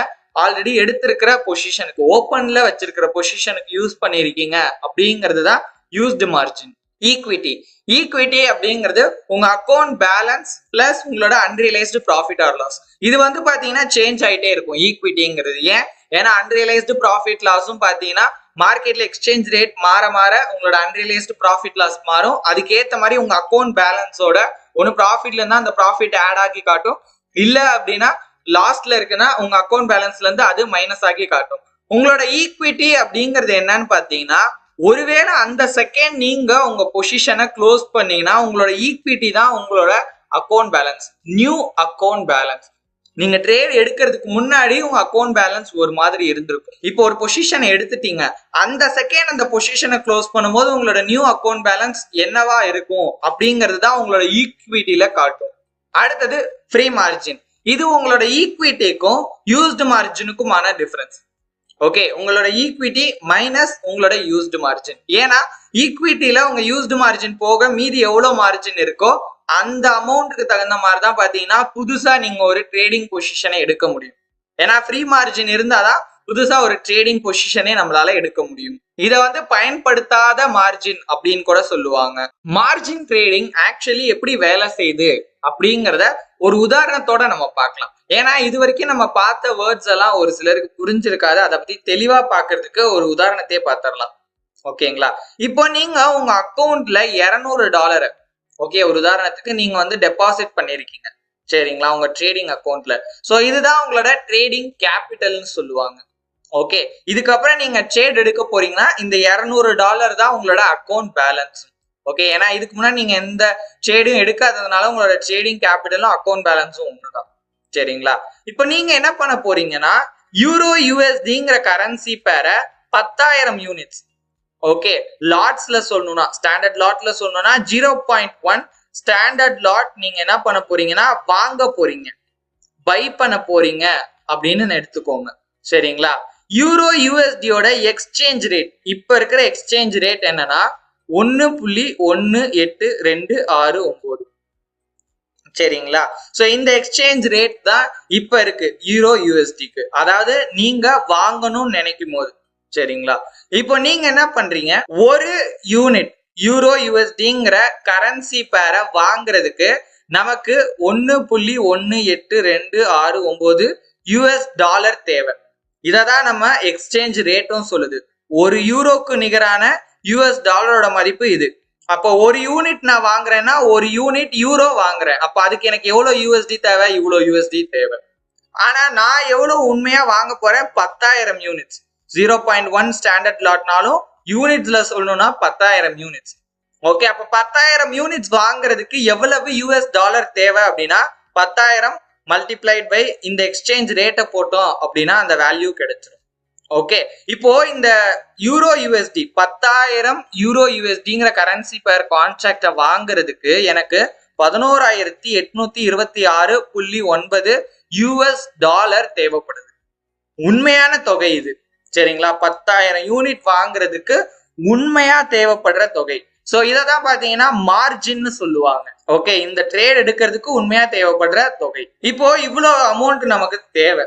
ஆல்ரெடி எடுத்திருக்கிற பொசிஷனுக்கு, ஓப்பன்ல வச்சிருக்கிற பொசிஷனுக்கு யூஸ் பண்ணிருக்கீங்க அப்படிங்கிறது தான் யூஸ்டு மார்ஜின். ஈக்விட்டி. ஈக்விட்டி அப்படிங்கிறது உங்க அக்கௌண்ட் பேலன்ஸ் பிளஸ் உங்களோட அன்ரியலைஸ்டு ப்ராஃபிட் ஆர் லாஸ். இது வந்து பாத்தீங்கன்னா சேஞ்ச் ஆயிட்டே இருக்கும் ஈக்விட்டிங்கிறது. ஏன்னா அன்ரியலைஸ்டு ப்ராஃபிட் லாஸும் பாத்தீங்கன்னா மார்க்கெட்ல எக்ஸ்சேஞ்ச் ரேட் மாற மாற உங்களோட அன்ரியலைஸ்டு ப்ராஃபிட் லாஸ் மாறும். அதுக்கேற்ற மாதிரி உங்க அக்கௌண்ட் பேலன்ஸோட ஒன்னு ப்ராஃபிட்ல இருந்தா அந்த ப்ராஃபிட் ஆட் ஆகி காட்டும், இல்ல அப்படின்னா லாஸ்ட்ல இருக்குன்னா உங்க அக்கௌண்ட் பேலன்ஸ்ல இருந்து அது மைனஸ் ஆகி காட்டும். உங்களோட ஈக்விட்டி அப்படிங்கிறது என்னன்னு பாத்தீங்கன்னா ஒருவேளை அந்த செகண்ட் நீங்க உங்க பொசிஷனை க்ளோஸ் பண்ணீங்கன்னா உங்களோட ஈக்விட்டி தான் உங்களோட account balance, new account balance. நீங்க ட்ரேட் எடுக்கிறதுக்கு முன்னாடி உங்க அக்கௌண்ட் பேலன்ஸ் ஒரு மாதிரி இருந்திருக்கும். இப்போ ஒரு பொசிஷனை எடுத்துட்டீங்க, அந்த செகண்ட் அந்த பொசிஷனை க்ளோஸ் பண்ணும்போது உங்களோட நியூ அக்கௌண்ட் பேலன்ஸ் என்னவா இருக்கும் அப்படிங்கிறது தான் உங்களோட ஈக்விட்டியில காட்டும். அடுத்தது ஃப்ரீ மார்ஜின். இது உங்களோட ஈக்விட்டிக்கும் யூஸ்டு மார்ஜினுக்குமான டிஃபரன்ஸ். ஓகே, உங்களோட ஈக்விட்டி மைனஸ் உங்களோட யூஸ்டு மார்ஜின். ஏன்னா ஈக்விட்டியில உங்க யூஸ்டு மார்ஜின் போக மீதி எவ்வளவு மார்ஜின் இருக்கோ அந்த அமௌண்ட்டுக்கு தகுந்த மாதிரி தான் பாத்தீங்கன்னா புதுசா நீங்க ஒரு ட்ரேடிங் பொசிஷனை எடுக்க முடியும். ஏன்னா ஃப்ரீ மார்ஜின் இருந்தாதான் புதுசா ஒரு ட்ரேடிங் பொசிஷனே நம்மளால எடுக்க முடியும். இதை வந்து பயன்படுத்தாத மார்ஜின் அப்படின்னு கூட சொல்லுவாங்க. மார்ஜின் ட்ரேடிங் ஆக்சுவலி எப்படி வேலை செய்யுது அப்படிங்கிறத ஒரு உதாரணத்தோட நம்ம பார்க்கலாம். ஏன்னா இது வரைக்கும் நம்ம பார்த்த வேர்ட்ஸ் எல்லாம் ஒரு சிலருக்கு புரிஞ்சிருக்காது, அதை பத்தி தெளிவா பாக்குறதுக்கு ஒரு உதாரணத்தையே பார்த்துடலாம். ஓகேங்களா, இப்போ நீங்க உங்க அக்கௌண்ட்ல $200, ஓகே, ஒரு உதாரணத்துக்கு நீங்க வந்து டெபாசிட் பண்ணிருக்கீங்க, சரிங்களா, உங்க ட்ரேடிங் அக்கௌண்ட்ல. சோ இதுதான் உங்களோட ட்ரேடிங் கேபிட்டல்னு சொல்லுவாங்க. ஓகே, இதுக்கப்புறம் நீங்க ட்ரேட் எடுக்க போறீங்கன்னா இந்த $200 தான் உங்களோட அக்கௌண்ட் பேலன்ஸ். ஓகே, ஏன்னா இதுக்கு முன்னாடி நீங்க எந்த ட்ரேடும் எடுக்காததுனால உங்களோட ட்ரேடிங் கேபிட்டலும் அக்கௌண்ட் பேலன்ஸும் ஒண்ணுதான். சரிங்களா? இப்போ நீங்க என்ன பண்ண போறீங்கன்னா யூரோ யூஎஸ்டிங்கிற கரன்சி பேரை 10,000 யூனிட்ஸ், ஓகே, லாட்ஸ்ல சொல்லணும்னா ஸ்டாண்டர்ட் லாட்ல சொல்லணும்னா 0.1 ஸ்டாண்டர்ட் லாட் நீங்க என்ன பண்ண போறீங்கன்னா வாங்க போறீங்க, பை பண்ண போறீங்க அப்படின்னு எடுத்துக்கோங்க. சரிங்களா? யூரோ யூஎஸ்டியோட எக்ஸ்சேஞ்ச் ரேட் இப்ப இருக்கிற எக்ஸ்சேஞ்ச் ரேட் என்னன்னா 1.182669. சரிங்களா? சோ இந்த எக்ஸ்சேஞ்ச் ரேட் தான் இப்ப இருக்கு யூரோ யூஎஸ்டிக்கு, அதாவது நீங்க வாங்கணும்னு நினைக்கும் போது. சரிங்களா? இப்போ நீங்க என்ன பண்றீங்க, ஒரு யூனிட் யூரோ யூஎஸ்டிங்கிற கரன்சி பேரை வாங்குறதுக்கு நமக்கு 1.182669 யூஎஸ் டாலர் தேவை. இததான் நம்ம எக்ஸ்சேஞ்ச் ரேட்டும் சொல்லுது. ஒரு யூரோக்கு நிகரான யூஎஸ் டாலரோட மதிப்பு இது. அப்போ ஒரு யூனிட் நான் வாங்குறேன்னா ஒரு யூனிட் யூரோ வாங்குறேன், அப்ப அதுக்கு எனக்கு எவ்வளவு யூஎஸ்டி தேவை, இவ்வளவு யூஎஸ்டி தேவை. ஆனா நான் எவ்வளவு உண்மையா வாங்க போறேன், 10,000 யூனிட்ஸ். 0.1 ஸ்டாண்டர்ட் லாட்னாலும் யூனிட்ஸ்ல சொல்லணும்னா 10,000 யூனிட்ஸ். ஓகே, அப்ப 10,000 யூனிட்ஸ் வாங்குறதுக்கு எவ்வளவு யூஎஸ் டாலர் தேவை அப்படின்னா 10,000 மல்டிப்ளைட் பை இந்த எக்ஸ்சேஞ்ச் ரேட்டை போட்டோம் அப்படின்னா அந்த வேல்யூ கிடைச்சிடும். ஓகே, இப்போ இந்த யூரோ யூஎஸ்டி 10,000 யூரோ யூஎஸ்டிங்கிற கரன்சி பேர் கான்ட்ராக்டை வாங்குறதுக்கு எனக்கு 11,826.9 யூஎஸ் டாலர் தேவைப்படுது. உண்மையான தொகை இது. சரிங்களா? 10,000 யூனிட் வாங்குறதுக்கு உண்மையா தேவைப்படுற தொகை. சோ இததான் பாத்தீங்கன்னா மார்ஜின் சொல்லுவாங்க. ஓகே, இந்த ட்ரேட் எடுக்கிறதுக்கு உண்மையா தேவைப்படுற தொகை. இப்போ இவ்வளவு அமௌண்ட் நமக்கு தேவை,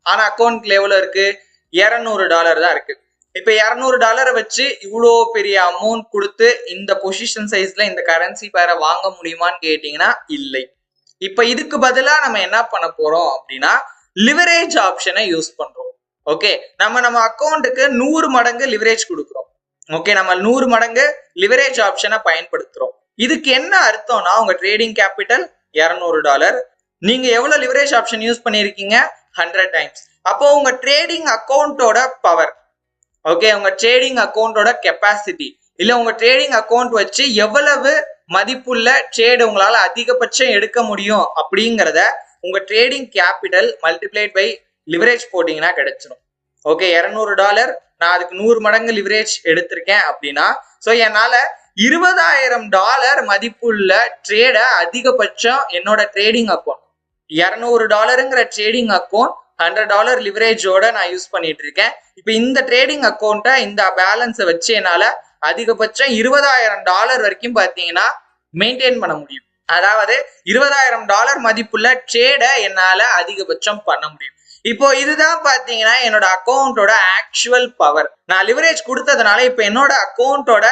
ஆனா அக்கௌண்ட்ல எவ்வளவு இருக்கு, $200 தான் இருக்கு. இப்ப $200 வச்சு இவ்வளோ பெரிய அமௌண்ட் கொடுத்து இந்த பொசிஷன் சைஸ்ல இந்த கரன்சி பேரை வாங்க முடியுமான்னு கேட்டீங்கன்னா இல்லை. இப்ப இதுக்கு பதிலா நம்ம என்ன பண்ண போறோம் அப்படின்னா லிவரேஜ் ஆப்ஷனை யூஸ் பண்றோம். ஓகே, நம்ம அக்கௌண்ட்டுக்கு 100 மடங்கு லிவரேஜ் கொடுக்குறோம். ஓகே, நம்ம 100 மடங்கு லிவரேஜ் ஆப்ஷனை பயன்படுத்துறோம். இதுக்கு என்ன அர்த்தம்னா உங்க ட்ரேடிங் கேபிட்டல் $200, நீங்க எவ்வளவு லிவரேஜ் ஆப்ஷன் யூஸ் பண்ணிருக்கீங்க, 100 டைம்ஸ். அப்போ உங்க ட்ரேடிங் அக்கௌண்டோட பவர், ஓகே, உங்க ட்ரேடிங் அக்கௌண்டோட கெப்பாசிட்டி, இல்ல உங்க ட்ரேடிங் அக்கௌண்ட் வச்சு எவ்வளவு மதிப்புள்ள ட்ரேட் உங்களால அதிகபட்சம் எடுக்க முடியும் அப்படிங்கிறத உங்க trading capital multiplied by leverage போட்டீங்கன்னா கிடைச்சிடும். ஓகே, $200, நான் அதுக்கு 100 மடங்கு லிவரேஜ் எடுத்திருக்கேன் அப்படின்னா சோ என்னால $20,000 மதிப்புள்ள ட்ரேடை அதிகபட்சம் என்னோட ட்ரேடிங் அக்கௌண்ட் $200ங்கிற ட்ரேடிங் அக்கௌண்ட் $100 லிவரேஜோட நான் யூஸ் பண்ணிட்டு இருக்கேன். இப்ப இந்த ட்ரேடிங் அக்கௌண்ட்டை இந்த பேலன்ஸை வச்சு என்னால அதிகபட்சம் $20,000 வரைக்கும் பாத்தீங்கன்னா மெயின்டைன் பண்ண முடியும். அதாவது $20,000 மதிப்புள்ள ட்ரேடை என்னால அதிகபட்சம் பண்ண முடியும். இப்போ இதுதான் பாத்தீங்கன்னா என்னோட அக்கௌண்டோட ஆக்சுவல் பவர். நான் லிவரேஜ் கொடுத்ததுனால இப்ப என்னோட அக்கௌண்டோட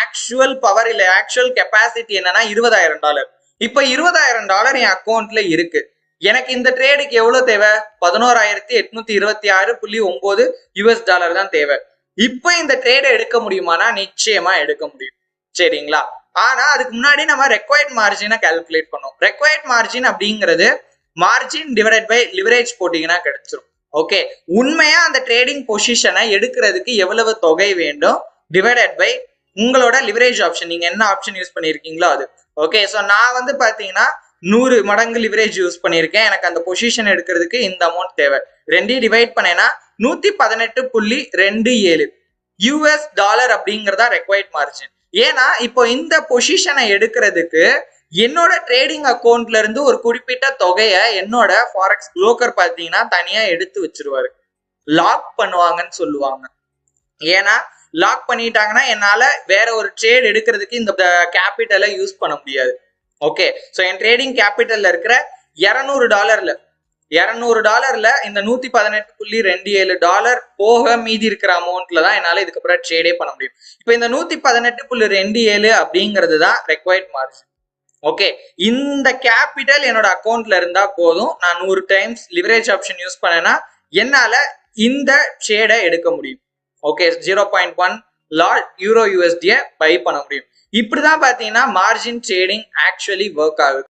ஆக்சுவல் பவர் இல்ல ஆக்சுவல் கெப்பாசிட்டி என்னன்னா $20,000. இப்ப $20,000 என் அக்கௌண்ட்ல இருக்கு. எனக்கு இந்த ட்ரேடுக்கு எவ்வளவு தேவை, 11,826.9 யூஎஸ் டாலர் தான் தேவை. இப்ப இந்த ட்ரேடை எடுக்க முடியுமானா நிச்சயமா எடுக்க முடியும். சரிங்களா? ஆனா அதுக்கு முன்னாடி நம்ம ரெக்வயர்ட் மார்ஜினை கால்குலேட் பண்ணோம். ரெக்வயர்ட் மார்ஜின் அப்படிங்கிறது மார்ஜின் டிவைடட் பை லிவரேஜ் போட்டீங்கன்னா கிடைச்சிரும். ஓகே, உண்மையா அந்த ட்ரேடிங் பொசிஷனை எடுக்கிறதுக்கு எவ்வளவு தொகை வேண்டும் டிவைடட் பை உங்களோட லிவரேஜ் ஆப்ஷன், நீங்க என்ன ஆப்ஷன் யூஸ் பண்ணிருக்கீங்களோ அது. ஓகே, சோ நான் வந்து பாத்தீங்கன்னா 100 மடங்கு லிவரேஜ் யூஸ் பண்ணிருக்கேன். எனக்கு அந்த பொசிஷன் எடுக்கிறதுக்கு இந்த அமௌண்ட் தேவை. 2 டிவைட் பண்ணேன்னா 118.27 யூஎஸ் டாலர் அப்படிங்கறதா ரெக்வயர்ட் மார்ஜின். ஏன்னா இப்போ இந்த பொசிஷனை எடுக்கிறதுக்கு என்னோட ட்ரேடிங் அக்கௌண்ட்ல இருந்து ஒரு குறிப்பிட்ட தொகையை என்னோட ஃபாரெக்ஸ் புரோக்கர் பாத்தீங்கன்னா தனியா எடுத்து வச்சிருவாரு. லாக் பண்ணுவாங்கன்னு சொல்லுவாங்க. ஏன்னா லாக் பண்ணிட்டாங்கன்னா என்னால வேற ஒரு ட்ரேட் எடுக்கிறதுக்கு இந்த கேபிட்டலை யூஸ் பண்ண முடியாது. ஓகே, சோ என் ட்ரேடிங் கேபிட்டல்ல இருக்கிற $200 இந்த 118.27 போக மீதி இருக்கிற அமௌண்ட்ல தான் என்னால இதுக்கப்புறம் ட்ரேடே பண்ண முடியும். இப்போ இந்த 118.27 அப்படிங்கிறது தான் ரெக்வயர்ட் மார்ஜின். ஓகே, இந்த கேபிட்டல் என்னோட அக்கௌண்ட்ல இருந்தா போதும். நான் 100 டைம்ஸ் லிவரேஜ் ஆப்ஷன் யூஸ் பண்ணேன்னா என்னால இந்த ட்ரேடை எடுக்க முடியும். ஓகே, 0.1 லாட் யூரோ யூஎஸ்டியை பை பண்ண முடியும். இப்படிதான் பாத்தீங்கன்னா மார்ஜின் ட்ரேடிங் ஆக்சுவலி ஒர்க் ஆகுது.